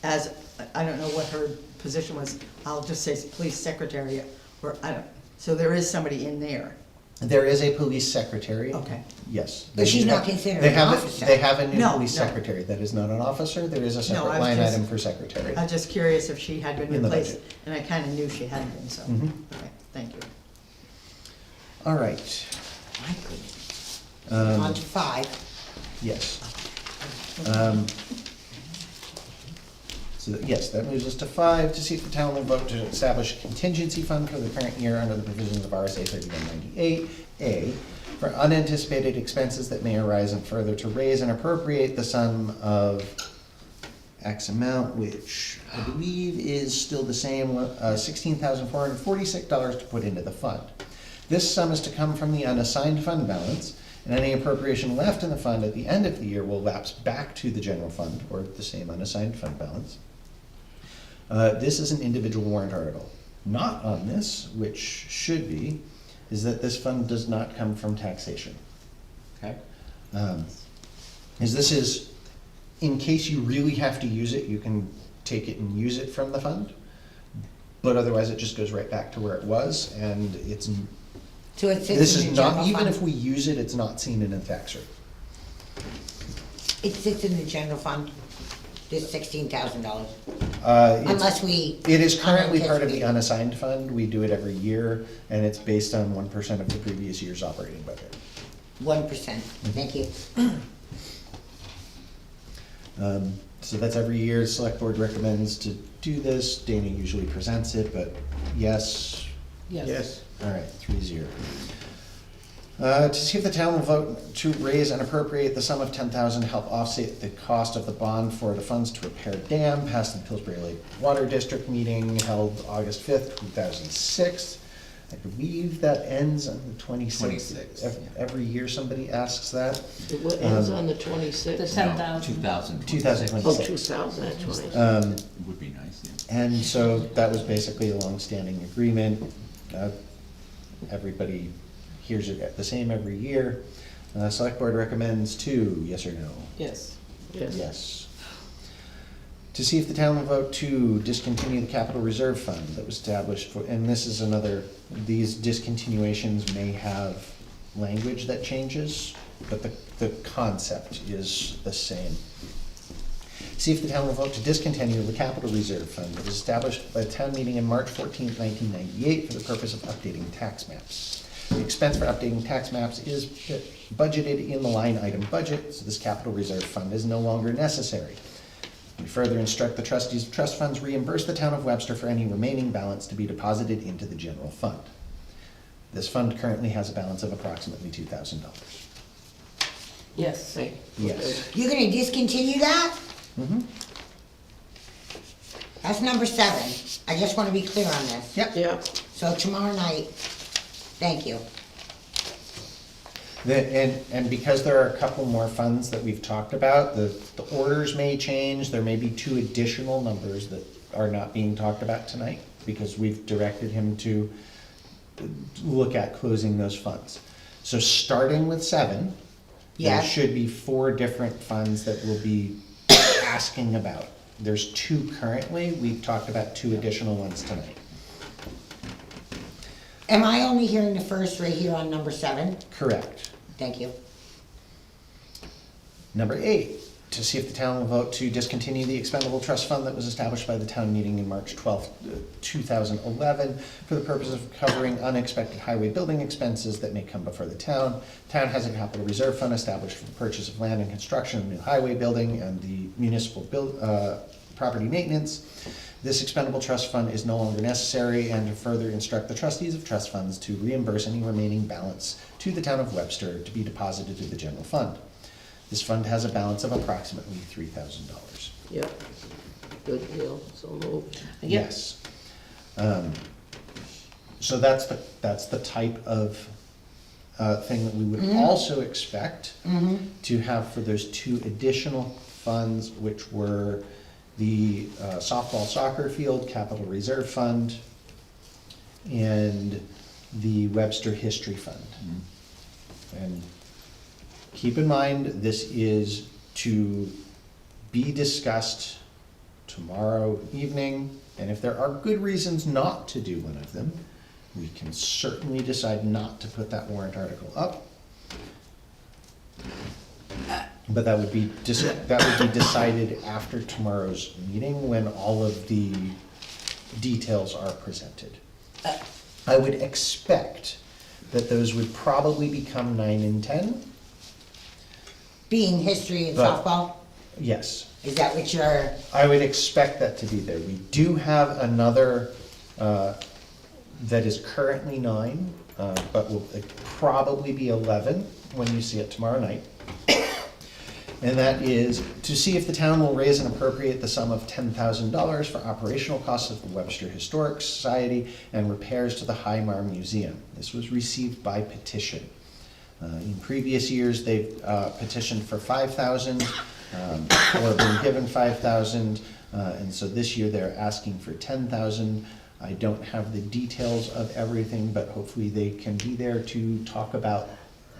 as, I don't know what her position was, I'll just say police secretary, or, I don't, so there is somebody in there. There is a police secretary. Okay. Yes. But she's They not have- considered they an have a- officer. They have a new No, police no. secretary. That is not an officer. There is a No, separate I was line just- item for secretary. I was just curious if she had been In the replaced, budget. and I kinda knew she hadn't been, so, Mhm. okay, thank you. All right. My goodness. On to 5. Yes. Um, Yes, that moves us to 5, to see if the town will vote to establish a contingency fund for the current year under the provisions of RSA 3198A for unanticipated expenses that may arise, and further to raise and appropriate the sum of X amount, which I believe is still the same, $16,446 to put into the fund. This sum is to come from the unassigned fund balance, and any appropriation left in the fund at the end of the year will lapse back to the general fund, or the same unassigned fund balance. This is an individual warrant article. Not on this, which should be, is that this fund does not come from taxation. Okay? As this is, in case you really have to use it, you can take it and use it from the fund, but otherwise it just goes right back to where it was, and it's, So it this sits is in the not, general even fund? if we use it, it's not seen in a tax rate. It sits in the general fund, this $16,000, It's- unless we. It is currently part of the unanticipated. unassigned fund. We do it every year, and it's based on 1% of the previous year's operating budget. 1%, thank you. So that's every year, the select board recommends to do this. Dana usually presents it, but yes, Yes. all right, 3-0. To see if the town will vote to raise and appropriate the sum of $10,000 to help offset the cost of the bond for the funds to repair dam passed in Pillsbury Lake Water District meeting held August 5th, 2006. I believe that ends on the 26th. 26th, yeah. Every year somebody asks that. It ends on the 26th? The 10,000. 2026. Oh, 2020. Would be nice, yeah. And so that was basically a long-standing agreement. Everybody hears it the same every year. Select board recommends 2, yes or no? Yes. Yes. Yes. To see if the town will vote to discontinue the capital reserve fund that was established for, and this is another, these discontinuations may have language that changes, but the concept is the same. See if the town will vote to discontinue the capital reserve fund that was established by the town meeting in March 14th, 1998 for the purpose of updating tax maps. The expense for updating tax maps is budgeted in the line item budget, so this capital reserve fund is no longer necessary. We further instruct the trustees of trust funds reimburse the town of Webster for any remaining balance to be deposited into the general fund. This fund currently has a balance of approximately $2,000. Yes. Yes. You're gonna discontinue that? Mhm. That's number 7. I just wanna be clear on this. Yep. Yeah. So tomorrow night, thank you. And because there are a couple more funds that we've talked about, the orders may change. There may be 2 additional numbers that are not being talked about tonight, because we've directed him to look at closing those funds. So starting with 7, there Yeah. should be 4 different funds that we'll be asking about. There's 2 currently. We've talked about 2 additional ones tonight. Am I only hearing the first right here on number 7? Correct. Thank you. Number 8, to see if the town will vote to discontinue the expendable trust fund that was established by the town meeting in March 12th, 2011 for the purpose of covering unexpected highway building expenses that may come before the town. Town has a capital reserve fund established for the purchase of land and construction of new highway building and the municipal property maintenance. This expendable trust fund is no longer necessary, and to further instruct the trustees of trust funds to reimburse any remaining balance to the town of Webster to be deposited to the general fund. This fund has a balance of approximately $3,000. Yep. Good deal, so moved. Yes. So that's the type of thing that we would also expect to have for those 2 additional funds, which were the softball soccer field capital reserve fund and the Webster History Fund. And keep in mind, this is to be discussed tomorrow evening, and if there are good reasons not to do one of them, we can certainly decide not to put that warrant article up. But that would be decided after tomorrow's meeting, when all of the details are presented. I would expect that those would probably become 9 and 10. Being history and But- softball, Yes, is that what you're, I would expect that to be there. We do have another that is currently 9, but will probably be 11 when you see it tomorrow night. And that is to see if the town will raise and appropriate the sum of $10,000 for operational costs of the Webster Historic Society and repairs to the Highmar Museum. This was received by petition. In previous years, they've petitioned for $5,000 or been given $5,000, and so this year they're asking for $10,000. I don't have the details of everything, but hopefully they can be there to talk about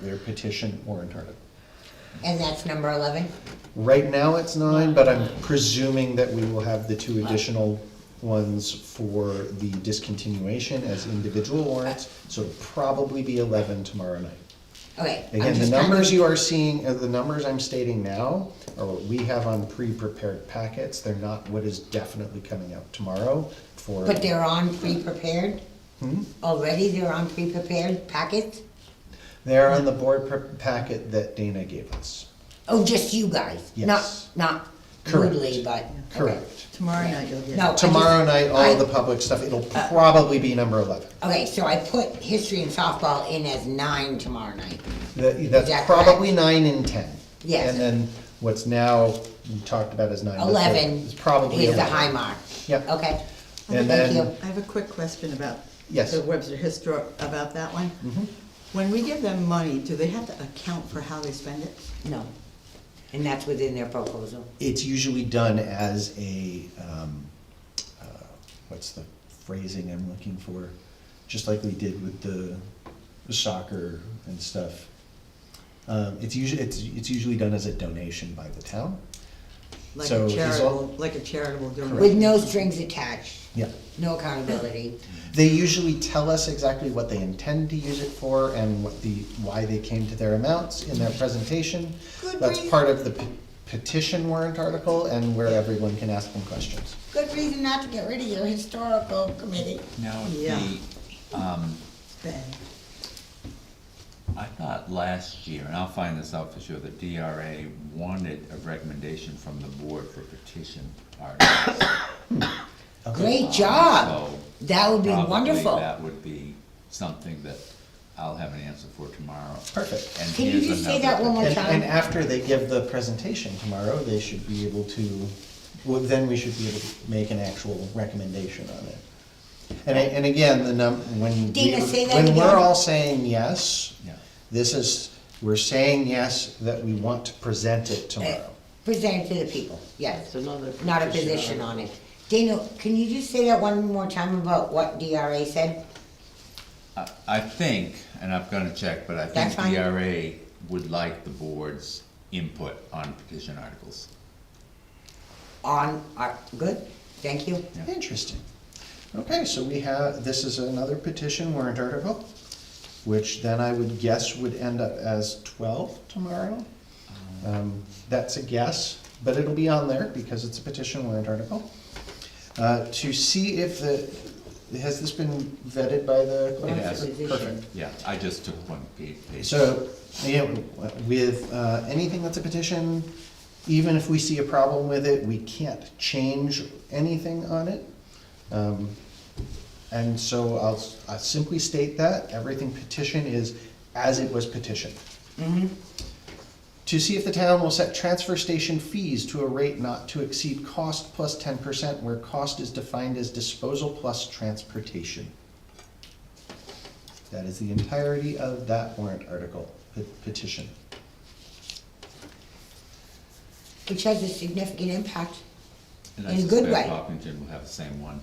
their petition warrant article. and that's number 11? Right now it's 9, but I'm presuming that we will have the 2 additional ones for the discontinuation as individual warrants, so it'll probably be 11 tomorrow night. Okay. I'm Again, the just trying numbers to- you are seeing, the numbers I'm stating now are what we have on pre-prepared packets. They're not what is definitely coming out tomorrow for. But they're on pre-prepared? Hmm? Already they're on pre-prepared packets? They're on the board packet that Dana gave us. Oh, just you guys? Yes. Not Correct. rudely, but, okay. Correct. Tomorrow night you'll get it. No, I just- Tomorrow night, all of the I- public stuff, it'll probably be number 11. Okay, so I put history and softball in as 9 tomorrow night. That's that probably correct? 9 and 10. Yes. And then what's now, we talked about as 9. but 11 It's probably is the 11. high mark. Yep. Okay, And thank then, you. I have a quick question about Yes. the Webster Historic, about that one. When we give them money, do they have to account for how they spend it? No, and that's within their proposal. it's usually done as a, what's the phrasing I'm looking for? Just like we did with the soccer and stuff. It's usually done as a donation by the town. Like So a is charitable, like a charitable donation? With no strings attached, Yeah. no accountability. They usually tell us exactly what they intend to use it for and why they came to their amounts in their presentation. Good That's reason. part of the petition warrant article and where everyone can ask them questions. Good reason not to get rid of your historical committee. Now, Yeah. Bad. I thought last year, and I'll find this out for sure, the DRA wanted a recommendation from the board for petition articles. Great job. So That would be probably wonderful. that would be something that I'll have an answer for tomorrow. Perfect. And Can you here's just say another that one more And, time? after they give the presentation tomorrow, they should be able to, well, then we should be able to make an actual recommendation on it. And again, when Dina, say that when again. we're all saying yes, Yeah. we're saying yes, that we want to present it tomorrow. Present it to the people, yes. That's another. Not a position on it. Dana, can you just say that one more time about what DRA said? I think, and I'm gonna check, but I That's think fine. DRA would like the board's input on petition articles. Good, thank you. Interesting. Okay, so this is another petition warrant article. which then I would guess would end up as 12 tomorrow. That's a guess, but it'll be on there because it's a petition warrant article. To see if has this been vetted by the clerk? It has. Perfect. Yeah, I just took one page. So, you know, with anything that's a petition, even if we see a problem with it, we can't change anything on it. And so I'll simply state that everything petition is as it was petitioned. To see if the town will set transfer station fees to a rate not to exceed cost plus 10%, where cost is defined as disposal plus transportation. That is the entirety of that warrant article, petition. Which has a significant impact. And I In a good suspect way. Hopkinton will have the same one.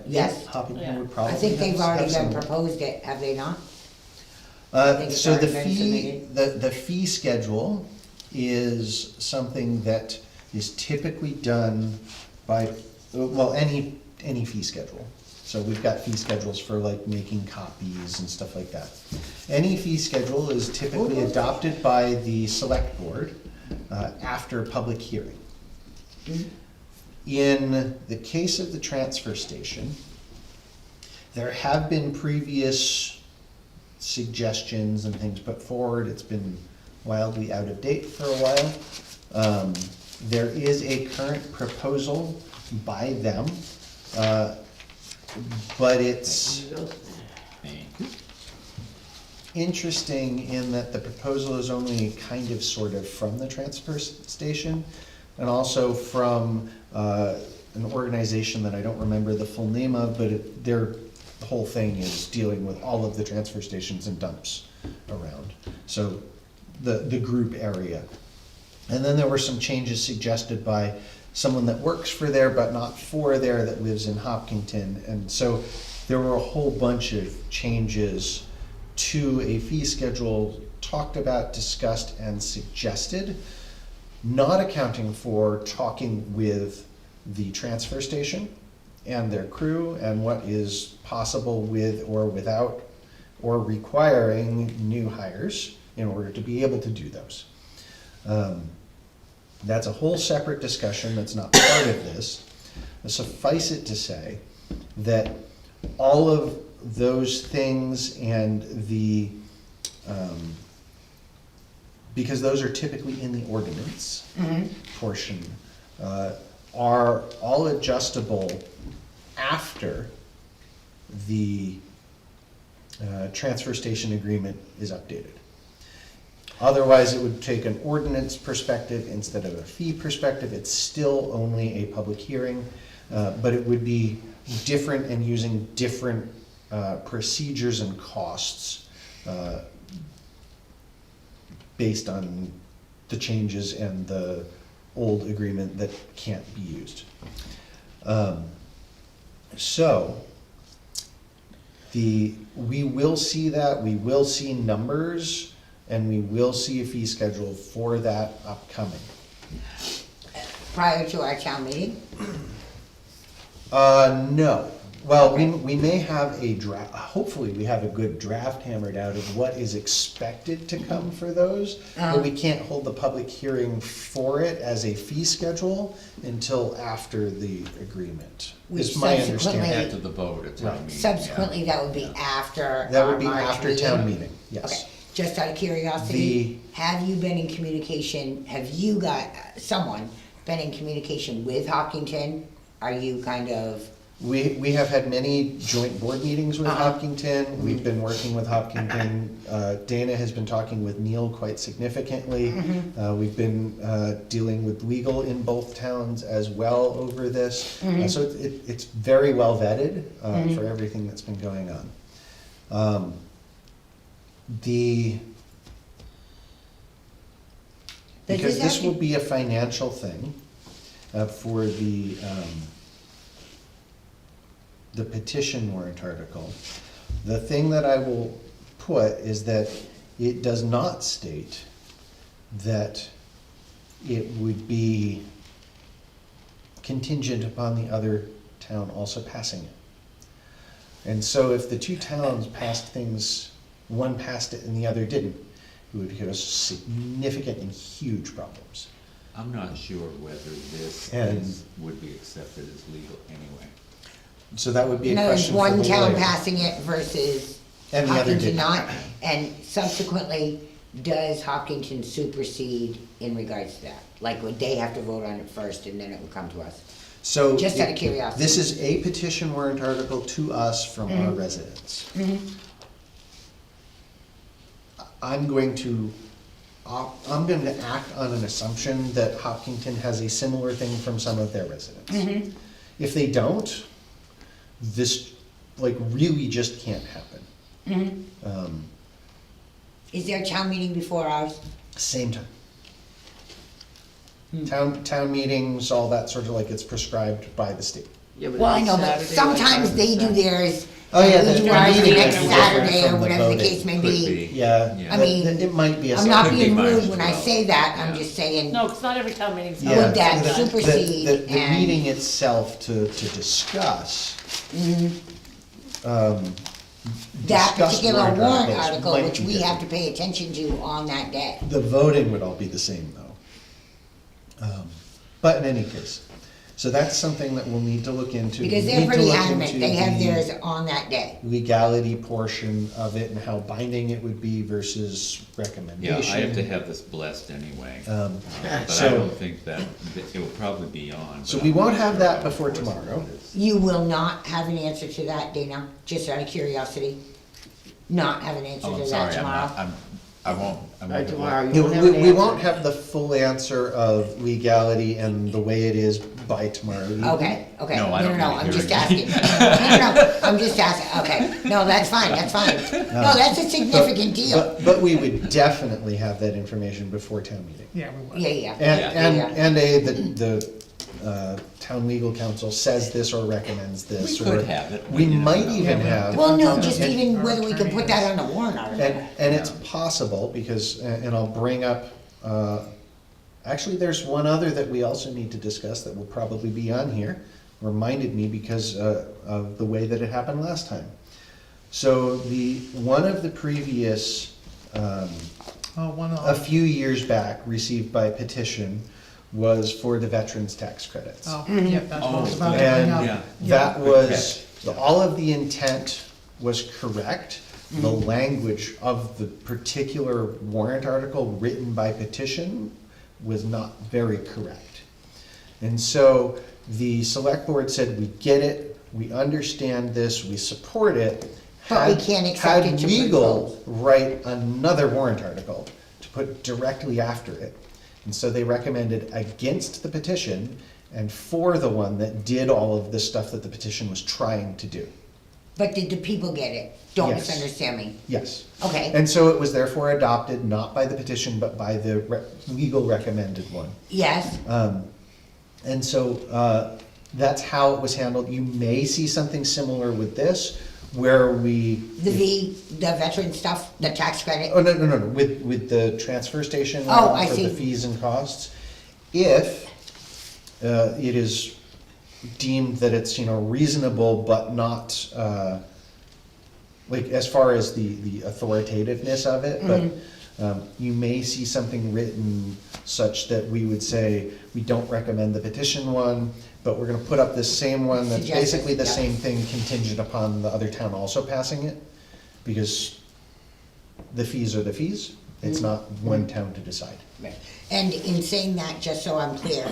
Yes. Hopkinton would Yeah. probably I think they've already have done some- proposed it, have they not? I think it's So the already been fee, submitted. the fee schedule is something that is typically done by, well, any fee schedule. So we've got fee schedules for like making copies and stuff like that. Any fee schedule is typically adopted by the select board after public hearing. In the case of the transfer station, there have been previous suggestions and things put forward. It's been wildly out of date for a while. There is a current proposal by them, but it's interesting in that the proposal is only kind of sort of from the transfer station and also from an organization that I don't remember the full name of, but the whole thing is dealing with all of the transfer stations and dumps around. So the group area. And then there were some changes suggested by someone that works for there but not for there, that lives in Hopkinton. And so there were a whole bunch of changes to a fee schedule talked about, discussed, and suggested, not accounting for talking with the transfer station and their crew and what is possible with or without or requiring new hires in order to be able to do those. That's a whole separate discussion that's not part of this. Suffice it to say that all of those things and the, because those are typically in the ordinance portion, are all adjustable after the transfer station agreement is updated. Otherwise, it would take an ordinance perspective instead of a fee perspective. It's still only a public hearing, but it would be different and using different procedures and costs based on the changes and the old agreement that can't be used. So, we will see that, we will see numbers, and we will see a fee schedule for that upcoming. Prior to our town meeting? No. Well, we may have a draft, hopefully we have a good draft hammered out of what is expected to come for those, but we can't hold the public hearing for it as a fee schedule until after the agreement, is my understanding. After the vote at town meeting. yeah. Subsequently, that would be after That our would be March after town meeting, yes. Okay, just out of curiosity, have you been in communication, have you got, someone been in communication with Hopkinton? Are you kind of, We have had many joint board meetings with Hopkinton. We've been working with Hopkinton. Dana has been talking with Neil quite significantly. We've been dealing with legal in both towns as well over this. So it's very well vetted for everything that's been going on. Because this will be a financial thing for the petition warrant article. The thing that I will put is that it does not state that it would be contingent upon the other town also passing it. And so if the two towns passed things one passed it and the other didn't, it would give us significant and huge problems. I'm not sure whether this And- would be accepted as legal anyway. So that would be a No, there's question for the one town lawyer. passing it versus And the other Hopkinton didn't. not, and subsequently, does Hopkinton supersede in regards to that? Like, would they have to vote on it first and then it would come to us? So. Just out of curiosity. This is a petition warrant article to us from Mm-hmm. our residents. I'm going to act on an assumption that Hopkinton has a similar thing from some of their residents. Mm-hmm. If they don't, this, like, really just can't happen. Mm-hmm. Is there a town meeting before ours? Same time. Hmm. Town meetings, all that sort of, like, it's prescribed by the state. Yeah, but Well, I on know, but Saturday, sometimes like, they do on theirs, Oh, yeah, we the do ours the meeting next is different Saturday from or the whatever the voting. case may Could be. be. Yeah. Yeah. I mean, It might be a. I'm not Could be being mine rude as when I well. say that, I'm Yeah. just saying, No, because not every town meeting's. Yeah, Would that the- supersede the and- meeting itself to discuss. that discuss particular warrant warrant articles article, might which be we have to different. pay attention to on that day. The voting would all be the same, though. But in any case, so that's something that we'll need to look into. Because We they're need to pretty look adamant, into they have the theirs on that day. legality portion of it and how binding it would be versus Yeah, recommendation. I have to have this blessed anyway, but I so- don't think that, it will probably be on. So but we I'm won't not have sure that how before enforceable tomorrow. it is. You will not have an answer to that, Dana, just out of curiosity? Not have an answer Oh, to I'm that sorry, tomorrow? I won't. By tomorrow, you No, won't have an we answer. won't have the full answer of legality and the way it is by tomorrow evening. Okay, okay, No, no, I no, don't no, need a I'm just hearing. asking. No, I'm just asking, okay, no, that's fine, No, that's a significant deal. But we would definitely have that information before town meeting. Yeah, we would. Yeah, yeah. And the town legal counsel says this or recommends this. We could or have it. We You never might know. even have. Well, no, just and- even whether we can put that on the warrant article. And it's possible, because, and I'll bring up, actually, there's one other that we also need to discuss that will probably be on here. Reminded me because of the way that it happened last time. So one of the previous, One a few years back, received by petition was for the veterans' tax credits. Oh, yeah, that's what I was about to And bring up. yeah. that Good was, catch. all of the intent was correct. The language of the particular warrant article written by petition was not very correct. And so the select board said, we get it, we understand this, we support it. But we Had- can't accept it to Had legal propose. write another warrant article to put directly after it. And so they recommended against the petition and for the one that did all of the stuff that the petition was trying to do. But did the people get it? Don't Yes. misunderstand me. Yes. Okay, And so it was therefore adopted, not by the petition, but by the legal recommended one. yes, And so that's how it was handled. You may see something similar with this, where we. the veteran stuff, the tax credit. Oh, no, with the transfer station. Oh, I For the see. fees and costs. If it is deemed that it's, reasonable but not, like, as far as the authoritativeness of it, but you may see something written such that we would say, we don't recommend the petition one, but we're gonna put up this same one that's Suggest it, basically the yeah. same thing contingent upon the other town also passing it, because the fees are the fees, it's not one town to decide. And in saying that, just so I'm clear,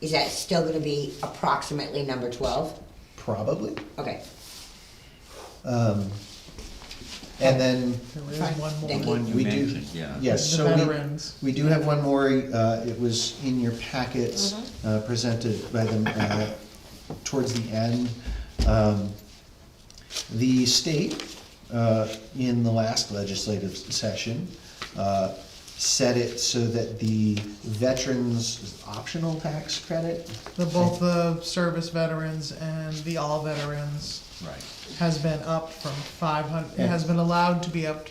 is that still gonna be approximately number 12? Probably. Okay, And then, There is Fine, one more. thank One you We do- mentioned, yeah. yes, The so veterans. we do have one more, it was in your packets, presented by them, towards the end. The state, in the last legislative session, set it so that the veterans optional tax credit. Both the service veterans and the all veterans Right. has been up from 500, it has been allowed to be up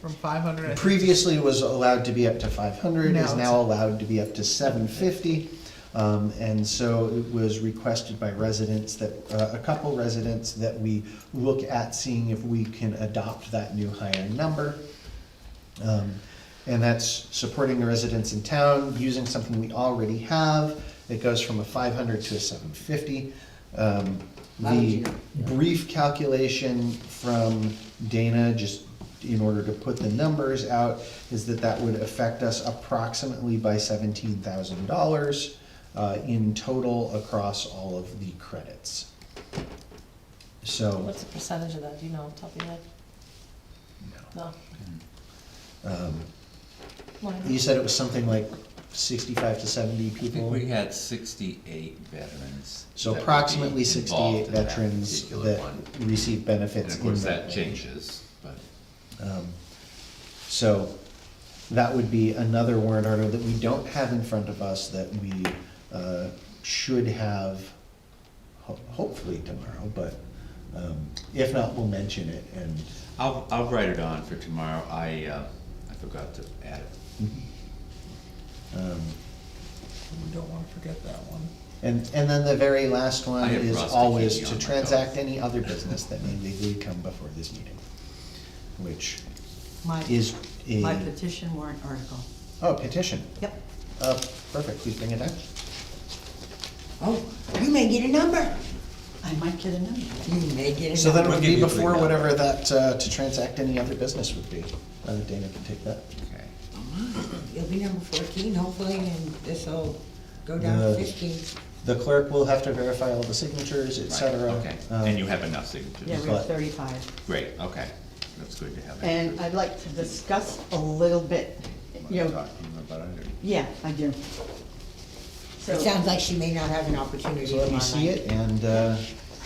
from 500. I think. Previously was allowed to be up to 500, is Now now allowed to be up to 750. And so it was requested by residents that, a couple residents, that we look at seeing if we can adopt that new higher number. And that's supporting the residents in town, using something we already have. It goes from a 500 to a 750. The brief calculation from Dana, just in order to put the numbers out, is that that would affect us approximately by $17,000 in total across all of the credits. So. What's the percentage of that, do you know off the top of your head? No. Why not? You said it was something like 65 to 70 I think people? we had 68 veterans. So that would be approximately involved 68 in that veterans particular that one. receive And benefits of in course, that that changes, but. So that would be another warrant article that we don't have in front of us that we should have hopefully tomorrow, but if not, we'll mention it and. I'll write it on for tomorrow. I forgot to add it. We don't wanna forget that one. And then the very last one I have is rusty always key on to my transact dog. any other business that may legally come before this meeting, which My, is a. my petition warrant article. Oh, petition. Yep. Perfect, please bring it down. Oh, you may get a number. I might get a number. You may get a number. So then it would We'll be give you before 3 whatever that, to transact any other business would be. Dana can take that. Okay. It'll be number 14, hopefully, and this'll go down to The- 15. The clerk will have to verify all the signatures, et Right, cetera. okay. And you have enough signatures? Yeah, we But- have 35. Great, okay. That's good to have. And I'd like to discuss a little bit, you know, Talking about it, or- yeah, I do. It So, sounds like she may not have an opportunity So let me tomorrow see night. it, and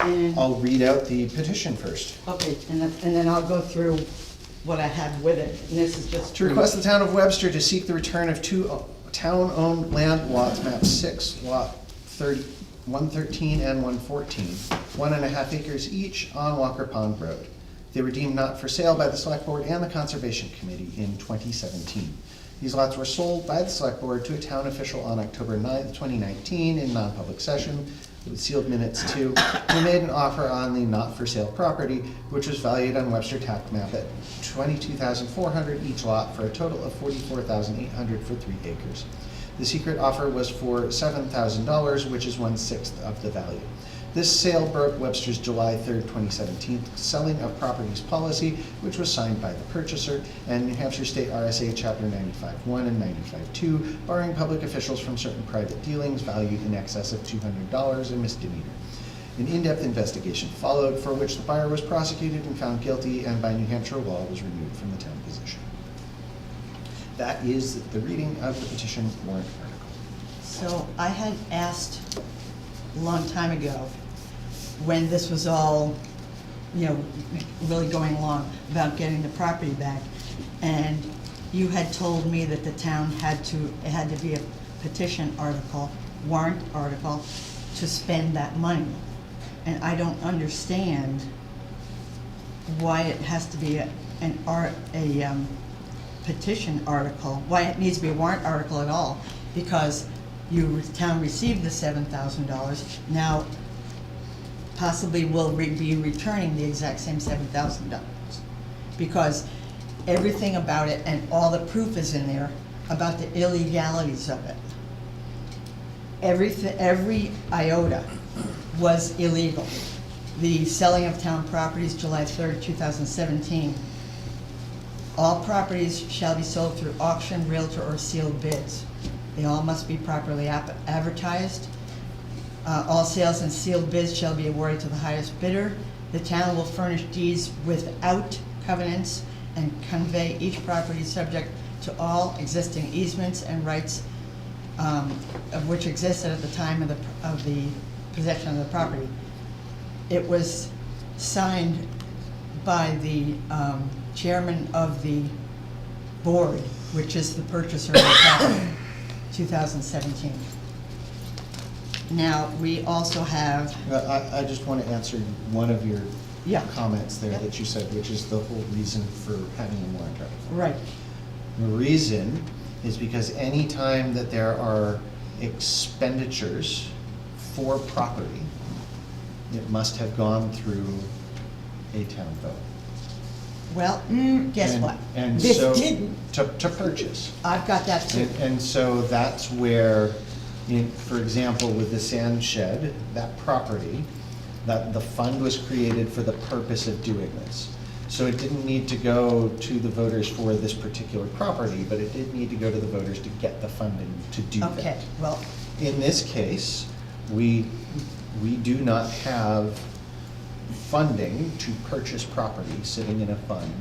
and, I'll read out the petition first. okay, and then I'll go through what I have with it, and this is just. To request the town of Webster to seek the return of 2 town-owned land lots, map 6, lot 113 and 114, 1.5 acres each on Walker Pond Road. They were deemed not for sale by the Select Board and the Conservation Committee in 2017. These lots were sold by the Select Board to a town official on October 9th, 2019, in non-public session, with sealed minutes too, who made an offer on the not-for-sale property, which was valued on Webster tax map at $22,400 each lot, for a total of $44,800 for 3 acres. The secret offer was for $7,000, which is 1/6 of the value. This sale broke Webster's July 3rd, 2017 selling of properties policy, which was signed by the purchaser, and New Hampshire State RSA Chapter 95.1 and 95.2, barring public officials from certain private dealings valued in excess of $200, a misdemeanor. An in-depth investigation followed, for which the buyer was prosecuted and found guilty, and by New Hampshire law was removed from the town position. That is the reading of the petition warrant article. So I had asked a long time ago, when this was all, you know, really going along, about getting the property back. And you had told me that the town it had to be a petition article, warrant article, to spend that money. And I don't understand why it has to be a petition article, why it needs to be a warrant article at all, because the town received the $7,000, now possibly will be returning the exact same $7,000. Because everything about it and all the proof is in there about the illegalities of it. Every iota was illegal. The selling of town properties, July 3rd, 2017. All properties shall be sold through auction, realtor, or sealed bids. They all must be properly advertised. All sales and sealed bids shall be awarded to the highest bidder. The town will furnish deeds without covenants and convey each property subject to all existing easements and rights of which existed at the time of the possession of the property. It was signed by the chairman of the board, which is the purchaser of the property, 2017. Now, we also have, I just want to answer one of your Yeah. comments there Yeah. that you said, which is the whole reason for having a warrant article. right, The reason is because any time that there are expenditures for property, it must have gone through a town vote. Well, guess And- what? And This so, didn't. to purchase. I've got that too. And so that's where, for example, with the sand shed, that property, that the fund was created for the purpose of doing this. So it didn't need to go to the voters for this particular property, but it did need to go to the voters to get the funding to do that. Okay, well, In this case, we do not have funding to purchase property sitting in a fund,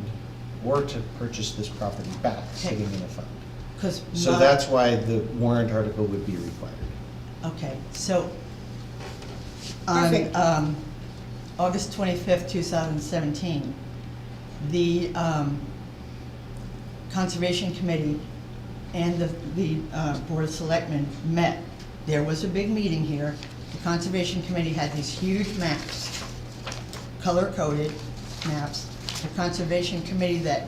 or to purchase this property back sitting in a fund. because. So that's why the warrant article would be required. Okay, so on Perfect. August 25th, 2017, the Conservation Committee and the Board of Selectmen met. There was a big meeting here. The Conservation Committee had these huge maps, color-coded maps. The Conservation Committee that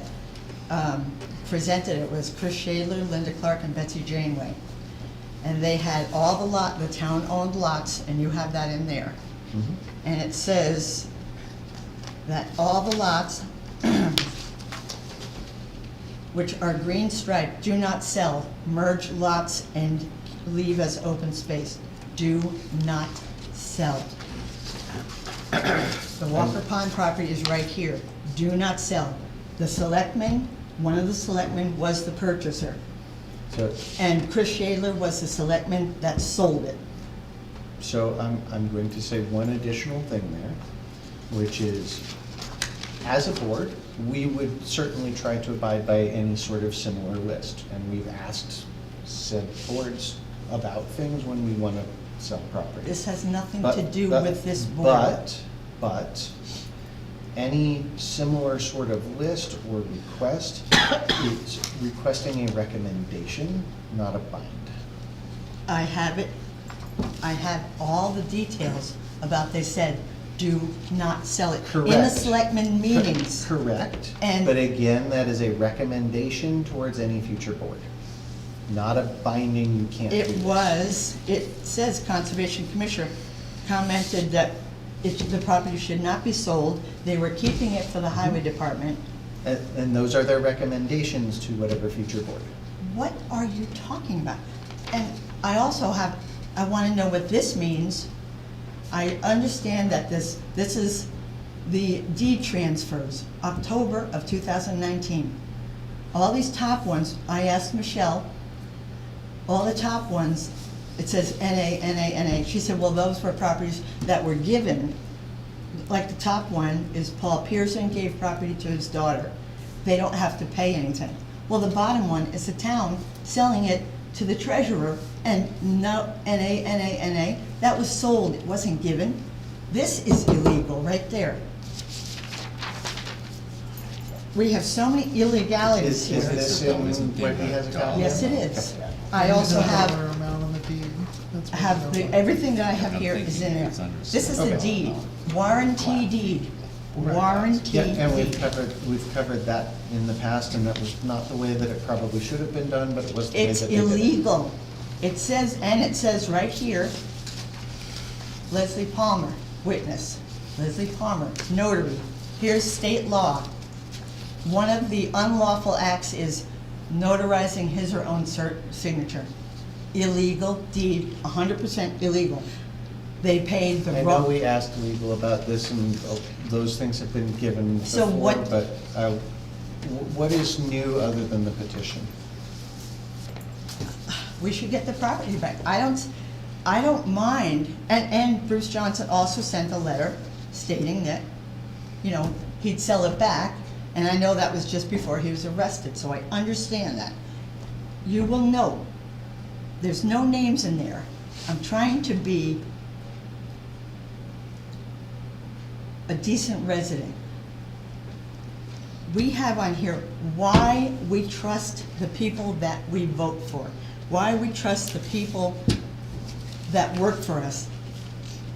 presented it was Chris Shadler, Linda Clark, and Betsy Janeway. And they had all the town-owned lots, and you have that in there. And it says that all the lots which are green striped, do not sell, merge lots and leave as open space. Do not sell. The Walker Pond property is right here. Do not sell. The selectman, one of the selectmen was the purchaser. So, And Chris Shadler was the selectman that sold it. so I'm going to say one additional thing there, which is, as a board, we would certainly try to abide by any sort of similar list. And we've asked said boards about things when we want to sell property. This has nothing But- to do but- with this board. But any similar sort of list or request is requesting a recommendation, not a bind. I have it, I have all the details about, they said, do not sell it. In the Correct. selectmen meetings. Correct. And- But again, that is a recommendation towards any future board, not a binding, you can't do this. It says Conservation Commissioner commented that the property should not be sold. They were keeping it for the highway department. And those are their recommendations to whatever future board. What are you talking about? And I also I want to know what this means. I understand that this is the deed transfers, October of 2019. All these top ones, I asked Michelle, all the top ones, it says NA, NA, NA. She said, well, those were properties that were given. Like the top one is Paul Pearson gave property to his daughter. They don't have to pay anything. Well, the bottom one is the town selling it to the treasurer, and no, NA, NA, NA, that was sold, it wasn't given. This is illegal right there. We have so many illegalities Is here. this in what he has a copy? Yes, it is. Okay. I also There's a have dollar amount on the deed. That's what have I the, know. everything that I have I'm here is in thinking there. it's under This is the Okay. deed, warranty deed, warranty Yeah, and deed. we've covered that in the past, and that was not the way that it probably should have been done, but it was the way It's that they did it. illegal. It says, and it says right here, Leslie Palmer, witness. Leslie Palmer, notary. Here's state law. One of the unlawful acts is notarizing his or her own signature. Illegal deed, 100% illegal. They paid the I know wrong. we asked legal about this, and those things have been given So before, what- but what is new other than the petition? We should get the property back. I don't mind, and Bruce Johnson also sent a letter stating that, he'd sell it back, and I know that was just before he was arrested, so I understand that. You will note, there's no names in there. I'm trying to be a decent resident. We have on here why we trust the people that we vote for, why we trust the people that work for us.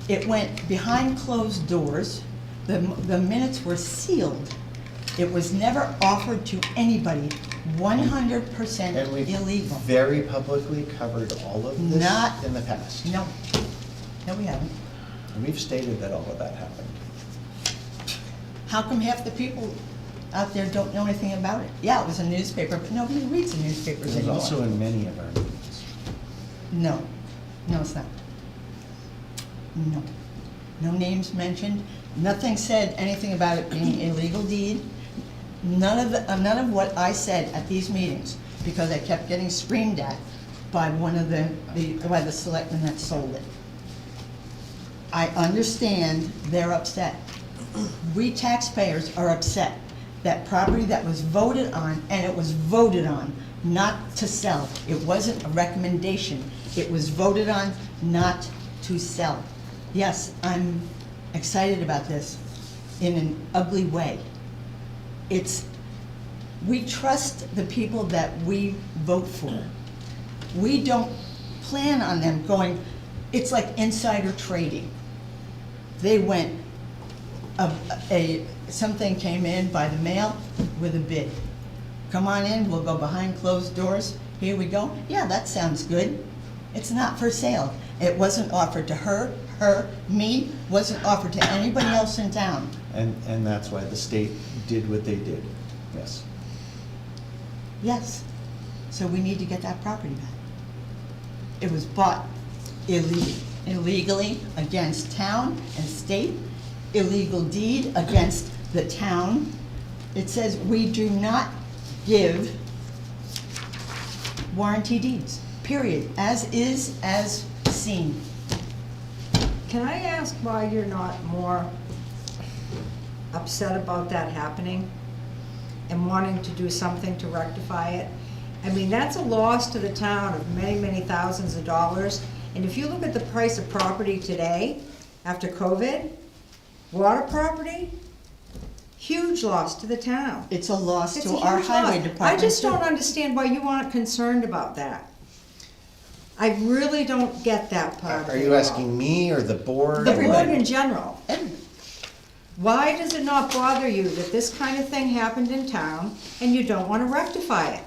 It went behind closed doors, the minutes were sealed. It was never offered to anybody, 100% And we've illegal. very publicly covered all of this Not- in the past. No, no, we haven't. And we've stated that all of that happened. How come half the people out there don't know anything about it? Yeah, it was a newspaper, but nobody reads the newspapers It was anymore. also in many of our meetings. No, no, it's not. No. No names mentioned, nothing said anything about it being an illegal deed. None of what I said at these meetings, because I kept getting screamed at by one of by the selectmen that sold it. I understand they're upset. We taxpayers are upset. That property that was voted on, and it was voted on, not to sell. It wasn't a recommendation. It was voted on not to sell. Yes, I'm excited about this in an ugly way. We trust the people that we vote for. We don't plan on them going, it's like insider trading. They went, something came in by the mail with a bid. Come on in, we'll go behind closed doors, here we go. Yeah, that sounds good. It's not for sale. It wasn't offered to her, me, wasn't offered to anybody else in town. And that's why the state did what they did, yes. Yes, so we need to get that property back. It was bought illegally against town and state, illegal deed against the town. It says we do not give warranty deeds, period, as is, as seen. Can I ask why you're not more upset about that happening and wanting to do something to rectify it? I mean, that's a loss to the town of many, many thousands of dollars. And if you look at the price of property today, after COVID, water property, huge loss to the town. It's a loss It's to a our huge highway loss. department. I just too. don't understand why you aren't concerned about that. I really don't get that part of it Are at you all. asking me or the board? The or- board in general. Why does it not bother you that this kind of thing happened in town and you don't want to rectify it?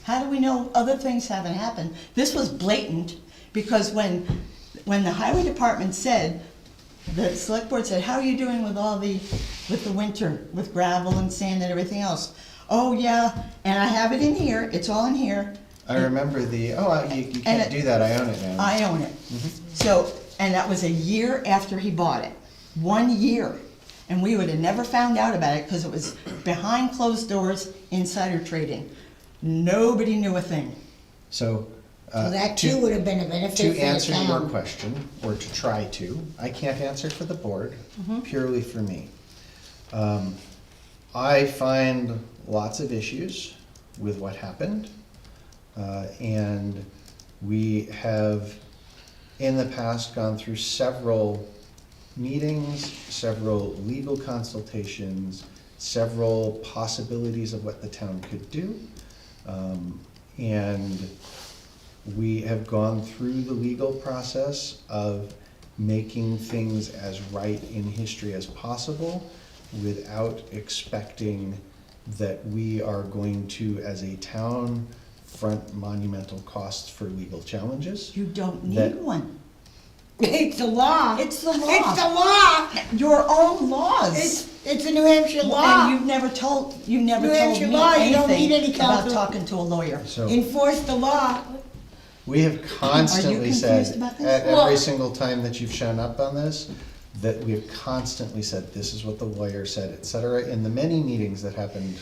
How do we know other things haven't happened? This was blatant, because when the highway department said, the select board said, how are you doing with with the winter, with gravel and sand and everything else? Oh, yeah, and I have it in here, it's all in here. I remember you can't do that, I own it now. I own it. So, and that was a year after he bought it, 1 year. And we would have never found out about it, because it was behind closed doors, insider trading. Nobody knew a thing. So. So that too would have been a benefit for the To answer your town. question, or to try to, I can't answer for the board, purely for me. I find lots of issues with what happened. And we have, in the past, gone through several meetings, several legal consultations, several possibilities of what the town could do. And we have gone through the legal process of making things as right in history as possible without expecting that we are going to, as a town, front monumental costs for legal challenges. You don't need That- one. It's the law. It's the law. It's the law. Your own laws. It's a New Hampshire law. And you've never told me New Hampshire law, you don't need any anything about counsel. talking to a lawyer. So Enforce the law. we have constantly said, confused about this? at Well- every single time that you've shown up on this, that we have constantly said, this is what the lawyer said, et cetera, in the many meetings that happened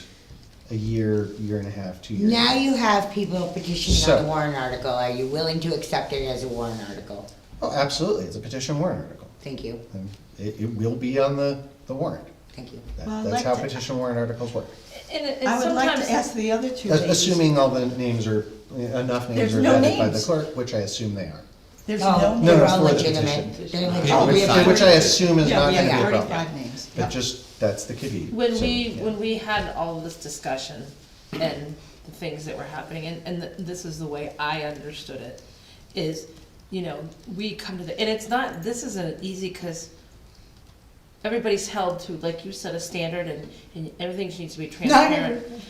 a year, year and a half, 2 years. Now you have people petitioning So- on the warrant article. Are you willing to accept it as a warrant article? Oh, absolutely, it's a petition warrant article. Thank you, And it will be on the warrant. thank you. Well, I'd That's like how to- petition warrant articles work. And I would like sometimes to ask the other two As- ladies. Assuming all the names are, enough names There's are no vetted by the names. clerk, which I assume they are. There's Oh, no. No, they're no, all for the legitimate. petition. They're Oh, legitimate. we have Which I assume is Yeah, not we gonna be a have problem. 45 names. It just, that's the key. when So, yeah. when we had all this discussion and the things that were happening, and this is the way I understood it, is, you know, we come to the, and it's not, this isn't easy, cause everybody's held to, like you said, a standard, and everything needs to be Not transparent. every-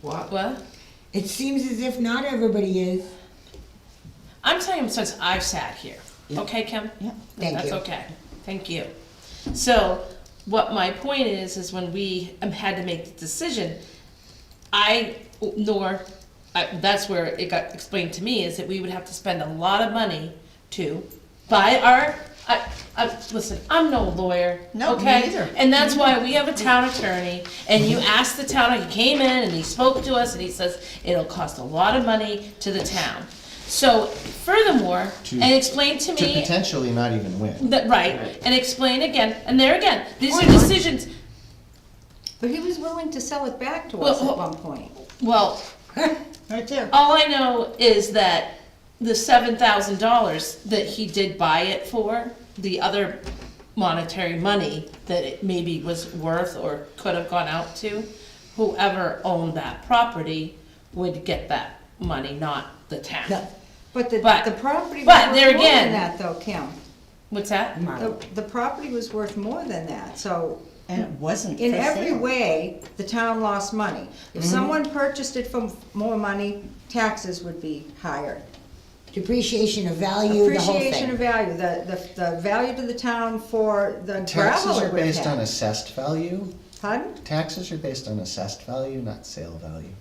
What? It seems as if not everybody is. I'm telling you since I've sat here, okay, Kim? Yeah. Thank That's you. okay, thank you. So, what my point is when we had to make the decision, that's where it got explained to me, is that we would have to spend a lot of money to buy listen, I'm no lawyer, No, me okay? either. And that's why we have a town attorney, and you ask the town, he came in and he spoke to us, and he says, it'll cost a lot of money to the town. So, furthermore, and explain to To me, potentially not even win. right, and explain again, and there again, these are decisions, But he was willing to sell it back to Well, us at one point. well, Right there. all I know is that the $7,000 that he did buy it for, the other monetary money that it maybe was worth or could have gone out to, whoever owned that property would get that money, not the town. But the But- property was but worth there more again- than that though, Kim. What's that? The property was worth more than that, so And it wasn't for in every sale. way, the town lost money. If someone purchased it for more money, taxes would be higher. Depreciation of value, the whole Appreciation of thing. value, the value to the town for the gravel Taxes it are would have based on had. assessed value. Pardon? Taxes are based on assessed value, not sale value.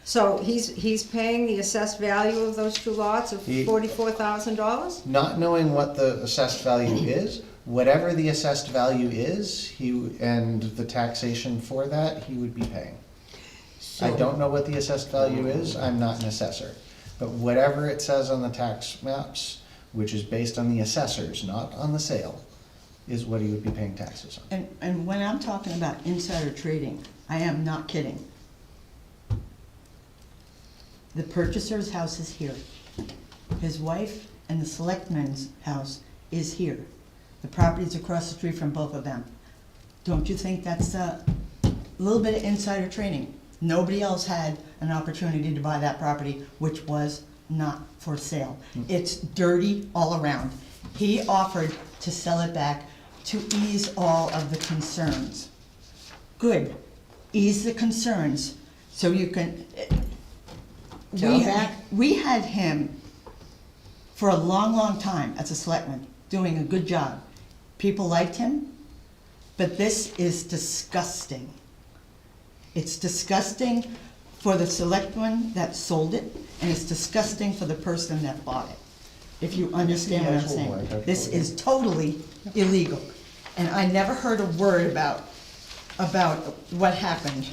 So he's paying the assessed value of those two lots of He- $44,000? Not knowing what the assessed value is, whatever the assessed value is, and the taxation for that, he would be paying. I don't know what the assessed value is, I'm not an assessor. But whatever it says on the tax maps, which is based on the assessors, not on the sale, is what he would be paying taxes on. And when I'm talking about insider trading, I am not kidding. The purchaser's house is here. His wife and the selectman's house is here. The property's across the street from both of them. Don't you think that's a little bit of insider trading? Nobody else had an opportunity to buy that property, which was not for sale. It's dirty all around. He offered to sell it back to ease all of the concerns. Good, ease the concerns, so you can. Sell back? We had him for a long, long time as a selectman, doing a good job. People liked him, but this is disgusting. It's disgusting for the selectman that sold it, and it's disgusting for the person that bought it. If you understand what I'm Yes, we'll work saying. out This for you. is totally illegal. And I never heard a word about what happened.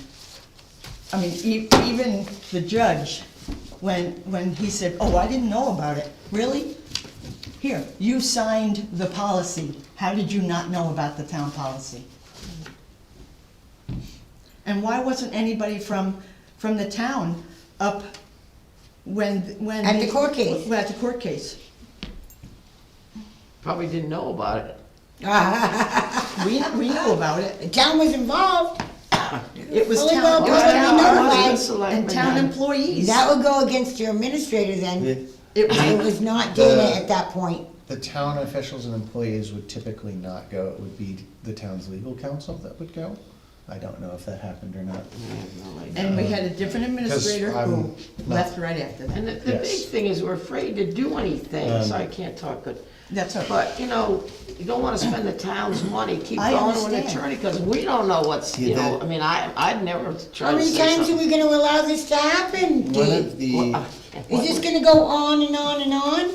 I mean, even the judge, when he said, oh, I didn't know about it. Really? Here, you signed the policy. How did you not know about the town policy? And why wasn't anybody from the town up when? At the court case. Well, at the court case. Probably didn't know about it. We knew about it. The town was involved. It was Fully town, well it was probably town notified. officers and town employees. That would go against your administrator then. It was, It was not Dana at that point. The town officials and employees would typically not go, it would be the town's legal counsel that would go. I don't know if that happened or not. and we had a different administrator who I'm not- left right after And that. the big Yes. thing is we're afraid to do anything, so I can't talk good. That's all. But, you know, you don't wanna spend the town's money, keep I going to an understand. attorney, cause we don't know what's, you Yeah, know, that- I mean, I'd never try How to many say times are something. we gonna allow this to happen, One Dave? of the, Is this gonna go on and on and on?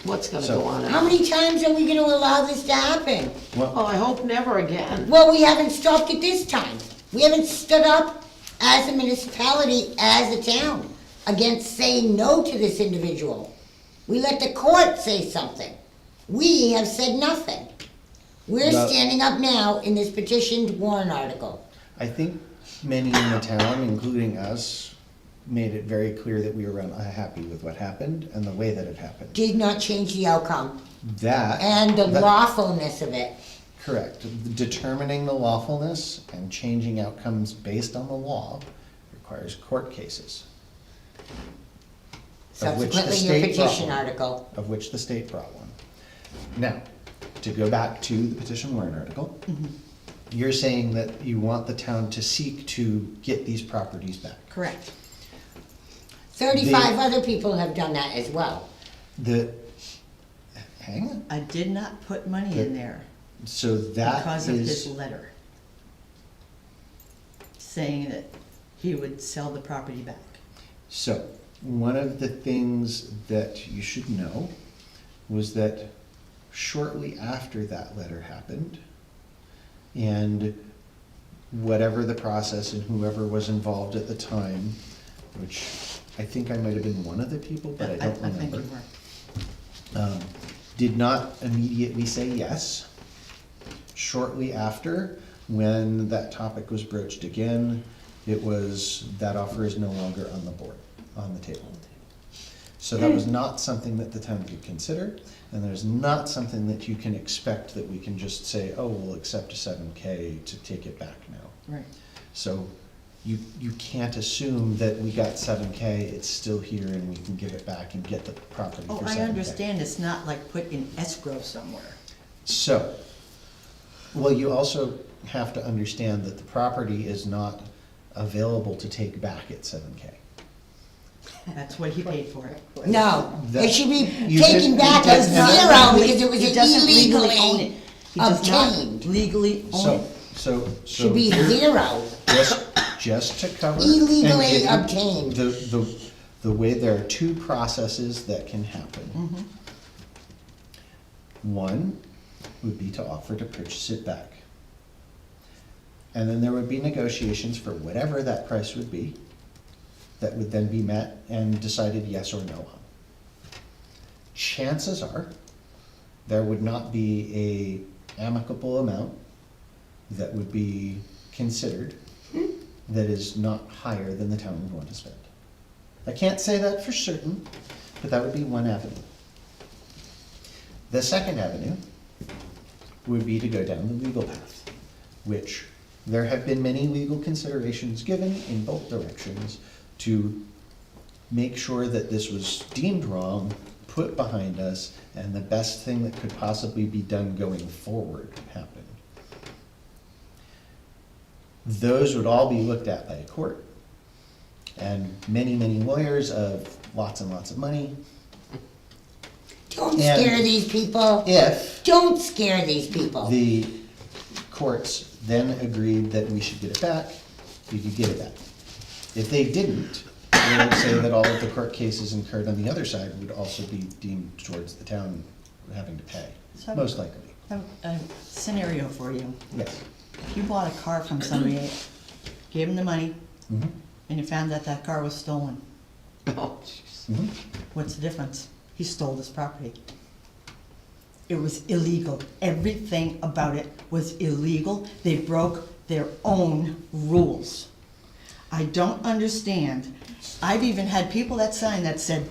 What's gonna So- go on? How many times are we gonna allow this to happen? Well, I hope never again. Well, we haven't stopped it this time. We haven't stood up as a municipality, as a town, against saying no to this individual. We let the court say something. We have said nothing. We're No. standing up now in this petitioned warrant article. I think many in the town, including us, made it very clear that we were unhappy with what happened and the way that it happened. Did not change the outcome That. and the that- lawfulness of it. Correct. Determining the lawfulness and changing outcomes based on the law requires court cases. Of which the Subsequently, your state brought petition one. article. Of which the state brought one. Now, to go back to the petition warrant article, you're saying that you want the town to seek to get these properties back. Correct. 35 other people have done that as well. Hang on, I did not put money in there so that because of his is, letter saying that he would sell the property back. so, one of the things that you should know was that shortly after that letter happened, and whatever the process and whoever was involved at the time, which I think I might have been one of the people, but I don't I think remember, you were. did not immediately say yes. Shortly after, when that topic was broached again, it was, that offer is no longer on the board, on the table. So that was not something that the town could consider, and there's not something that you can expect that we can just say, oh, we'll accept a 7K to take it back now. Right. So you can't assume that we got 7K, it's still here and we can give it back and get the property for 7K. Oh, I understand, it's not like put in escrow somewhere. So, well, you also have to understand that the property is not available to take back at 7K. That's what he paid for it. No, That- it should be you taken did- back you as did zero not- because it was He doesn't legally own illegally it. He does not obtained. legally own So, it. so. Should be zero. Just to cover. Illegally and give you obtained. The way, there are two processes that can happen. One would be to offer to purchase it back. And then there would be negotiations for whatever that price would be, that would then be met and decided yes or no on. Chances are, there would not be a amicable amount that would be considered that is not higher than the town would want to spend. I can't say that for certain, but that would be one avenue. The second avenue would be to go down the legal path, which there have been many legal considerations given in both directions to make sure that this was deemed wrong, put behind us, and the best thing that could possibly be done going forward happened. Those would all be looked at by a court, and many, many lawyers of lots and lots of money. Don't And scare these people. If Don't scare these people. the courts then agreed that we should get it back, you could get it back. If they didn't, they would say that all of the court cases incurred on the other side would also be deemed towards the town having to pay, So- most likely. I have a scenario for you. Yes. If you bought a car from somebody, gave him the money, Mhm. and you found that that car was stolen, Mhm. what's the difference? He stole this property. It was illegal. Everything about it was illegal. They broke their own rules. I don't understand. I've even had people that signed that said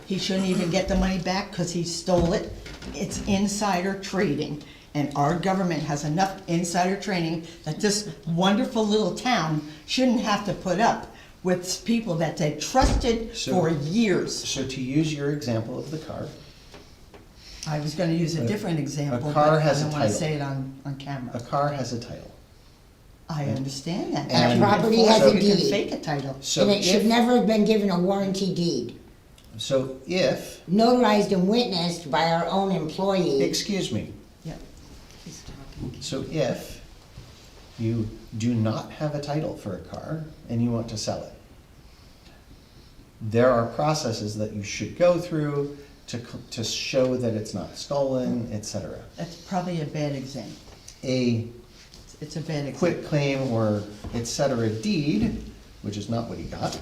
he shouldn't even get the money back because he stole it. It's insider trading. And our government has enough insider trading that this wonderful little town shouldn't have to put up with people that they trusted So- for years. So to use your example of the car, I was gonna use a different example, but car I has a don't wanna title. say it on a camera. car has a title. I understand that. And- You can Property force- has a you can deed. fake a title. So And it should if, never have been given a warranty deed. so if, Notarized and witnessed by our own employee. excuse me, Yeah. so if you do not have a title for a car and you want to sell it, there are processes that you should go through to show that it's not stolen, etc. That's probably a bad example. A It's a bad example. quit claim or etc. deed, which is not what he got,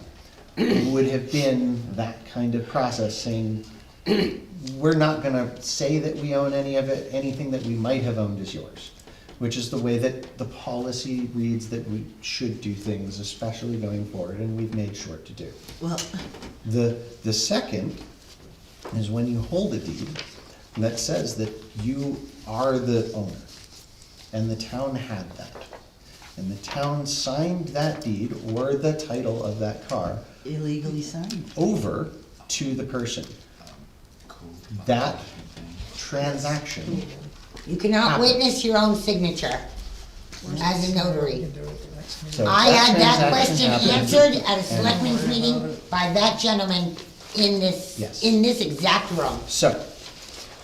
would have been that kind of process saying, we're not gonna say that we own any of it, anything that we might have owned is yours. Which is the way that the policy reads that we should do things, especially going forward, and we've made sure to do. Well, The second is when you hold a deed that says that you are the owner, and the town had that. And the town signed that deed or the title of that car illegally signed. over to the person. That transaction. You cannot happens. witness your own signature as a notary. So I had that transaction question happens, answered at a and- selectmen's meeting by that gentleman in Yes. this exact room. So,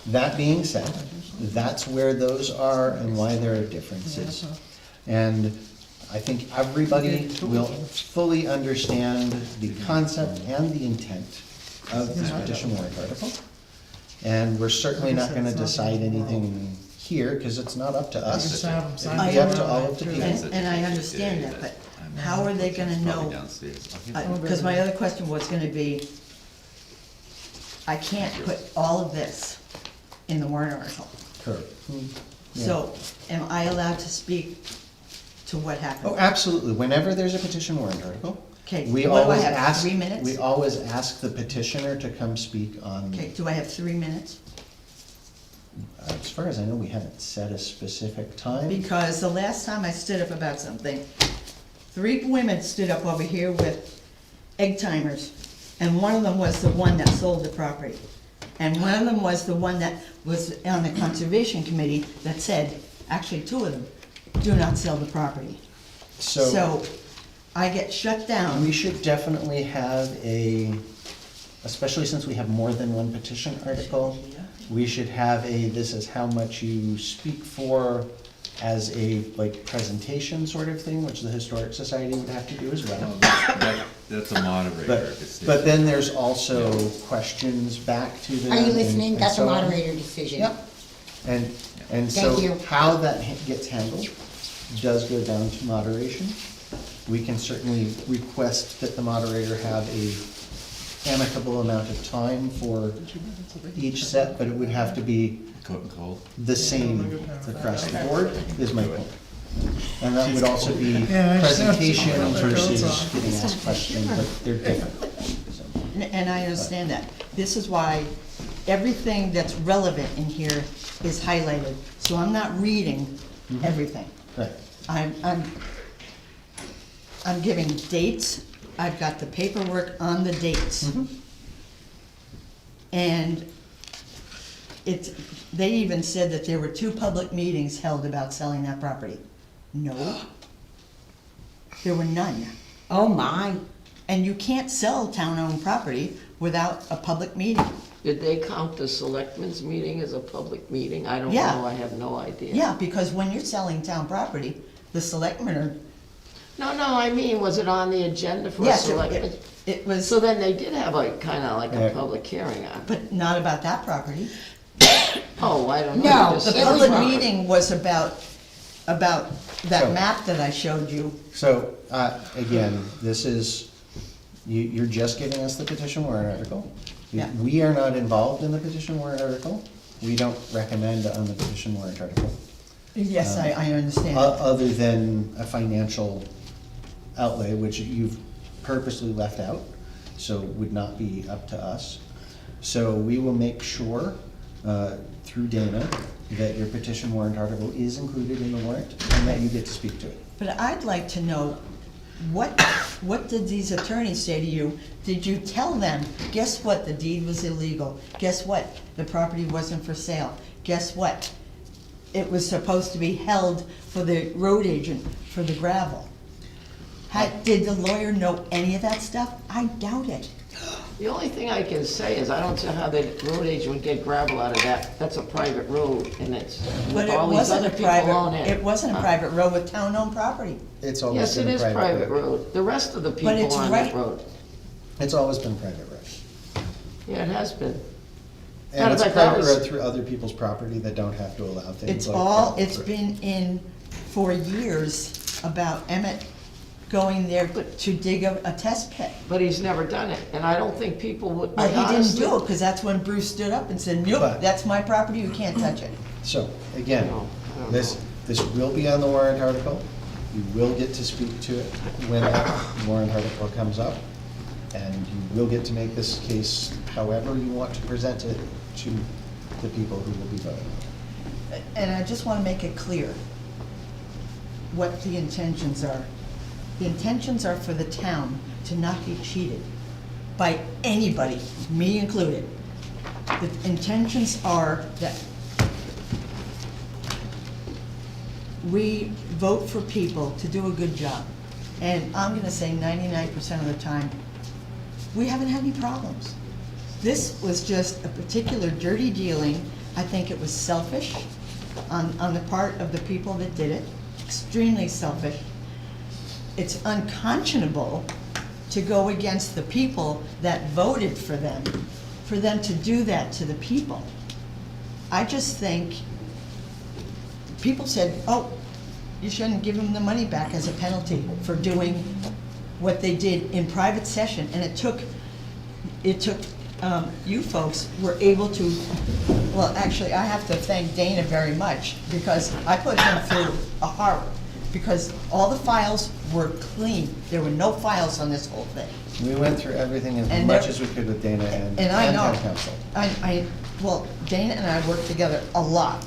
that being said, that's where those are and why there are differences. And I think everybody will fully understand the concept and the intent of this petition warrant article. And we're certainly not gonna decide anything here, cause it's not up to us. It'll be up to all of the people. And I understand that, but how are they gonna know? Because my other question was gonna be, I can't put all of this in the warrant article. Correct. So am I allowed to speak to what happened? Oh, absolutely. Whenever there's a petition warrant article, Okay, we what do I always have, ask, 3 minutes? we always ask the petitioner to come speak on. Okay, do I have 3 minutes? As far as I know, we haven't set a specific time. Because the last time I stood up about something, 3 women stood up over here with egg timers, and one of them was the one that sold the property. And one of them was the one that was on the conservation committee that said, actually 2 of them, do not sell the property. So I get shut down. We should definitely have especially since we have more than one petition article, we should have this is how much you speak for as a presentation sort of thing, which the Historic Society would have to do as well. That's a moderator But decision. then there's also questions back to them. Are you and- listening? and That's a so on. moderator decision. Yep. And Thank so you. how that gets handled does go down to moderation. We can certainly request that the moderator have a amicable amount of time for each set, but it would have to be the same across the board, is my point. And that would also be presentation versus getting asked questions, but they're different. So, And I understand that. This is why everything that's relevant in here is highlighted. So I'm not reading everything. Right. I'm giving dates. I've got the paperwork on the dates. And they even said that there were 2 public meetings held about selling that property. No. There were none. Oh, my. And you can't sell town-owned property without a public meeting. Did they count the selectmen's meeting as a public meeting? I don't Yeah. know, I have no idea. Yeah, because when you're selling town property, the selectmen are, No, I mean, was it on the agenda for a yes, selectmen? it was, So then they did have kinda like a Yeah. public hearing on it. but not about that property. Oh, I don't know. No, you just The said public property. meeting was about that So- map that I showed you. So, again, this is, you're just giving us the petition warrant article. Yeah. We are not involved in the petition warrant article. We don't recommend on the petition warrant article. Yes, I understand. Other than a financial outlay, which you've purposely left out, so would not be up to us. So we will make sure, through Dana, that your petition warrant article is included in the warrant and that you get to speak to it. But I'd like to know, what did these attorneys say to you? Did you tell them, guess what, the deed was illegal? Guess what, the property wasn't for sale? Guess what, it was supposed to be held for the road agent for the gravel? Did the lawyer know any of that stuff? I doubt it. The only thing I can say is I don't see how the road agent would get gravel out of that. That's a private road and it's, But it all these wasn't other a people own private, it. it wasn't a private road with town-owned property. It's always Yes, it been a is private road. The rest of the But people it's on right- that road. It's always been private road. Yeah, it has been. And Matter it's of a fact, that private was- road through other people's property that don't have to allow things It's like all, that. it's been in for years about Emmett going there to dig a test pit. But he's never done it, and I don't think people would. Well, I he didn't honestly- do it, because that's when Bruce stood up and said, nope, But- that's my property, you can't touch it. So, again, No, I don't this will be on the warrant article. You will get to speak to it when that warrant article comes up. And you will get to make this case however you want to present it to the people who will be voting. And I just want to make it clear what the intentions are. The intentions are for the town to not be cheated by anybody, me included. The intentions are that we vote for people to do a good job. And I'm gonna say 99% of the time, we haven't had any problems. This was just a particular dirty dealing. I think it was selfish on the part of the people that did it, extremely selfish. It's unconscionable to go against the people that voted for them to do that to the people. I just think, people said, oh, you shouldn't give them the money back as a penalty for doing what they did in private session, and it took, you folks were able to, well, actually, I have to thank Dana very much, because I put him through a horror, because all the files were clean. There were no files on this whole thing. We went through everything as And much there- as we could with Dana and I know. town council. Well, Dana and I worked together a lot,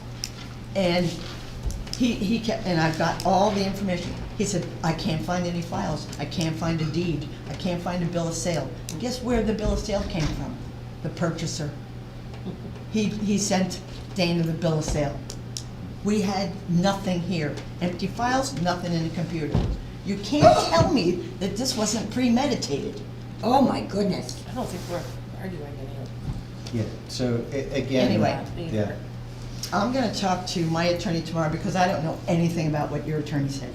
and he kept, and I've got all the information. He said, I can't find any files, I can't find a deed, I can't find a bill of sale. Guess where the bill of sale came from? The purchaser. He sent Dana the bill of sale. We had nothing here, empty files, nothing in the computer. You can't tell me that this wasn't premeditated. Oh, my goodness. I don't think we're arguing any Yeah, so again. Anyway. Yeah. I'm gonna talk to my attorney tomorrow, because I don't know anything about what your attorney said.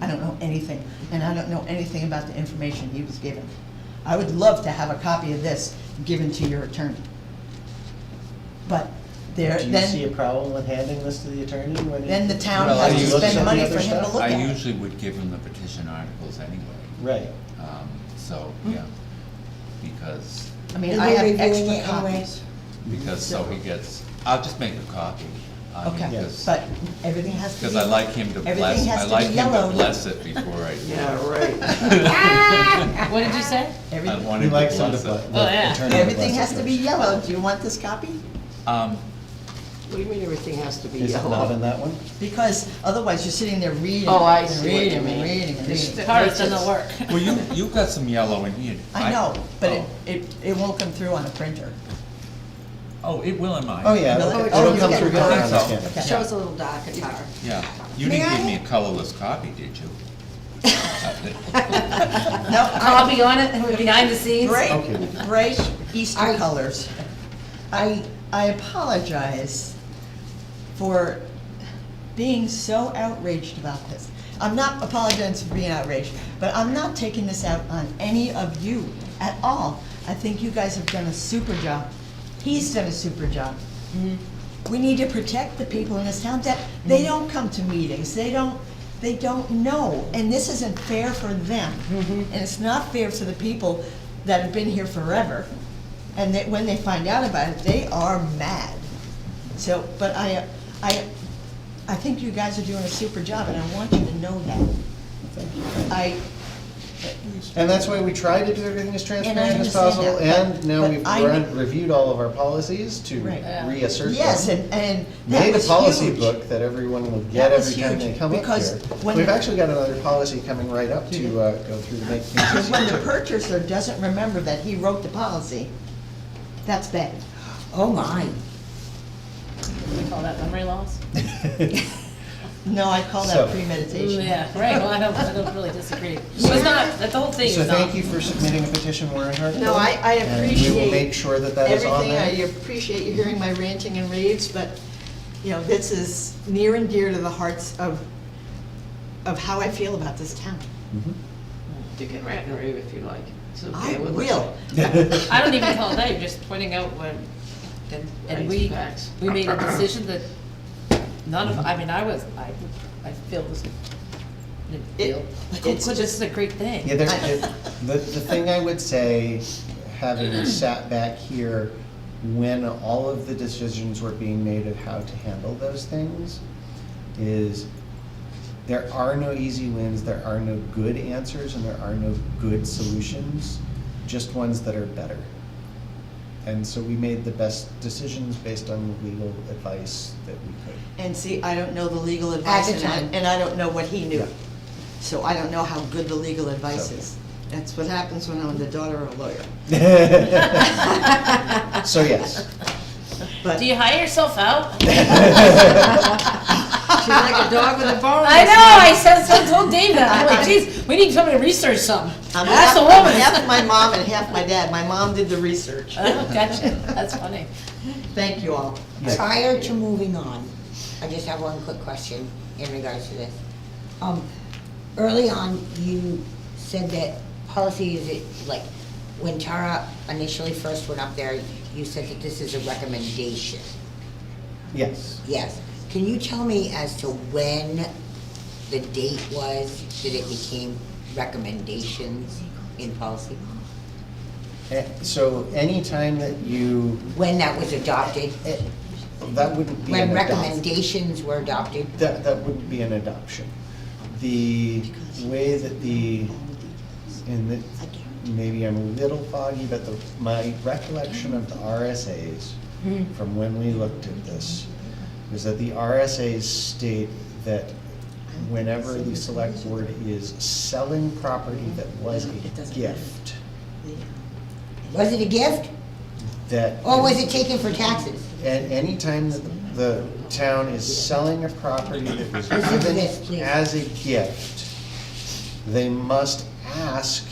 I don't know anything, and I don't know anything about the information he was given. I would love to have a copy of this given to your attorney. But there, Do you see a then, problem with handing this to the attorney when? then the town Well, has I to usually- spend money Other for him to stuff? look I at. usually would give him the petition articles anyway. Right. So, yeah, because, I mean, Is I he have reviewing extra it anyway? copies. so he gets, I'll just make a copy. I mean, Okay, because- but everything has to be. Because I like him to everything bless, has I to like be him to yellowed. bless it before I do it. right. What did you say? I Everything, want He him to likes him to bless it. bless. Oh, yeah. everything has to be yellowed. Do you want this copy? What do you mean everything has to be Is it not yellow? in that one? Because otherwise you're sitting there reading. Oh, I and see what you reading and mean. reading and reading. The cards doesn't work. Well, you've got some yellow in here. I know, but Oh. it won't come through on a printer. Oh, it will in mine. Oh, yeah, Really? it'll Oh, it'll you come get through it. good I on think the so. scanner. Okay. Shows a little dark guitar. Yeah, you May didn't give I? me a colorless copy, did you? No, Copy on it, behind the scenes? bright Easter I- colors. I apologize for being so outraged about this. I'm not apologizing for being outraged, but I'm not taking this out on any of you at all. I think you guys have done a super job. He's done a super job. We need to protect the people in this town that they don't come to meetings, they don't know, and this isn't fair for them. And it's not fair for the people that have been here forever, and that when they find out about it, they are mad. So, but I think you guys are doing a super job, and I want you to know that. And that's why we try to do everything as transparent as understand possible, that, and now but we've I- reviewed all of our policies to Right. reassert them. Yes, and that Made a was policy huge. book that everyone will get That was every time huge, they come up because here. when We've the- actually got another policy coming right up to go through to make things Because when the easier. purchaser doesn't remember that he wrote the policy, that's bad. Oh, my. We call that memory loss? No, I call So- that premeditation. Yeah, right, well, I don't really disagree. It was not, that the whole thing is So not. thank you for submitting a petition warrant article. No, I And we will appreciate make sure that that is on everything. I there. appreciate you hearing my ranting and raves, but, you know, this is near and dear to the hearts of how I feel about this town. Mhm. You can rant and rave if you like. It's I okay with will. I don't even call it that, you're just pointing out when, and we, Facts. we made a decision that none of, I mean, I feel this, this is a great thing. Yeah, the thing I would say, having sat back here when all of the decisions were being made of how to handle those things, is there are no easy wins, there are no good answers, and there are no good solutions, just ones that are better. And so we made the best decisions based on legal advice that we could. And see, I don't know the legal advice, At the time. and I don't know what he knew. Yeah. So I don't know how good the legal advice So- is. That's what happens when I'm the daughter of a lawyer. So yes, But Do you hire yourself out? She's like a dog with a bone. I know, I said, so told Dave that, I'm like, geez, we need somebody to research something. That's the woman. Half my mom and half my dad. My mom did the research. Oh, gotcha, that's funny. Thank you all. Prior to moving on, I just have one quick question in regards to this. Early on, you said that policy is, like, when Tara initially first went up there, you said that this is a recommendation. Yes. Yes. Can you tell me as to when the date was that it became recommendations in policy? So anytime that you, When that was adopted? that wouldn't be When an adoption. recommendations were adopted? That wouldn't be an adoption. The way that maybe I'm a little foggy, but my recollection of the RSAs from when we looked at this is that the RSAs state that whenever the select board is selling property that was a gift, Was it a gift? that. Or was it taken for taxes? At any time that the town is selling a property that was Listen to given this, please. as a gift, they must ask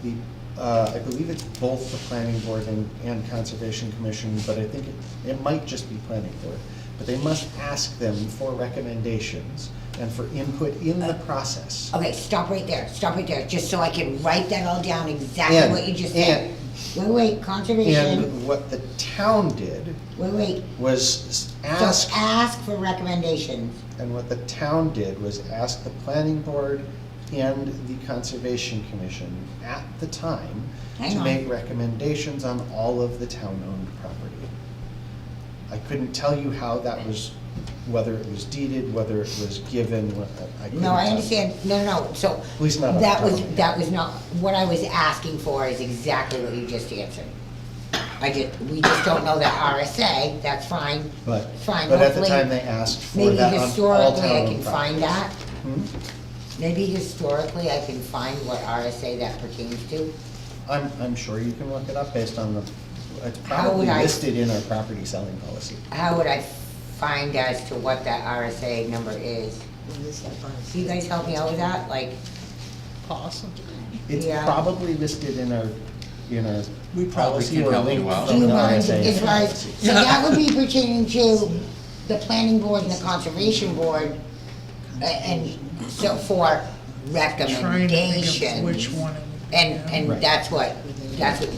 the, I believe it's both the planning board and conservation commission, but I think it might just be planning board. But they must ask them for recommendations and for input in the process. Okay, stop right there, just so I can write that all down, exactly what you just said. Wait, conservation, And what the town did wait. was So ask, ask for recommendations. and what the town did was ask the planning board and the conservation commission at the time Hang to on. make recommendations on all of the town-owned property. I couldn't tell you how that was, whether it was deeded, whether it was given, I couldn't No, I tell you. understand, no, so. At least not off the That top was, of my head. that was not, what I was asking for is exactly what you just answered. We just don't know that RSA, that's fine. But Fine, at the hopefully- time, they asked for Maybe that on all historically I town-owned can property. find that. Hmm? Maybe historically I can find what RSA that pertains to. I'm sure you can look it up based on the, it's How probably would I- listed in our property selling policy. How would I find as to what that RSA number is? Can you guys help me out with that? Like, Possible. It's Yeah. probably listed in our We probably policy can or help link you out. do from you the mind, RSA. as far as, so that would be pertaining to the planning board and the conservation board, and so for Trying to think of recommendations. which one it would be. yeah. And Right. that's what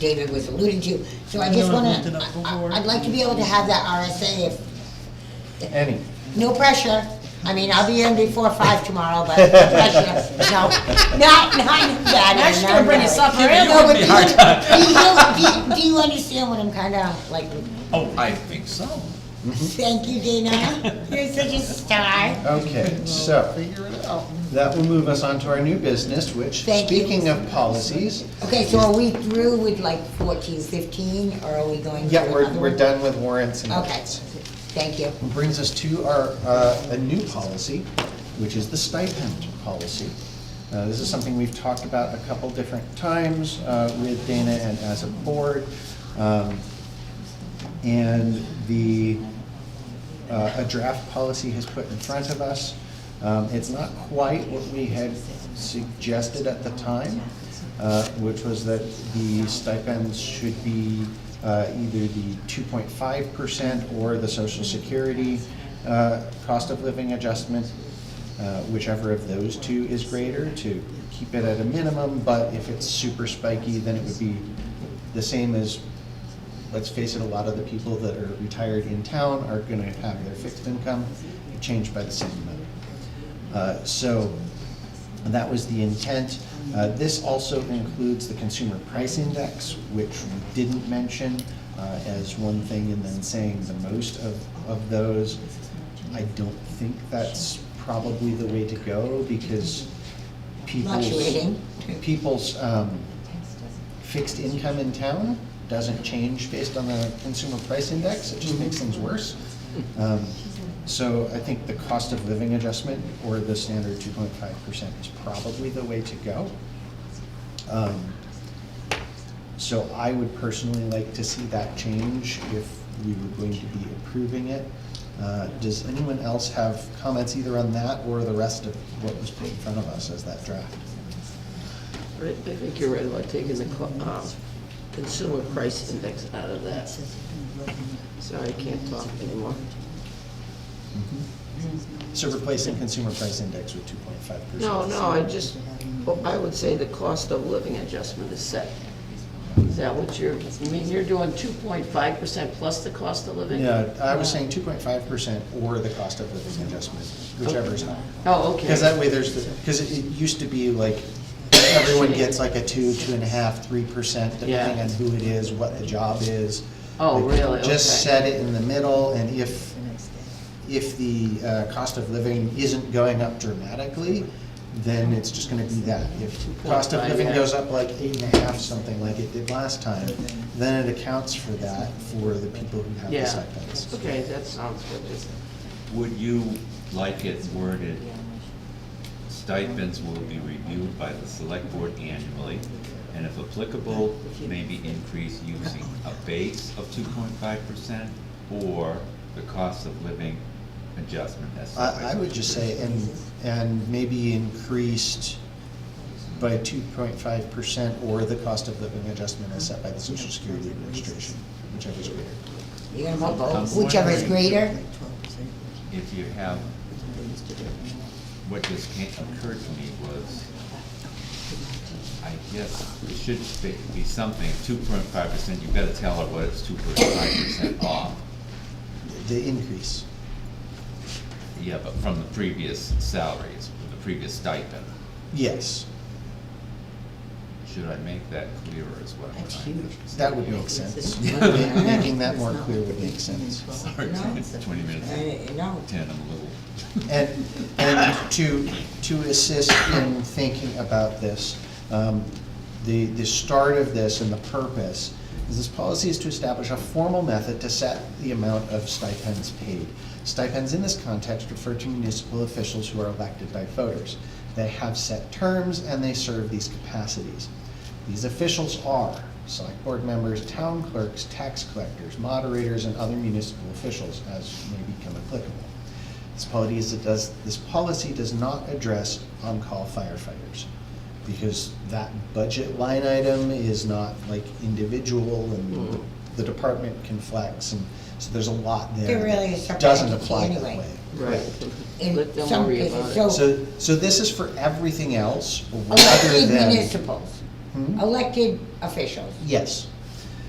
David was alluding to. So I I just know I've wanna, looked it up before. I'd like to be able to have that RSA if, Any, no pressure. I mean, I'll be in before 5 tomorrow, but no pressure. No, not bad. I'm actually gonna bring you supper and No, but It'd be hard do you understand what I'm kinda like? Oh, I think so. Thank you, Dana. You're such a star. okay, so, Figure it out. that will move us on to our new business, which, Thank you. speaking of policies, Okay, so are we through with like 14, 15, or are we going to yeah, another we're one? done with warrants and Okay, votes. thank you. Brings us to our, a new policy, which is the stipend policy. This is something we've talked about a couple different times with Dana and as a board. And a draft policy has put in front of us. It's not quite what we had suggested at the time, which was that the stipends should be either the 2.5% or the Social Security cost of living adjustment, whichever of those two is greater, to keep it at a minimum. But if it's super spiky, then it would be the same as, let's face it, a lot of the people that are retired in town are gonna have their fixed income changed by the same amount. So that was the intent. This also includes the consumer price index, which we didn't mention as one thing, and then saying the most of those. I don't think that's probably the way to go, because Fluctuating. people's fixed income in town doesn't change based on the consumer price index, it just makes things worse. So I think the cost of living adjustment, or the standard 2.5%, is probably the way to go. So I would personally like to see that change if we were going to be approving it. Does anyone else have comments either on that or the rest of what was put in front of us as that draft? I think you're right about taking the consumer price index out of that. Sorry, I can't talk anymore. So replacing consumer price index with 2.5%? No, I would say the cost of living adjustment is set. Is that what you're doing 2.5% plus the cost of living? Yeah, I was saying 2.5% or the cost of living adjustment, whichever is higher. Oh, okay. Because that way because it used to be like, everyone gets like a 2, 2.5, 3%, depending on who it is, what the job is. Oh, Like, really? Just set it in the middle, and if the cost of living isn't going up dramatically, then it's just gonna be that. If cost of living goes up like 8.5, something like it did last time, then it accounts for that for the people who have the stipends. Okay, that sounds good. Would you like it worded, stipends will be reviewed by the select board annually, and if applicable, may be increased using a base of 2.5% or the cost of living adjustment as I would just say, and maybe increased by 2.5% or the cost of living adjustment as set by the Social Security Administration, whichever is greater. You're gonna vote both, whichever is greater? If you have, what just occurred to me was, I guess it should be something, 2.5%, you've got to tell her what it's 2.5% off. The increase. Yeah, but from the previous salaries, the previous stipend. Yes, Should I make that clearer is what I'm That's trying to. huge. that would make sense. Making that more clear would make sense. Sorry, it's 20 minutes, No. 10, I'm a little. And to assist in thinking about this, the start of this and the purpose is this policy is to establish a formal method to set the amount of stipends paid. Stipends in this context refer to municipal officials who are elected by voters. They have set terms and they serve these capacities. These officials are select board members, town clerks, tax collectors, moderators, and other municipal officials as may become applicable. This policy does not address on-call firefighters because that budget line item is not like individual and the department can flex, and so there's a lot there There really is that separate doesn't entity apply that anyway. way. Right. In Let them some worry cases, about it. So this is for everything else rather elected than. municipals, Hmm? elected officials. Yes.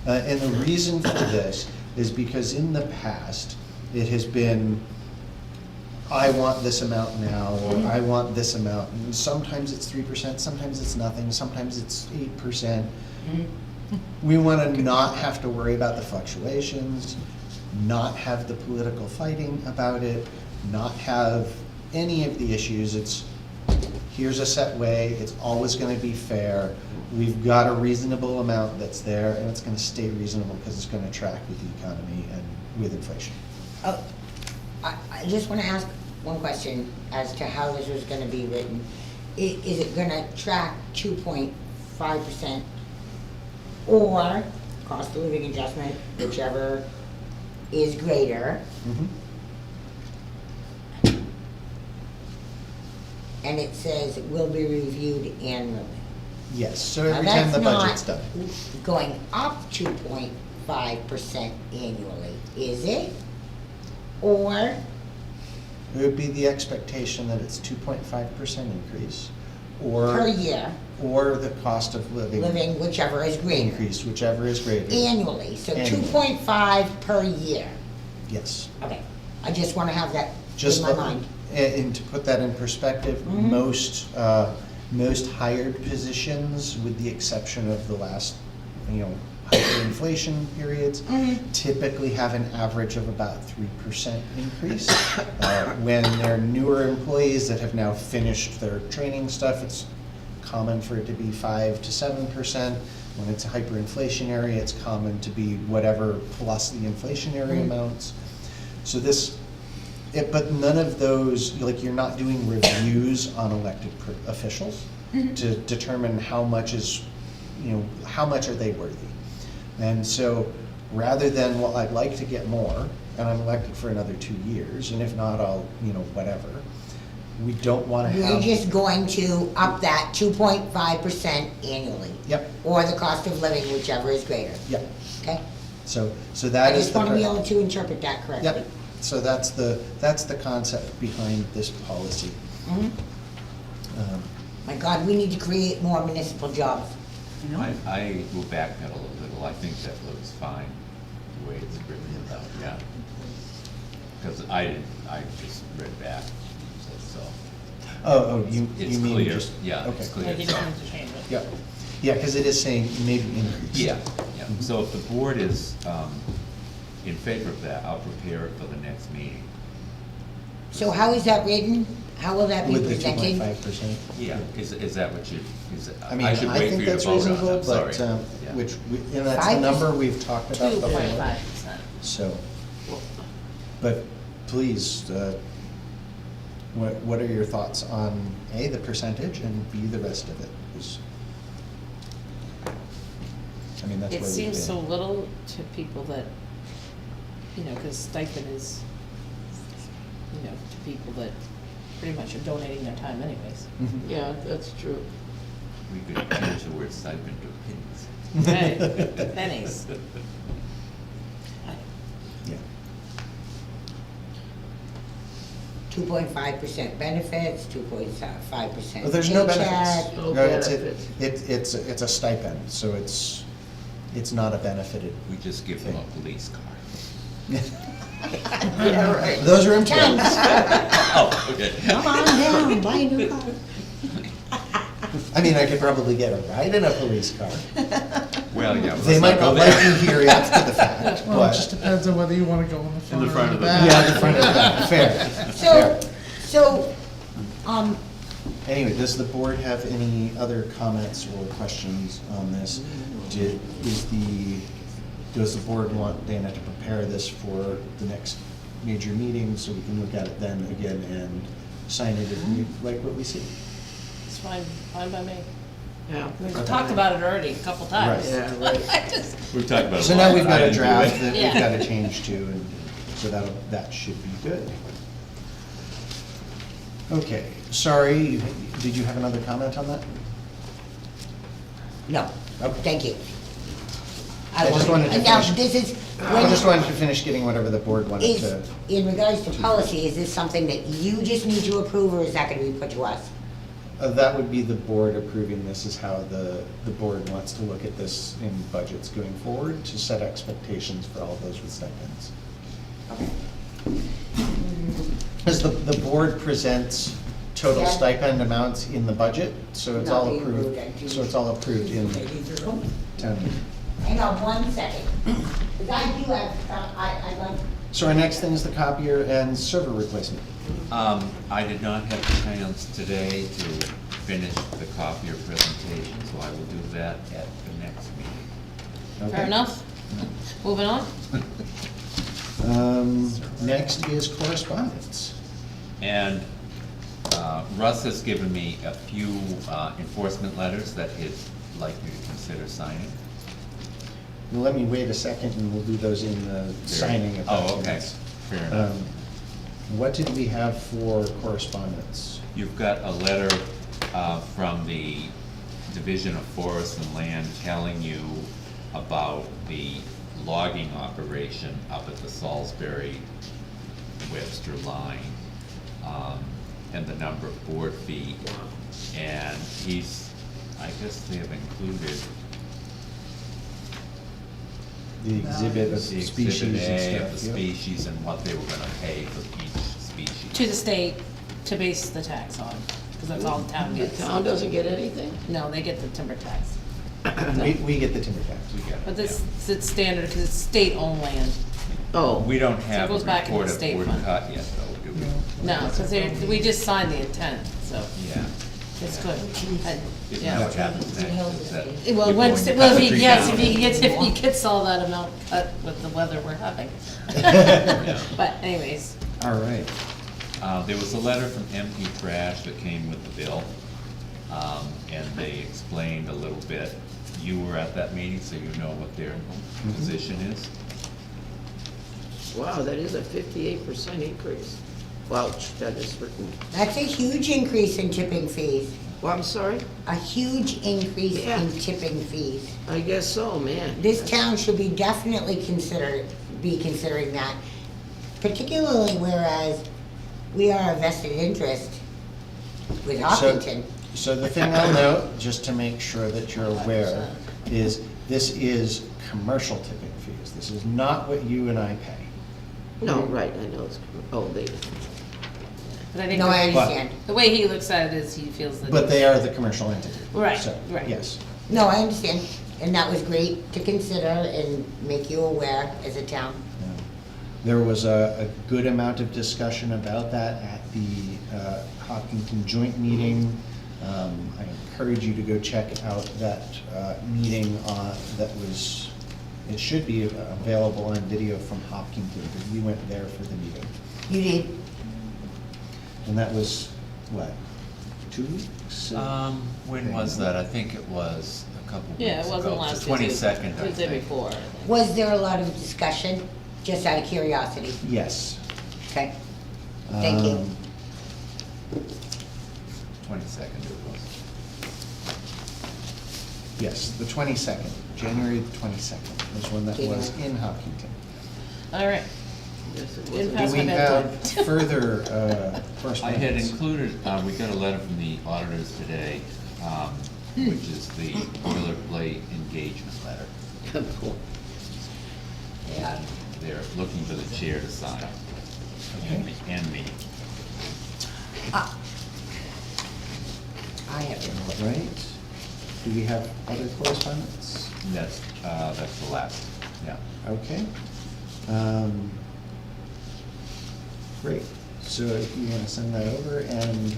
And the reason for this is because in the past, it has been, I want this amount now, or I want this amount. And sometimes it's 3%, sometimes it's nothing, sometimes it's 8%. We want to not have to worry about the fluctuations, not have the political fighting about it, not have any of the issues. It's, here's a set way, it's always going to be fair. We've got a reasonable amount that's there, and it's going to stay reasonable because it's going to track with the economy and with inflation. Oh, I just want to ask one question as to how this was going to be written. Is it going to track 2.5% or cost of living adjustment, whichever is greater? And it says it will be reviewed annually. Yes, so Now, every time the that's budget's done. not going up 2.5% annually, is it? Or, It would be the expectation that it's 2.5% increase, per year, or the cost of living, whichever is greater, increase, whichever is greater. annually, so Annually. 2.5 per year. Yes. Okay, I just want to have that Just in my mind. And to put that in perspective, most hired positions, with the exception of the last, hyperinflation periods, typically have an average of about 3% increase. When they're newer employees that have now finished their training stuff, it's common for it to be 5 to 7%. When it's hyperinflationary, it's common to be whatever plus the inflationary amounts. So but none of those, like, you're not doing reviews on elected officials to determine how much is, how much are they worthy. And so rather than, well, I'd like to get more, and I'm elected for another 2 years, and if not, I'll, whatever. We don't wanna We're have. just going to up that 2.5% annually. Yep, Or the cost of living, whichever is greater, yep. okay? So I that is just the. want to be able to interpret that correctly. Yep, so that's the concept behind this policy. Mhm. My God, we need to create more municipal jobs. I will backpedal a little, I think that looks fine, the way it's written out, yeah. Because I just read back, so. Oh, you It's mean clear, just. yeah, Okay. it's clear. Like, you just need to change it. Yeah, yeah, because it is saying maybe increase. Yeah, yeah, so if the board is, in favor of that, I'll prepare it for the next meeting. So how is that written? How will that be With the presented? 2.5%. Yeah, is that what you, I mean, I should I wait for think you to that's vote on it, reasonable, I'm sorry. but, Yeah. and that's the 5%? number we've talked about before. 2.5%. So, but please, what are your thoughts on A, the percentage, and B, the rest of it? 'Cause, I mean, that's It where we've seems been. so little to people that, because stipend is, to people that pretty much are donating their time anyways. Mhm. Yeah, that's true. We could change the word stipend to pennies. Right, pennies. Yeah. 2.5% benefits, 2.5% Well, there's no paycheck. benefits. No No, benefits. it's a stipend, so it's not a benefited. We just give them a police car. Yeah, right. Those are employees. Oh, okay. Come on down, buy a new car. I mean, I could probably get a ride in a police car. Well, yeah. They let's might go not like there. me here after the fact, Well, it just but, depends on whether you wanna go in the front or front the of the back. yeah, the front of the back, fair. So, Anyway, does the board have any other comments or questions on this? Does the board want Dana to prepare this for the next major meeting, so we can look at it then again and sign it if we like what we see? It's fine by me. Yeah. We've talked about it already a couple times. Right. Yeah, right. I just, We've talked about it a So lot. now we've got I a didn't do draft it. that we've Yeah. got to change to, and so that should be good. Okay, sorry, did you have another comment on that? no, Okay. thank you. I just wanted to Now, finish- this is, I just wanted to finish getting whatever the board wanted is, to. in regards to policy, is this something that you just need to approve, or is that gonna be put to us? That would be the board approving this, is how the board wants to look at this in budgets going forward, to set expectations for all those with stipends. Because the board presents total Yeah. stipend amounts in the budget, so it's Not all being approved, moved, I do. so it's all approved in town meeting. Hang on one second, because I do have, I'd like, So our next thing is the copier and server replacement. I did not have a chance today to finish the copier presentation, so I will do that at the next meeting. Okay. fair enough. Moving on. Next is correspondence. And Russ has given me a few enforcement letters that he'd like you to consider signing. Let me wait a second and we'll do those in the signing of Oh, documents. okay, fair enough. What did we have for correspondence? You've got a letter from the Division of Forest and Land telling you about the logging operation up at the Salisbury Webster line, and the number of board feet. And I guess they have included The exhibit of the species exhibit A and of the stuff. Yep. species and what they were gonna pay for each species. To the state to base the tax on, because that's all the town The gets. town doesn't get anything? No, they get the timber tax. We get the timber tax. We get it, But this, yeah. it's standard, because it's state-owned land. Oh, We don't have a goes back in the report of state wood fund. cut yet, though, do we? No, because we just signed the intent, so Yeah. it's good. Isn't that Yeah. what happens next? Is that Well, you're once, going to well, cut if the he tree gets, down? if he gets all that amount cut with the weather we're having. Yeah. But anyways, All right. There was a letter from MP Trash that came with the bill, and they explained a little bit. you were at that meeting, so you know what their position is. Wow, that is a 58% increase. Ouch, that is written. That's a huge increase in tipping fees. Well, I'm sorry? A huge increase Yeah. in tipping fees. I guess so, man. This town should be definitely considering that, particularly whereas we are a vested interest with Hopkinton. So the thing I'll note, just to make sure that you're aware, is this is commercial tipping fees. This is not what you and I pay. No, right, I know it's, oh, they, But I think No, I understand. the way he looks at it is he feels that. But they are the commercial entity. Right, So, right. yes. No, I understand, and that was great to consider and make you aware as a town. There was a good amount of discussion about that at the Hopkinton joint meeting. I encourage you to go check out that meeting that was, it should be available on video from Hopkinton, because we went there for the meeting. You did. And that was, what, 2 weeks? When was that? I think it was a couple weeks ago. Yeah, it wasn't last The 22nd, I Tuesday think. before. I think. Was there a lot of discussion, just out of curiosity? Yes. Okay, thank you. 22nd it was. Yes, the 22nd, January the 22nd was when that was in Hopkinton. All right. yes, it Didn't was. pass Do my we bedtime. have further I correspondence? had included, we got a letter from the auditors today, which is the boilerplate engagement letter. And they're looking for the chair to sign. And me. I have your All right. Do we have other correspondence? That's the last, yeah. Okay. Great. So if you want to send that over, and,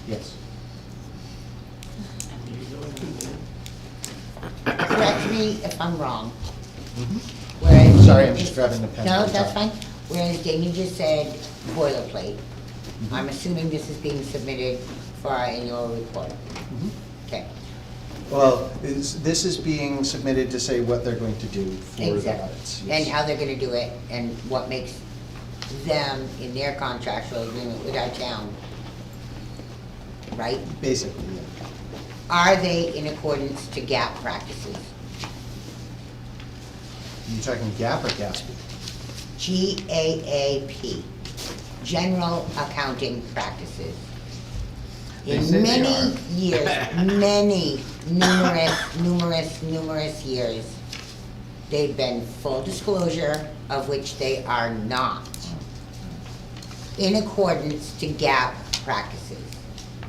yes. Correct me if I'm wrong. Whereas Sorry, I'm just grabbing the pen. No, that's fine. Whereas Jamie just said boilerplate. I'm assuming this is being submitted for our annual report. Mhm. Okay, Well, this is being submitted to say what they're going to do for the exactly. audits. And how they're gonna do it, and what makes them, in their contractual agreement with our town, right? Basically, yeah. Are they in accordance to GAAP practices? You talking GAAP or GASP? GAAP, General Accounting Practices. They In say they many are. years, numerous years, they've been full disclosure, of which they are not, in accordance to GAAP practices.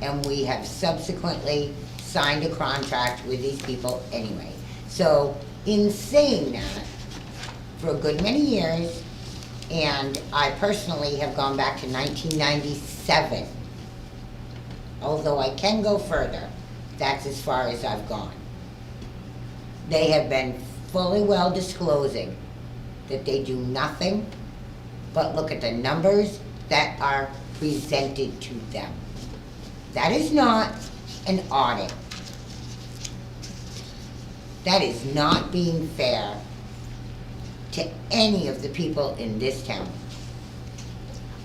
And we have subsequently signed a contract with these people anyway. So, in saying that, for a good many years, and I personally have gone back to 1997, although I can go further, that's as far as I've gone. They have been fully well disclosing that they do nothing but look at the numbers that are presented to them. That is not an audit. That is not being fair to any of the people in this town.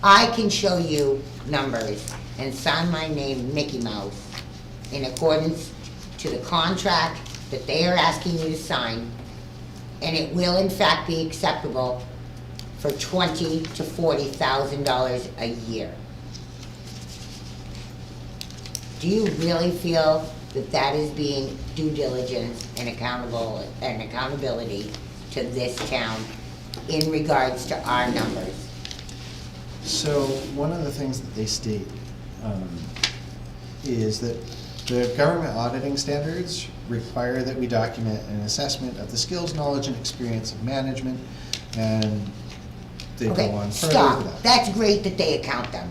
I can show you numbers and sign my name Mickey Mouse in accordance to the contract that they are asking you to sign, and it will in fact be acceptable for $20,000 to $40,000 a year. Do you really feel that that is being due diligence and accountability to this town in regards to our numbers? So one of the things that they state is that the government auditing standards require that we document an assessment of the skills, knowledge, and experience of management, and they go Okay, on further stop. with that. That's great that they account them.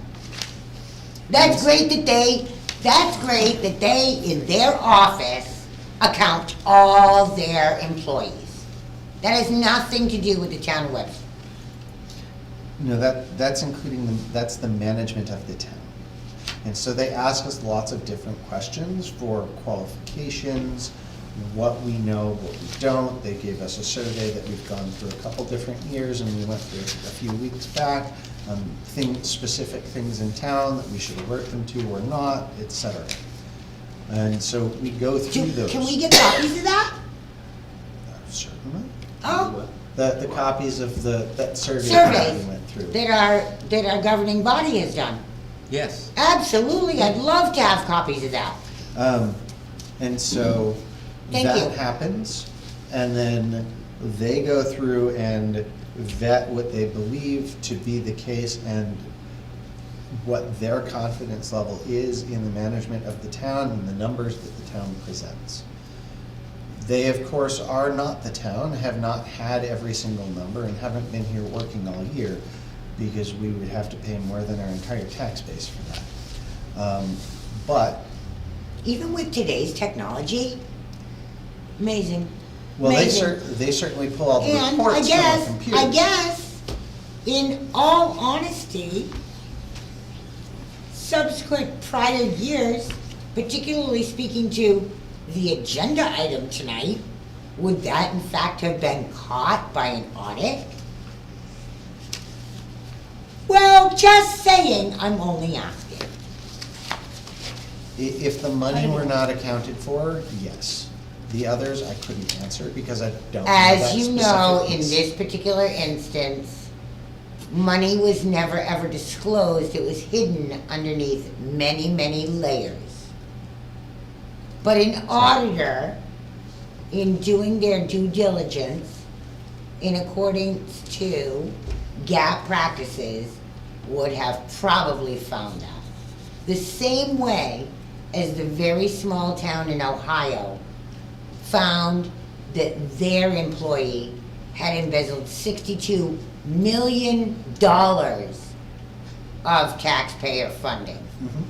That's great that they, in their office, account all their employees. That has nothing to do with the town of Webster. No, that's including that's the management of the town. And so they ask us lots of different questions for qualifications, what we know, what we don't. They gave us a survey that we've gone through a couple different years, and we went through a few weeks back, specific things in town that we should alert them to or not, et cetera. And so we go through those. Can we get copies of that? Certainly. Oh, The copies of that survey that we surveys went through. that our governing body has done. Yes. Absolutely, I'd love to have copies of that. And so Thank that you. happens, and then they go through and vet what they believe to be the case and what their confidence level is in the management of the town and the numbers that the town presents. They, of course, are not the town, have not had every single number, and haven't been here working all year, because we would have to pay more than our entire tax base for that. But Even with today's technology, amazing. well, Amazing. they certainly pull all the And reports from the computers. I guess, in all honesty, subsequent prior years, particularly speaking to the agenda item tonight, would that in fact have been caught by an audit? Well, just saying, I'm only asking. If the money were not accounted for, yes. The others, I couldn't answer because I don't know that As you know, in specifics. this particular instance, money was never ever disclosed. It was hidden underneath many, many layers. But an auditor, in doing their due diligence, in accordance to GAAP practices, would have probably found that. The same way as the very small town in Ohio found that their employee had embezzled $62 million of taxpayer funding. Mhm.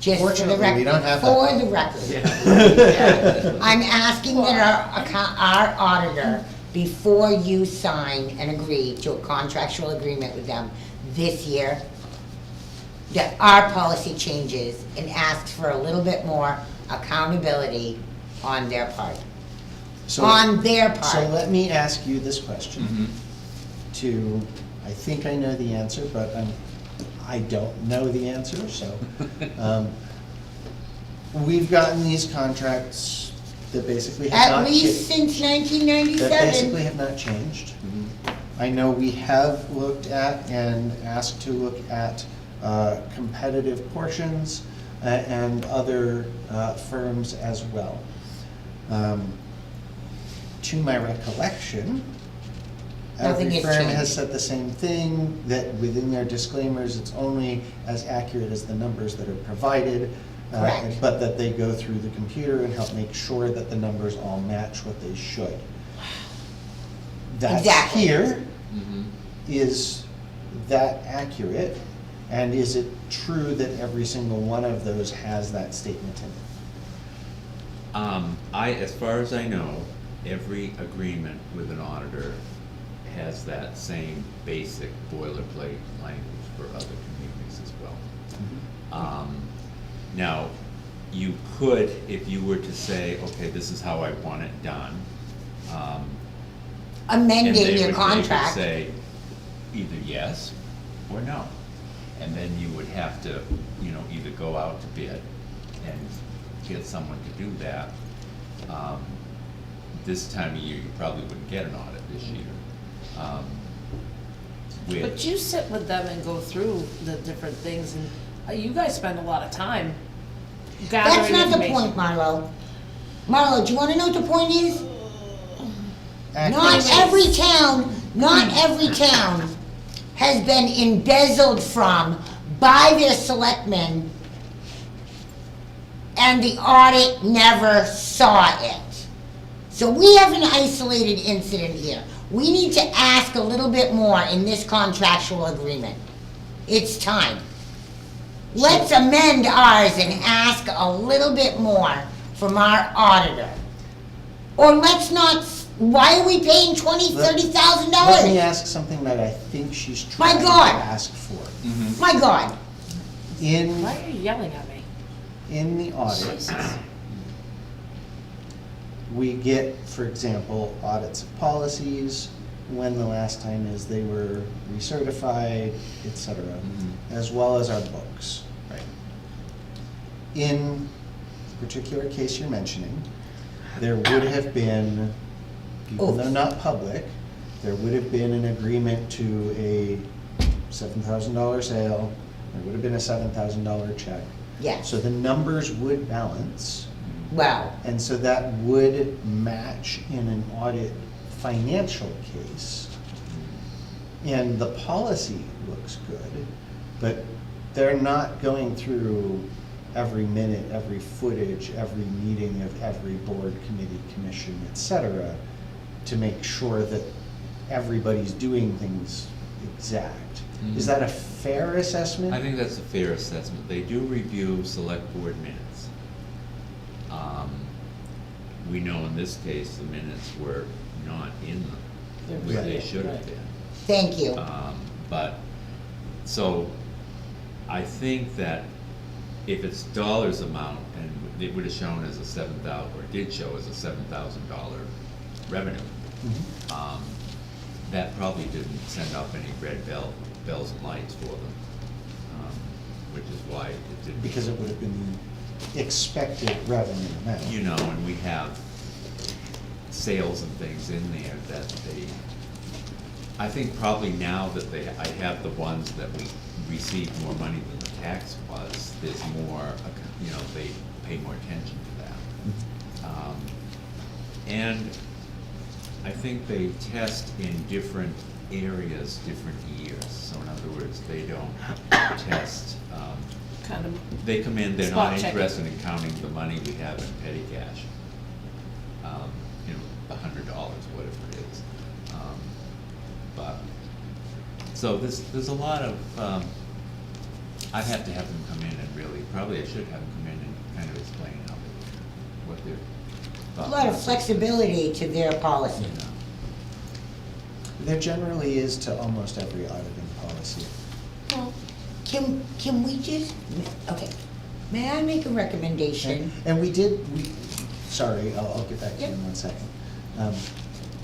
Just for the Fortunately, record. we don't have that. For the record. I'm asking that our auditor, before you sign and agree to a contractual agreement with them this year, that our policy changes and asks for a little bit more accountability on their part. On their part. So let me ask you this question. Mm-hmm. I think I know the answer, but I don't know the answer, so. We've gotten these contracts that basically have At not least since that 1997. basically have not changed. I know we have looked at and asked to look at competitive portions and other firms as well. To my recollection, Nothing every has firm changed. has said the same thing, that within their disclaimers, it's only as accurate as the numbers that are provided. Correct. But that they go through the computer and help make sure that the numbers all match what they should. That's Exactly. here. Mm-hmm. Is that accurate? And is it true that every single one of those has that statement in it? As far as I know, every agreement with an auditor has that same basic boilerplate language for other communities as well. Now, you could, if you were to say, okay, this is how I want it done. Amending your They contract. would say either yes or no. And then you would have to, either go out to bid and get someone to do that. This time of year, you probably wouldn't get an audit this year. But you sit with them and go through the different things, and you guys spend a lot of time gathering That's not the information. point, Marlo. Marlo, do you wanna know what the point is? Not Accuracy. not every town has been embezzled from by their selectmen, and the audit never saw it. So we have an isolated incident here. We need to ask a little bit more in this contractual agreement. It's time. Let's amend ours and ask a little bit more from our auditor. Or let's not, why are we paying $20,000, $30,000? Let me ask something that I think she's My trying to God. ask for. My God. In, Why are you yelling at me? in the audit, we get, for example, audits of policies, when the last time is they were recertified, et cetera, as well as our books. Right. In the particular case you're mentioning, there would have been, even though not public, there would have been an agreement to a $7,000 sale, there would have been a $7,000 check. Yes. So the numbers would balance, Well, and so that would match in an audit financial case. And the policy looks good, but they're not going through every minute, every footage, every meeting of every board, committee, commission, et cetera, to make sure that everybody's doing things exact. Is that a fair assessment? I think that's a fair assessment. They do review select board minutes. We know in this case, the minutes were not in them, where they should have been. thank you. But, so, I think that if it's dollars amount, and it would have shown as a or did show as a $7,000 revenue, that probably didn't send up any red bells and lights for them, which is why it didn't. Because it would have been the expected revenue amount. You know, and we have sales and things in there that they, I think probably now that I have the ones that we receive more money than the tax was, there's more, you know, they pay more attention to that. And I think they test in different areas, different years. So in other words, they don't test, Kind of, they come in, they're Spot not checking. interested in counting the money we have in petty cash. You know, $100, whatever it is. But, so there's a lot of, I'd have to have them come in and really, probably I should have them come in and kind of explain how they, what their thought A lot of process is. flexibility to their policy. You know. There generally is to almost every auditing policy. Can we just, okay, may I make a recommendation? And we did, sorry, I'll get back to you in 1 second.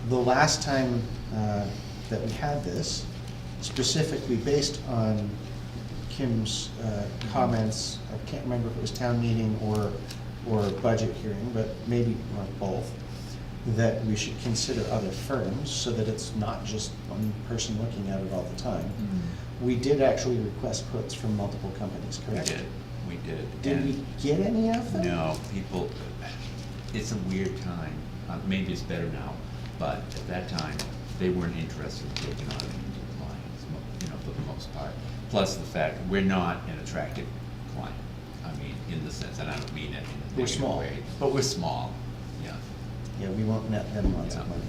The last time that we had this, specifically based on Kim's comments, I can't remember if it was town meeting or budget hearing, but maybe both, that we should consider other firms so that it's not just one person looking at it all the time. We did actually request quotes from multiple companies, correct? We did. Did we get any of them? No, people, it's a weird time. Maybe it's better now, but at that time, they weren't interested in taking on any new clients, you know, for the most part. Plus the fact, we're not an attractive client. I mean, in the sense, and I don't mean it in a We're negative small. way, but we're small, yeah. Yeah, we won't net them lots of money.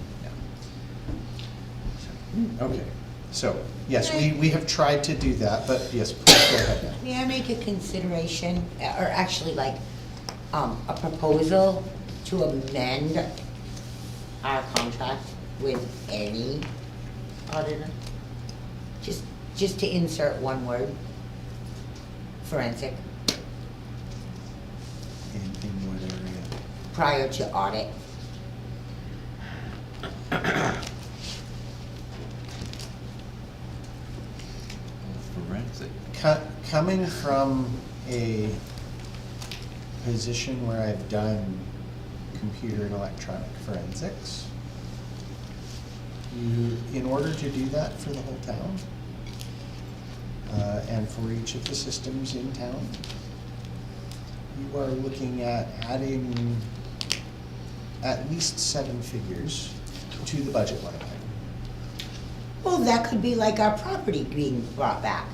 Okay, so, yes, we have tried to do that, but yes, please go ahead now. May I make a consideration, or actually like, a proposal to amend our contract with any auditor? Just to insert one word, forensic, In what area? prior to audit. Forensic. Coming from a position where I've done computer and electronic forensics, in order to do that for the whole town, and for each of the systems in town, you are looking at adding at least 7 figures to the budget line item. Well, that could be like our property being brought back.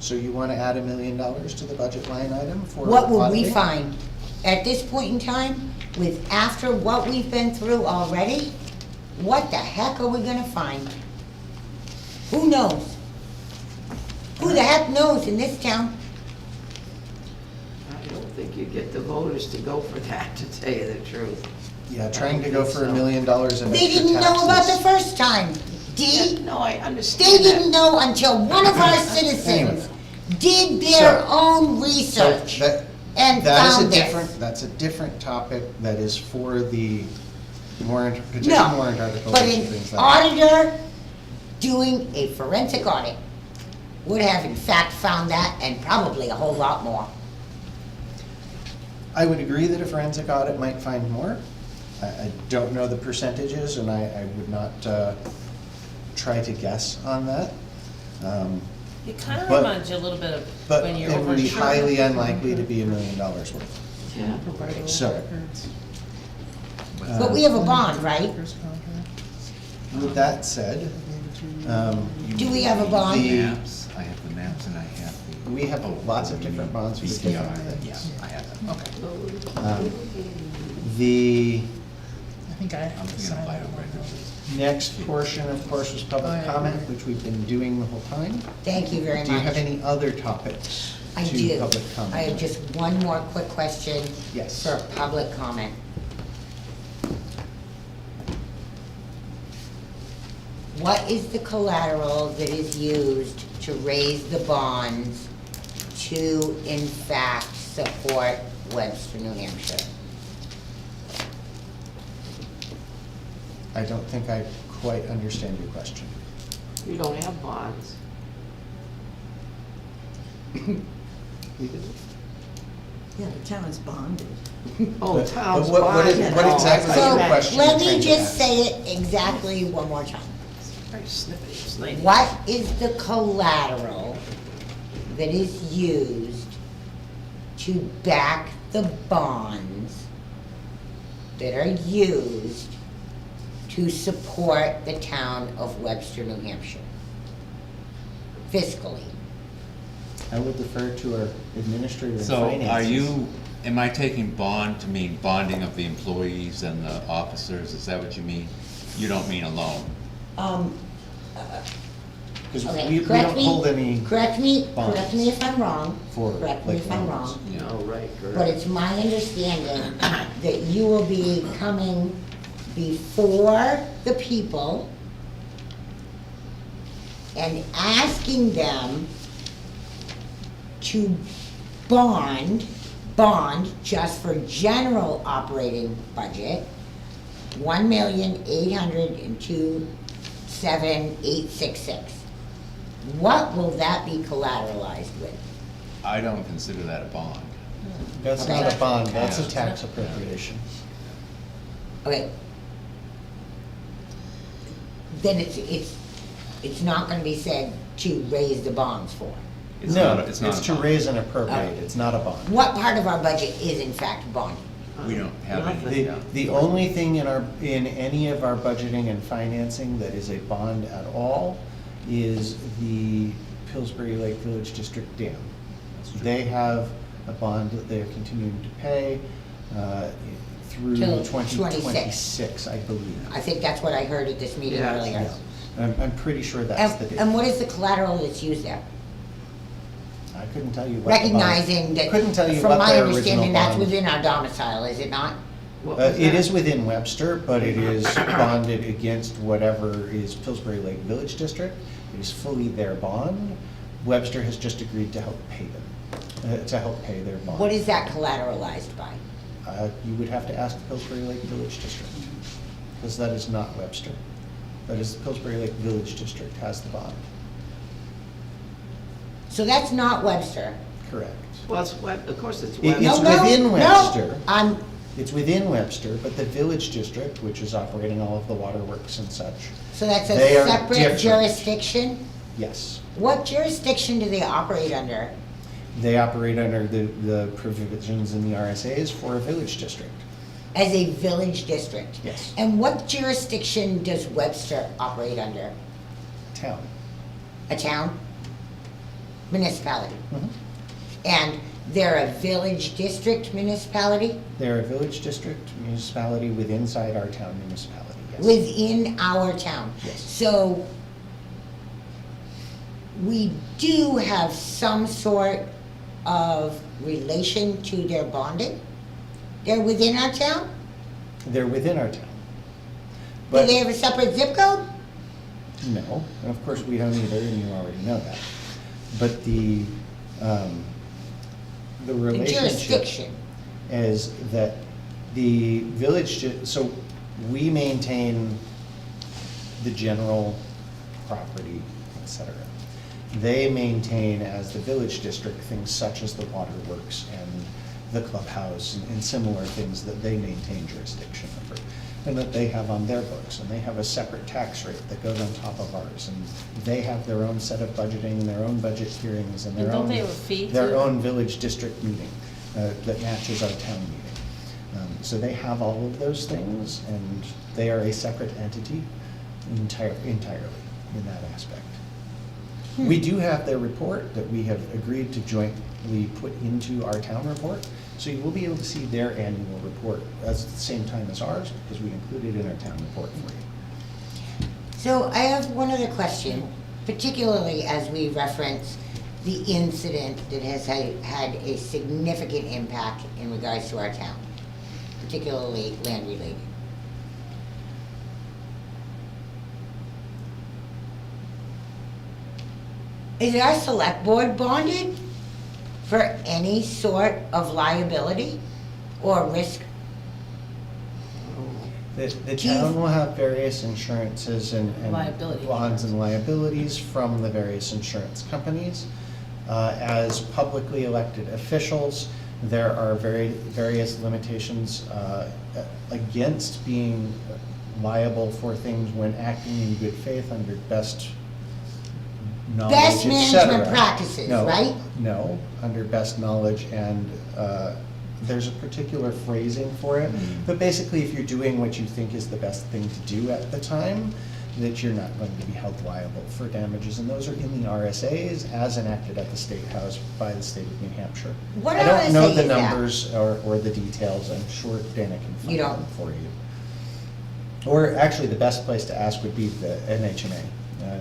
So you want to add $1 million to the budget line item for What would we auditing? find at this point in time, with after what we've been through already? What the heck are we gonna find? Who knows? Who the heck knows in this town? I don't think you get the voters to go for that, to tell you the truth. Yeah, trying to go think for $1 so. million of extra They didn't know about the taxes. first time. Dee? No, I They understand didn't that. know until one of our citizens did their So- own So research. and That is found a this. different, that's a different topic that is for the warrant, petition No, warrant articles but and an things like that. auditor doing a forensic audit would have in fact found that and probably a whole lot more. I would agree that a forensic audit might find more. I don't know the percentages, and I would not try to guess on that. It kind of But- reminds you a little bit of But when you're it would be oversure. highly unlikely to be $1 million worth. Yeah. So, But we have a bond, right? with that said, Do we have a bond? The- Maps, I have the maps and I have the. we have lots of different bonds for different VCR, things. yeah, I have them. The I think I I'm have to thinking sign of that Vital one. Records. next portion, of course, was Oh, public yeah. comment, which we've been doing the whole time. Thank you very much. Do you have any other topics I to do. public comment? I have just one more quick question Yes. for public comment. What is the collateral that is used to raise the bonds to in fact support Webster, New Hampshire? I don't think I quite understand your question. You don't have bonds. Yeah, the town is bonded. Oh, But- town's but what is- bonded. what Oh, exactly I is thought your you meant- question? Let you're me trying to just ask? say it exactly one more time. Very snippety, it's like- What is the collateral that is used to back the bonds that are used to support the town of Webster, New Hampshire? Fiscally. I would defer to our administrator and So finances. are you, am I taking bond to mean bonding of the employees and the officers? Is that what you mean? You don't mean a loan? Because Okay, we don't hold any, correct me bonds if I'm wrong, for, correct me like, if I'm loans. wrong. Yeah. Oh, right, But correct. it's my understanding that you will be coming before the people and asking them to bond just for general operating budget, 1,802,786. What will that be collateralized with? I don't consider that a bond. That's Okay. not a bond, that's a Yeah. tax appropriation. Okay. Then it's not gonna be said to raise the bonds for. It's No, not a- it's not a to bond. raise and appropriate, it's not a bond. What part of our budget is in fact bonded? We don't have Nothing. any, The, yeah. the only thing in any of our budgeting and financing that is a bond at all is the Pillsbury Lake Village District Dam. They have a bond that they're continuing to pay through Till 2026, I believe. I think that's what I heard at this meeting Yes. earlier. Yeah. I'm pretty sure that's the date. And what is the collateral that's used there? I couldn't tell you what the bond- Recognizing that, Couldn't tell you from what my their original understanding, that's bond- within our domicile, is it not? What was It that? is within Webster, but it is bonded against whatever is Pillsbury Lake Village District. It is fully their bond. Webster has just agreed to help pay them, to help pay their bond. What is that collateralized by? You would have to ask the Pillsbury Lake Village District, because that is not Webster. That is Pillsbury Lake Village District has the bond, So that's not Webster. correct. Well, it's of course it's It- Webster. It's No, no, within no. Webster. I'm, It's within Webster, but the Village District, which is operating all of the waterworks and such, so that's a They are separate different. jurisdiction? yes. What jurisdiction do they operate under? They operate under the provisions in the RSAs for a village district. As a village district? Yes. And what jurisdiction does Webster operate under? Town. A town? Municipality? Mhm. And they're a village district municipality? They're a village district municipality inside our town municipality, yes. Within our town? Yes. So we do have some sort of relation to their bonding? They're within our town? They're within our town. Do But, they have a separate zip code? no, and of course we don't either, and you already know that. But the relationship jurisdiction. is that the village, so we maintain the general property, et cetera. They maintain, as the village district, things such as the waterworks and the clubhouse and similar things that they maintain jurisdiction over, and that they have on their books, and they have a separate tax rate that goes on top of ours, and they have their own set of budgeting, and their own budget hearings, and And their don't own, they have a fee their too? own village district meeting that matches our town meeting. So they have all of those things, and they are a separate entity entirely in that aspect. We do have their report that we have agreed to jointly put into our town report, so you will be able to see their annual report at the same time as ours, because we included it in our town report for you. So I have one other question, particularly as we reference the incident that has had a significant impact in regards to our town, particularly land related. Is our select board bonded for any sort of liability or risk? The town will have various insurances and Liability bonds and liabilities from the various insurance companies. As publicly elected officials, there are various limitations against being liable for things when acting in good faith under best knowledge, Best et management cetera. practices, No, right? No, under best knowledge, and there's a particular phrasing for it. But basically, if you're doing what you think is the best thing to do at the time, that you're not going to be held liable for damages. And those are in the RSAs as enacted at the State House by the state of New Hampshire. What I don't know RSA the is that? numbers or the details. I'm sure Dana can find You don't? them for you. Or actually, the best place to ask would be the NHMA,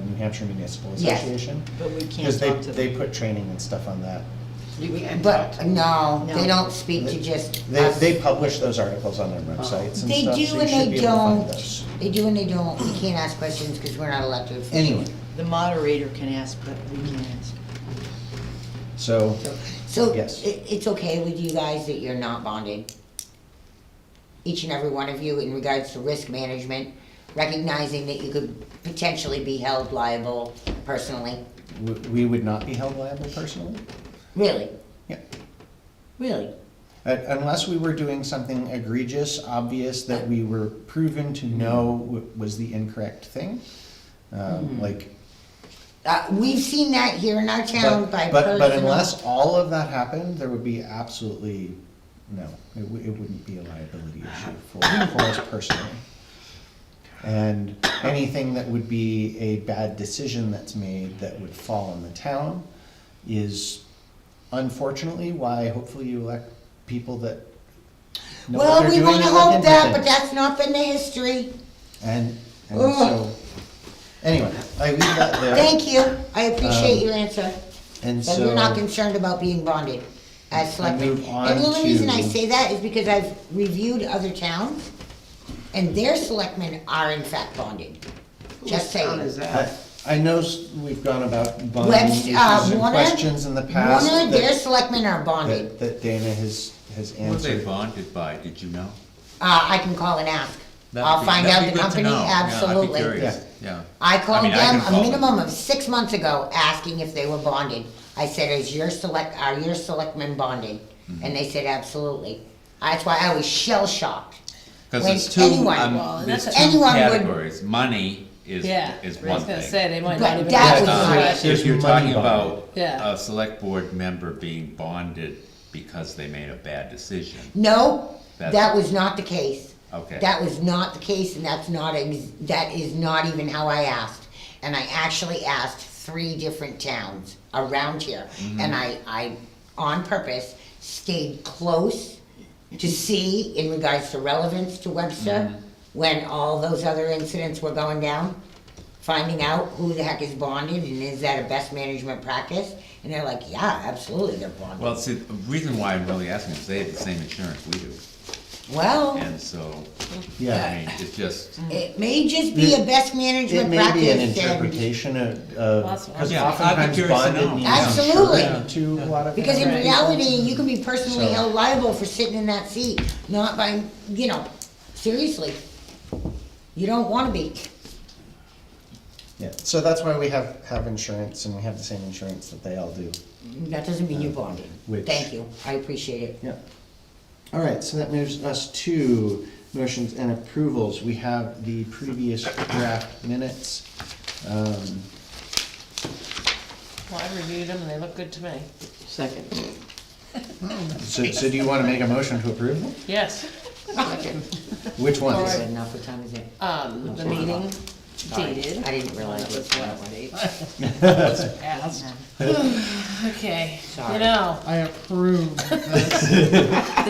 New Hampshire Municipal Yes. Association. But we can't Because talk to they them. put training and stuff on that. We can't talk to But them. no, No. they don't speak to just They, us. they publish those articles on their websites and They stuff, do so you and should they be able to find don't. those. They do and they don't. We can't ask questions because we're not elected officials. Anyway, The moderator can ask, but we can't ask. so, So Yes. it's okay with you guys that you're not bonded? Each and every one of you in regards to risk management, recognizing that you could potentially be held liable personally? we would not be held liable personally? Really? Yeah. Really? Unless we were doing something egregious, obvious, that we were proven to know was the incorrect thing. Like, We've seen that here in our town by personal. but unless all of that happened, there would be absolutely, no, it wouldn't be a liability issue for us personally. And anything that would be a bad decision that's made that would fall on the town is unfortunately why hopefully you elect people that know what Well, they're we doing wanna and look hope into that, but things. that's not been the history. And Ugh. so, anyway, I leave that there. Thank you. I appreciate your answer. And So so. you're not concerned about being bonded as selectmen. move on And the only reason I to- say that is because I've reviewed other towns, and their selectmen are in fact bonded. Just What town is saying. that? I know we've gone about bonding Webster, issues and Warner, questions in the past Warner, their that, selectmen are bonded. that Dana has Who are they answered. bonded by, did you know? I can call and ask. That'd I'll be- find that'd out be the good to company, know. absolutely. Yeah, I'd be curious, yeah. I called mean, I them can a call minimum of 6 months ago, asking if they were bonded. I said, are your selectmen bonded? Mm-hmm. And they said, absolutely. That's why I was shell shocked. Because When there's two, anyone- Well, there's that's two a- anyone would- categories. Money is Yeah, is I one was gonna thing. say, they might But not even. that be was bonded. right. There's If you're money talking bond. about Yeah. a select board member being bonded because they made a bad decision, No, That's- that was not the case. okay. That was not the case, and that is not even how I asked. And I actually asked 3 different towns around here. Mm-hmm. And I, on purpose, stayed close to see in regards to relevance to Webster, Mm-hmm. when all those other incidents were going down, finding out who the heck is bonded and is that a best management practice? And they're like, yeah, absolutely, they're bonded. Well, see, the reason why I'm really asking is they have the same insurance we do. Well, And so, Yeah. I mean, it's just, it may just be a best It management may practice be an and, interpretation of, Possible. because Yeah, I'd be oftentimes curious to bonded know. means Absolutely. insured to a lot of. because in people. reality, you can be personally So- held liable for sitting in that seat, not by, seriously. You don't wanna be. Yeah, so that's why we have insurance, and we have the same insurance that they all do. That doesn't mean you're bonded. Which- Thank you, I appreciate it. Yeah. All right, so that moves us to motions and approvals. We have the previous draft minutes. Well, I reviewed them and they look good to me. Second. So do you want to make a motion to approve them? Yes, Which ones? Is that enough? What time is it? the meeting Sorry, dated. I didn't realize That was what what that date? was. Passed. Okay, Sorry. you know, I approve this. did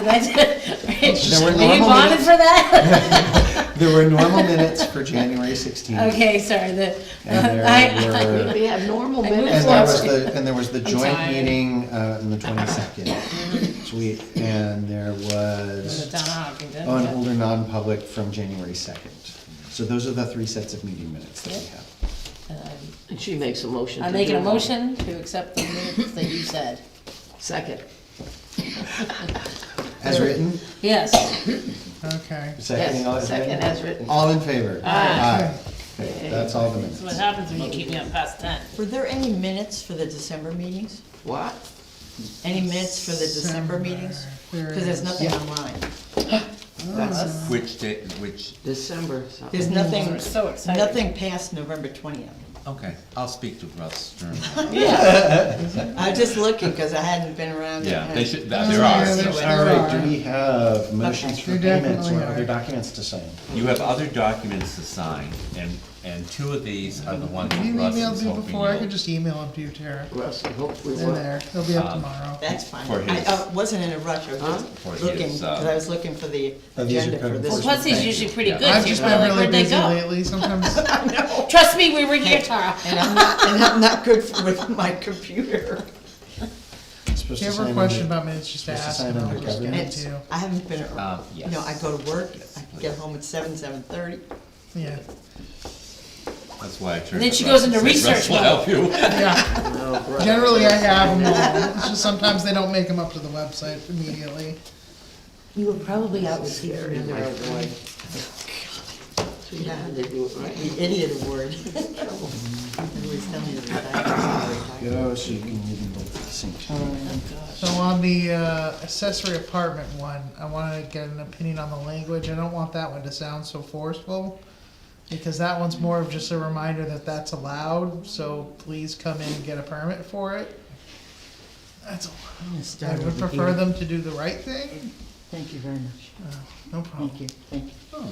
I, There were are you normal bonded minutes. for that? There were normal minutes for January 16th. Okay, sorry, And there were, We have normal I moved minutes. and there was the I'm joint tired. meeting on the 22nd. Sweet, and there was, Down Hopkinton, oh, an yeah. older non-public from January 2nd. So those are the 3 sets of meeting minutes that we Yep. have. And she makes a motion. I'm to making do a them. motion to accept the minutes that you said. Second. As written? Yes, Okay. Seconding all Yes, as second written? as written. All in favor? Aye. Okay, that's all the minutes. that's what happens when you keep me up past 10. Were there any minutes for the December meetings? What? Any minutes for the December meetings? Because there's nothing online. That's which date, which, December. something. There's nothing, We're so excited. nothing past November 20th. okay, I'll speak to Russ Stern. I was just looking because I hadn't been around. Yeah, and- they should, there Yeah, are. there's- So All right, do we have motions for You payments definitely or other are. documents to sign? You have other documents to sign, and two of these are the ones Have you that Russ emailed is me hoping before? I could you'll. just email them to you, Tara. Russ, I hope we It's in will. there. They'll be up tomorrow. That's fine. For I his- wasn't in a rush, I was For just looking, his, because I was looking for the Oh, these are agenda for code this. Well, enforcement. plus he's usually pretty Yeah. good I've here, just but been like, really where'd they busy go? lately. Sometimes Trust me, we were here, Tara. And I'm not good with my computer. Supposed if to you have sign a question under- about minutes, just supposed to ask sign and I'll under just get it governance? to you. I haven't been, Yes. I go to work, I get home at 7:30. Yeah. That's why I turned. And then to she Russ goes and into said, Russ research will mode. help you. Yeah. No, right. Generally, I have them all. It's just sometimes they don't make them up to the website immediately. You were probably out receiving another award. Yeah, they do it right. The idiot award. Everybody's telling me that. Go, so you can read them both at the same time. So on the accessory apartment one, I wanted to get an opinion on the language. I don't want that one to sound so forceful, because that one's more of just a reminder that that's allowed, so please come in and get a permit for it. That's all. I'm gonna I start would over prefer here. them to do the right thing. Thank you very much. No problem. Thank you.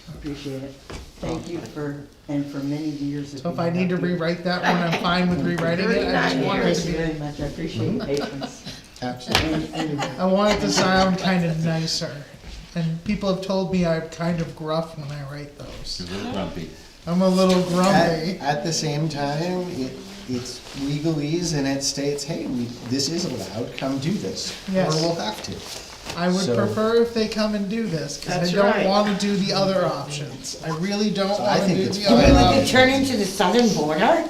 Appreciate it. Thank you for many years of So if being I need to happy. rewrite that one, I'm fine with rewriting it. I just want it Thank to you be, very much, I appreciate your patience. Absolutely. I want it to sound kind of nicer. And people have told me I'm kind of gruff when I write those. You're a little grumpy. I'm a little grumpy. At the same time, it's legalese and it states, hey, this is allowed, come do this. Or Yes. we'll have to. I would So- prefer if they come and do this, because I That's don't right. want to do the other options. I really don't So I want to think do it's the You other mean we could options. turn into the southern border?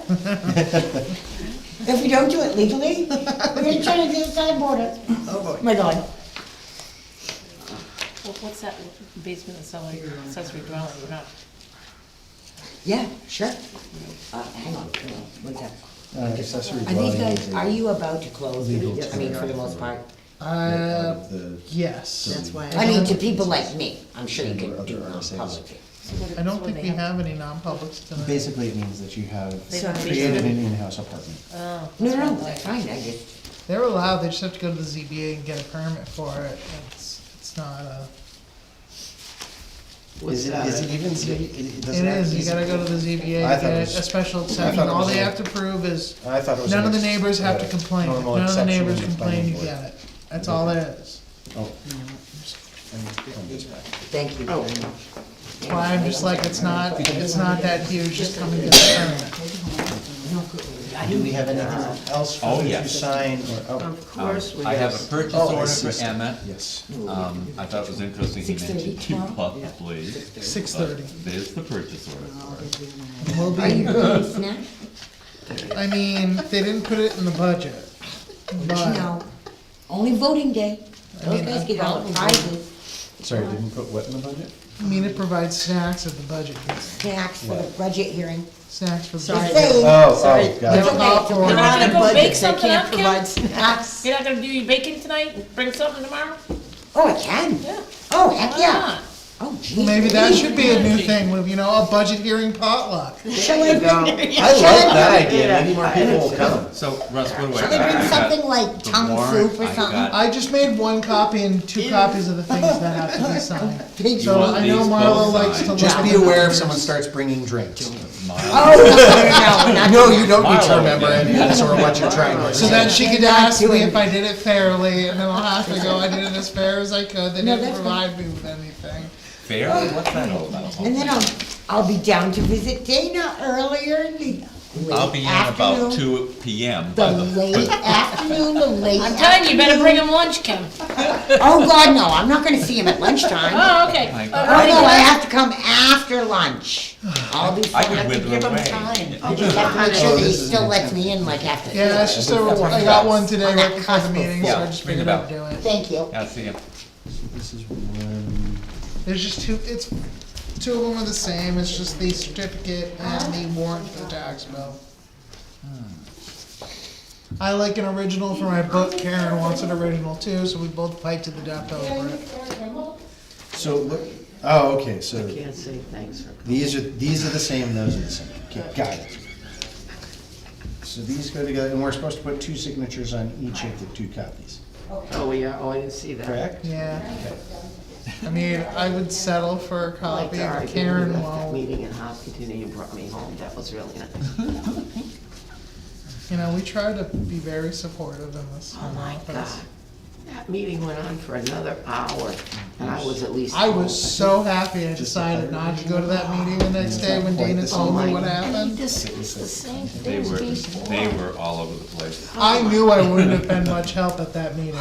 If we don't do it legally, we're gonna turn into the southern border. Oh, boy. My God. What's that basement and cellar, accessory dwelling, we're not, Yeah, sure. Hang on, one sec. Accessory Are these dwelling guys, is a are you about to close? legal I mean, for the term most part. part of the- Yes. That's why I mean, to people like me, I'm sure you And can other do RSAs. non-public. I don't think we have any non-publics tonight. Basically, it means that you have They don't created need an in-house apartment. oh. No, no, that's fine, I just, They're allowed, they just have to go to the ZBA and get a permit for it. It's not a, Is it even, it doesn't have is, to you be- gotta go to the ZBA I and thought it get was- a special I exception. thought it All was they a- have to prove is I thought it was. none an of the ex- neighbors have to a complain. If normal none of the exception neighbors in the complain, planning you board. get it. That's all it is. Oh. I'm just back. thank you very much. Why I'm just like, it's not that huge, just come and get a permit. I Do we have anything else for Oh, you to yes. sign or, Of course we I have a purchase Oh, I order see. for Emmett. yes. I thought it was interesting he 6:30 mentioned two tomorrow? please. 6:30. There's the purchase order for it. Will Are you be, going to snack? I mean, they didn't put it in the budget, but, No, only voting day. I Those mean, guys I'd get all the probably- prizes, Sorry, didn't put what in the budget? I mean, it provides snacks at the budget, snacks for the budget hearing. snacks for the Sorry. budget. Just saying. Oh, Sorry. oh, gotcha. It's okay, it's You're okay. You're not on gonna a go budget, bake they something can't up, Kim? provide snacks. You're not gonna do your baking tonight? Bring something tomorrow? Oh, I can? Yeah. Oh, heck Why yeah. not? Oh, geez. Maybe that should be a new thing, with, you know, a budget hearing potluck. Shall There I you go. bring, I like that idea, Yeah. maybe more people will come. So Russ, what do I shall got? I bring I got something like the tongue warrant, soup or I something? got- I just made one copy and two copies of the things that have to be signed. Thank So want I know these Marlo both likes to signed? look Just at be the aware if numbers. someone starts bringing drinks. Miles. Oh, no, not No, doing you don't need to Marlo remember did. any of this or what you're trying to So say. then she could Not ask me doing if I did it fairly, and then I'll have to go, I did it as fair as I could, they No, didn't that's provide me with anything. Fair? What's that all about? And then I'll be down to visit Dana earlier in the I'll late be in about afternoon. 2 PM. The late afternoon, the late I'm telling you, you better bring him afternoon. lunch, Kim. Oh, God, no, I'm not gonna see him at lunchtime. Oh, okay. My Oh, God. no, I have to come after lunch. I'll be I fine. could have to wither give 'em away. time. I just have to make sure Oh, that he this is still an lets me in like after. Yeah, it's just I got one today On that right before the cusp meeting, of so I Yeah, just ring figured the I'd do it. Thank you. I'll see you. This is one, There's just two, it's, two of them are the same, it's just the certificate and the warrant for the tax bill. I like an original for my book, Karen wants an original too, so we both fight to the death over it. so, look, oh, okay, so I can't say thanks for. these are the same, those are the same, okay, got it. So these go together, and we're supposed to put 2 signatures on each of the 2 copies, Oh, yeah, oh, I didn't see that. correct? Yeah, I mean, I would settle for a I copy, liked our but idea Karen when we left that won't. meeting in Hopkinton and you brought me home, that was really nice. You know, we try to be very supportive in this Oh, my office. God. That meeting went on for another hour, and I was at least. I was so happy I decided not to go to that meeting the next day when Dana told me what happened. It's the same They thing were, as before. they were all over the place. I knew I wouldn't have been much help at that meeting.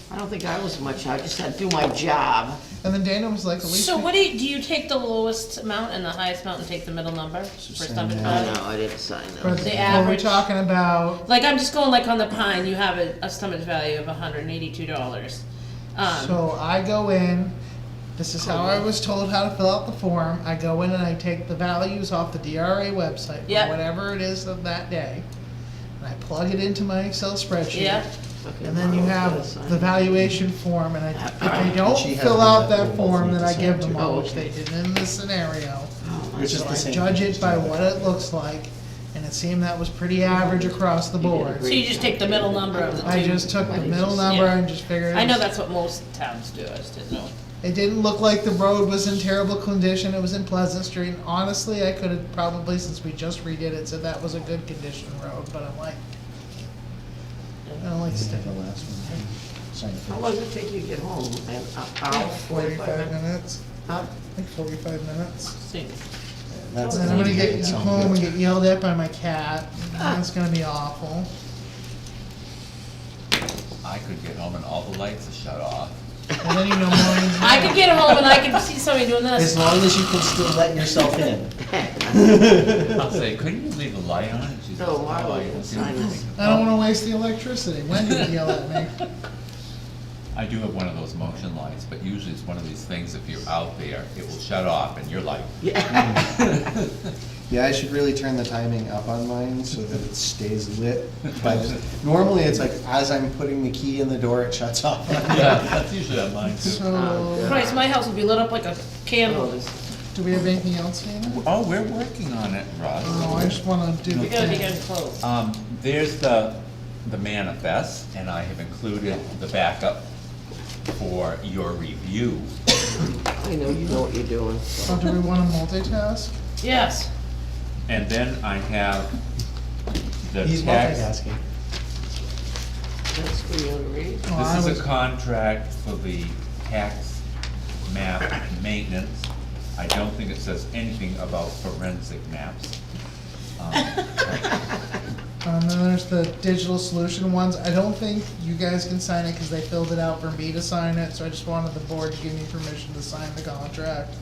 I don't think I was much, I just had to do my job. And then Dana was like, at least. So we- what do you take the lowest amount and the highest amount and take the middle number for send stumpage that. value? No, I didn't sign For that. The what we're average. talking about, Like, I'm just going like on the Pine, you have a stumpage value of $182. so I go in, this is how I was told how to fill out the form. I go in and I take the values off the DRA website, Yep. for whatever it is of that day. And I plug it into my Excel spreadsheet. Yeah, And then you have the valuation form, and if they don't She has fill one out that that we both form, need then to I sign give them too. all, Oh, which they okay. did in this scenario. Which is So the I same. judge it by what it looks like, and it seemed that was pretty average across the board. so you just take the middle number of the two. I just took the middle number Yeah. and just figured. I know that's what most towns do, I just didn't know. It didn't look like the road was in terrible condition, it was in Pleasant Street, and honestly, I could have probably, since we just redid it, said that was a good condition road, but I'm like, I don't like This is sticking. the last one. Sign it How first. long did it take you to get home? An hour, 45 minutes, Huh? like 45 minutes. See. That's And then I'm gonna the- get sounds home and good. get yelled at by my cat, that's gonna be awful. I could get home and all the lights are shut off. And then you know mornings. I could get home and I could see somebody doing As this. long as you can still let yourself in. I'll say, couldn't you leave the light on? And she says, No, why "Oh, would I you can see sign anything." this? I don't wanna waste the electricity, Wendy would yell at me. I do have one of those motion lights, but usually it's one of these things, if you're out there, it will shut off and you're like, Yeah, I should really turn the timing up on mine so that it stays lit. Normally, it's like, as I'm putting the key in the door, it shuts off. yeah, that's usually on mine too. So, Christ, my house would be lit up like a Oh, candle. this, do we have anything else, Dana? Oh, we're working on it, Russ. No, I just wanna do We the gotta be thing. getting close. There's the manifest, and I have included the backup for your review. I know you know what you're doing. Oh, do we wanna multitask? Yes. And then I have the He's tax. multitasking. That's for you to read. Oh, I This is was- a contract for the tax map maintenance. I don't think it says anything about forensic maps. And then there's the digital solution ones. I don't think you guys can sign it because they filled it out for me to sign it, so I just wanted the board to give me permission to sign the contract.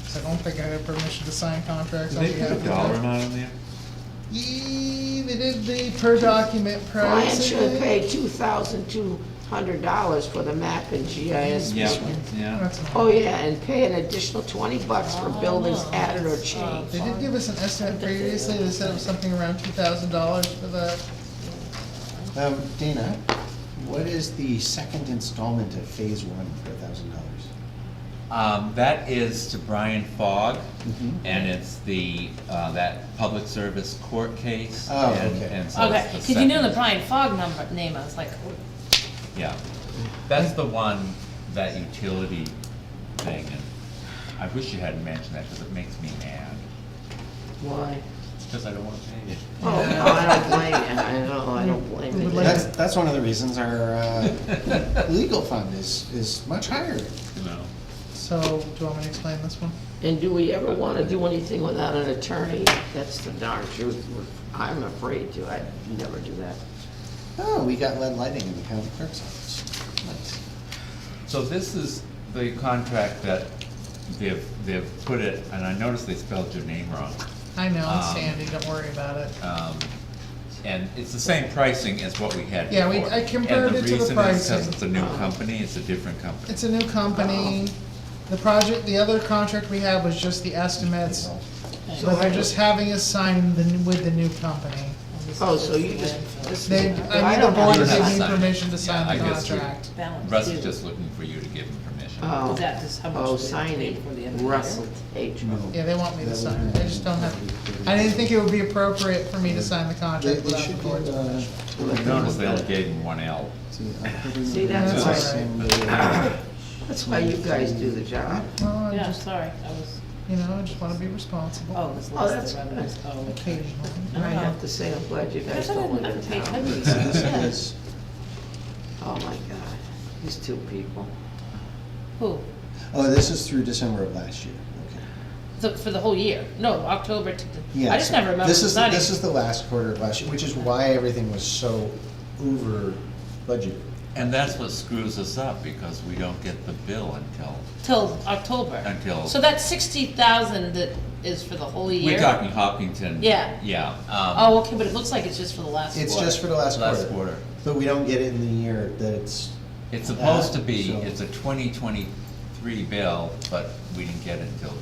So I don't think I have permission to sign contracts on Did they behalf put of a dollar them. amount in there? Oh, They did the per document Brian price. should have paid $2,200 for the map and GIS. Yeah, machine. yeah. That's not- Oh, yeah, and pay an additional $20 for buildings added or changed. They did give us an estimate previously. They said it was something around $2,000 for that. Dana, what is the second installment of phase one for $1,000? That is to Brian Fogg, Mhm. and it's the, that public service court case. Oh, and- okay. And so Okay, it's the because you knew the second- Brian Fogg name, I was like, Yeah, that's the one, that utility thing, and I wish you hadn't mentioned that, because it makes me mad, Why? because I don't wanna pay it. Oh, no, I don't blame you. I know, I don't blame We would you. like- That's one of the reasons our legal fund is much higher. You know, So, do you want me to explain this one? And do we ever want to do anything without an attorney? That's the darn truth. I'm afraid to. I'd never do that. Oh, we got lead lighting in the county clerk's office. Nice. so this is the contract that they've put it, and I noticed they spelled your name wrong. I know, it's Um, Sandy, don't worry about it. And it's the same pricing as what we had Yeah, before. I compared it to the And the reason is pricing. because it's a new company, it's a different company. It's a new company. The project, the other contract we had was just the estimates, but they're just having us sign with the new company. Oh, so you just, They, I I need the don't board to have give to me sign it. permission to sign Yeah, the I guess we- contract. balance. Russ is just looking for you to give him permission. oh, That is how much oh, they signing. paid for the other year. Russell H. Yeah, they want me to sign it, I just don't have, I didn't think it would be appropriate for me to sign the contract They without the should board's give, permission. I noticed they only gave him one L. See, that's That's why, all right. that's why you guys do the job. Well, I Yeah, just, sorry, I was, you know, I just wanna be responsible. oh, this Oh, list that's of revenues, oh, okay. Occasionally. And I have to say, I'm glad you guys don't live in Pay town. attention. So this Yeah. is, Oh, my God. These two people. Who? oh, this is through December of last year, okay. For the whole year? No, October to, Yeah, I just so never remember this is signing. This is the last quarter of last year, which is why everything was so over budgeted. And that's what screws us up, because we don't get the bill Till October. Until- So that's 60,000 that is for the whole year? we're talking Hopkinton. Yeah. Yeah. Oh, okay, but it looks like it's just for the last quarter. It's just for the last quarter. Last quarter. But we don't get it in the year that it's, It's supposed to be, So- it's a 2023 bill, but we didn't get it until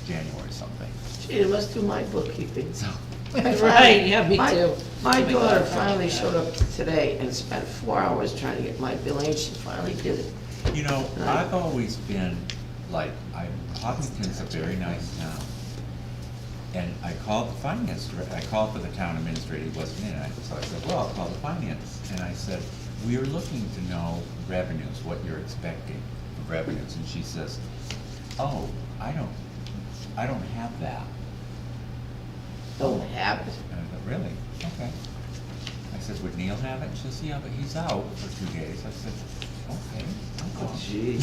January something. Gee, they must do my bookkeeping. So, Right, yeah, me My- too. My daughter finally showed up today and spent 4 hours trying to get my billing. She finally did it. you know, I've always been, like, Hopkinton's a very nice town. And I called the finance director, I called for the town administrator, he wasn't in, so I said, well, I'll call the finance. And I said, we are looking to know revenues, what you're expecting of revenues. And she says, oh, I don't have that. Don't have it. And I thought, really? Okay. I said, would Neil have it? She says, yeah, but he's out for 2 days. I said, okay, I'll Oh, call. gee.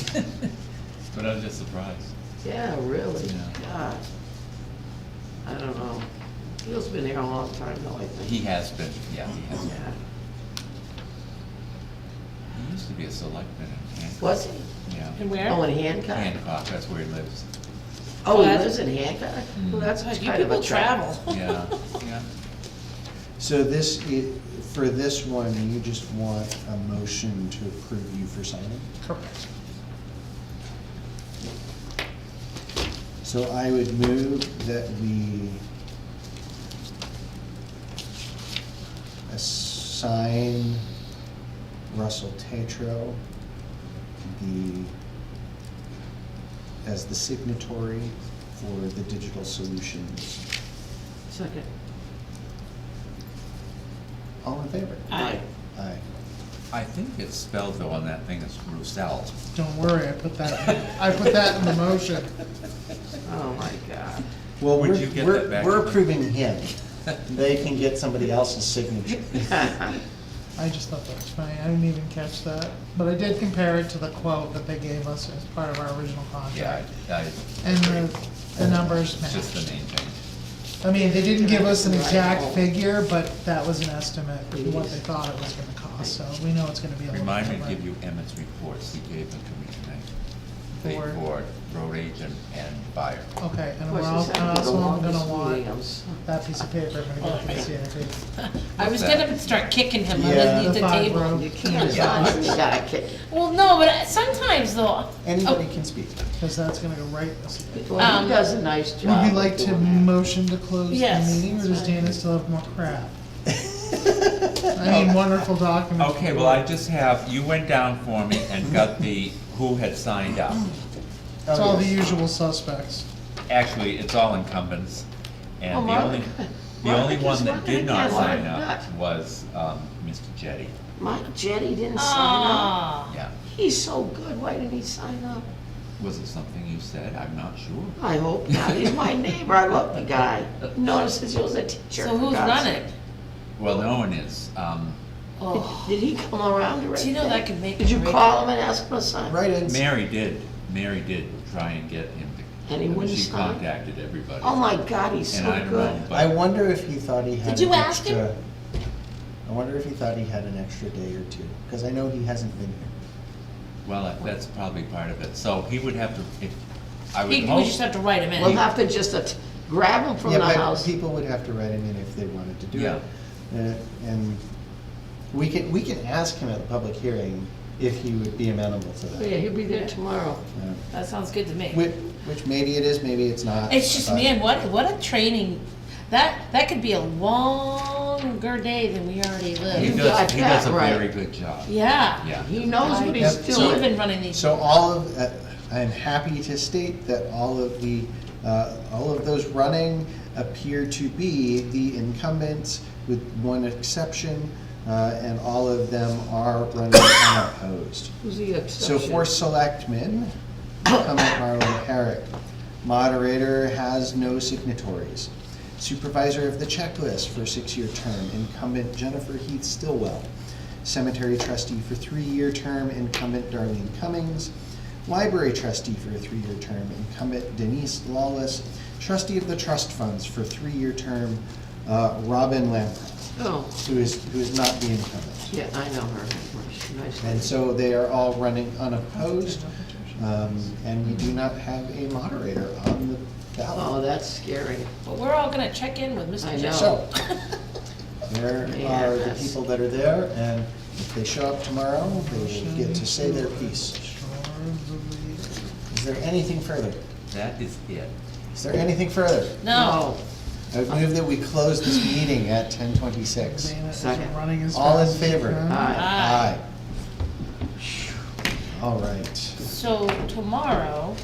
But I was just surprised. Yeah, really? Yeah. God. I don't know. Neil's been here a long time though, I think. He has been, yeah, he has been. Yeah. He used to be a selectman in Hancock. Was he? Yeah. And where? Oh, in Hancock? Hancock, that's where he lives. Oh, he that's- lives in Hancock? Well, that's God, you kind of a people travel. Yeah, yeah. so this, for this one, you just want a motion to approve you for signing? Correct. So I would move that we assign Russell Tatro as the signatory for the digital solutions. Second. All in favor? Aye. Aye. I think it's spelled though on that thing as Roussel. Don't worry, I put that in the motion. Oh, my God. Well, Would we're, you get we're, that back we're to them? approving him. They can get somebody else's signature. I just thought that was funny, I didn't even catch that. But I did compare it to the quote that they gave us as part of our original Yeah, contract. I And the numbers it's just matched. the name change. I mean, they didn't give us an exact figure, but that was an estimate of what they thought it was gonna cost, so we know it's gonna be a little Remind me bit to give different. you Emmett's reports, he gave them to me tonight. They For- for road agent and fire. Okay, and Of we're course, it's also the gonna longest want meetings. that piece of paper, I'm gonna go to the CIP. I was that? gonna start kicking him Yeah. underneath The the 5 table. row. You can't decide, you gotta kick it. Well, no, but sometimes though, Anybody can speak. Cause that's gonna go right in the CIP. Well, he does a nice Would job. you of like to doing that. motion to close the Yes. meeting, or does Dana still have more crap? I mean, wonderful documents. Okay, well, I just have, you went down for me and got the, who had signed up. It's all the usual suspects. Actually, it's all incumbents, Oh, and the Mark. only, the Mark only is one that working did not again, sign Mark. up was, Mr. Jetty, Mike Jetty didn't sign up. ah, yeah. He's so good, why didn't he sign up? Was it something you said? I'm not sure. I hope not, he's my neighbor, I love the guy. Noticed he was a teacher. so for who's God's sake. running? Well, no one is, Oh, Did he come around or do you know anything? that could make? Did you or break call it? him and ask him to sign? Write-ins. Mary did try and get him to. And he wouldn't She sign? contacted everybody. Oh my God, he's And so I don't good. know, I but, wonder if he thought he had Did you an ask him? extra. I wonder if he thought he had an extra day or two, because I know he hasn't been here. well, that's probably part of it. So he would have to, if, I would We hope. just have to write him in. We'll have to just grab him from Yeah, the but house. people would have to write him in if they wanted to do Yeah. it. And we can ask him at the public hearing if he would be amenable to Oh, that. yeah, he'll be there tomorrow. Yeah. That sounds good to me. Which maybe it is, maybe it's not. It's just, but- man, what a training, that could be a longer day than we already He live. You got he does that a right. very good job. Yeah. Yeah. He knows what he's Yep. You've doing. been running these. So all of, I'm happy to state that all of those running appear to be the incumbents with one exception, and all of them are running unopposed. Who's the So exception? for selectmen, incumbent Marlon Herrick. Moderator has no signatories. Supervisor of the checklist for 6-year term, incumbent Jennifer Heath Stillwell. Cemetery trustee for 3-year term, incumbent Darlene Cummings. Library trustee for a 3-year term, incumbent Denise Lawless. Trustee of the trust funds for 3-year term, Robin Lamprey, Oh, who is not the incumbent. yeah, I know her. She's nice. And so they are all running unopposed, and we do not have a moderator on the Oh, ballot. that's scary. But we're all gonna check in with Mr. I Jeff. know. So, there Yeah, are the that's- people that are there, and if they show up tomorrow, they will get to say their piece. Is there anything further? That is it. Is there anything further? No, I would move that we close this meeting at 10:26. Dana isn't Second. running as All in fast as he favor? can. Aye. Aye. All right. so tomorrow,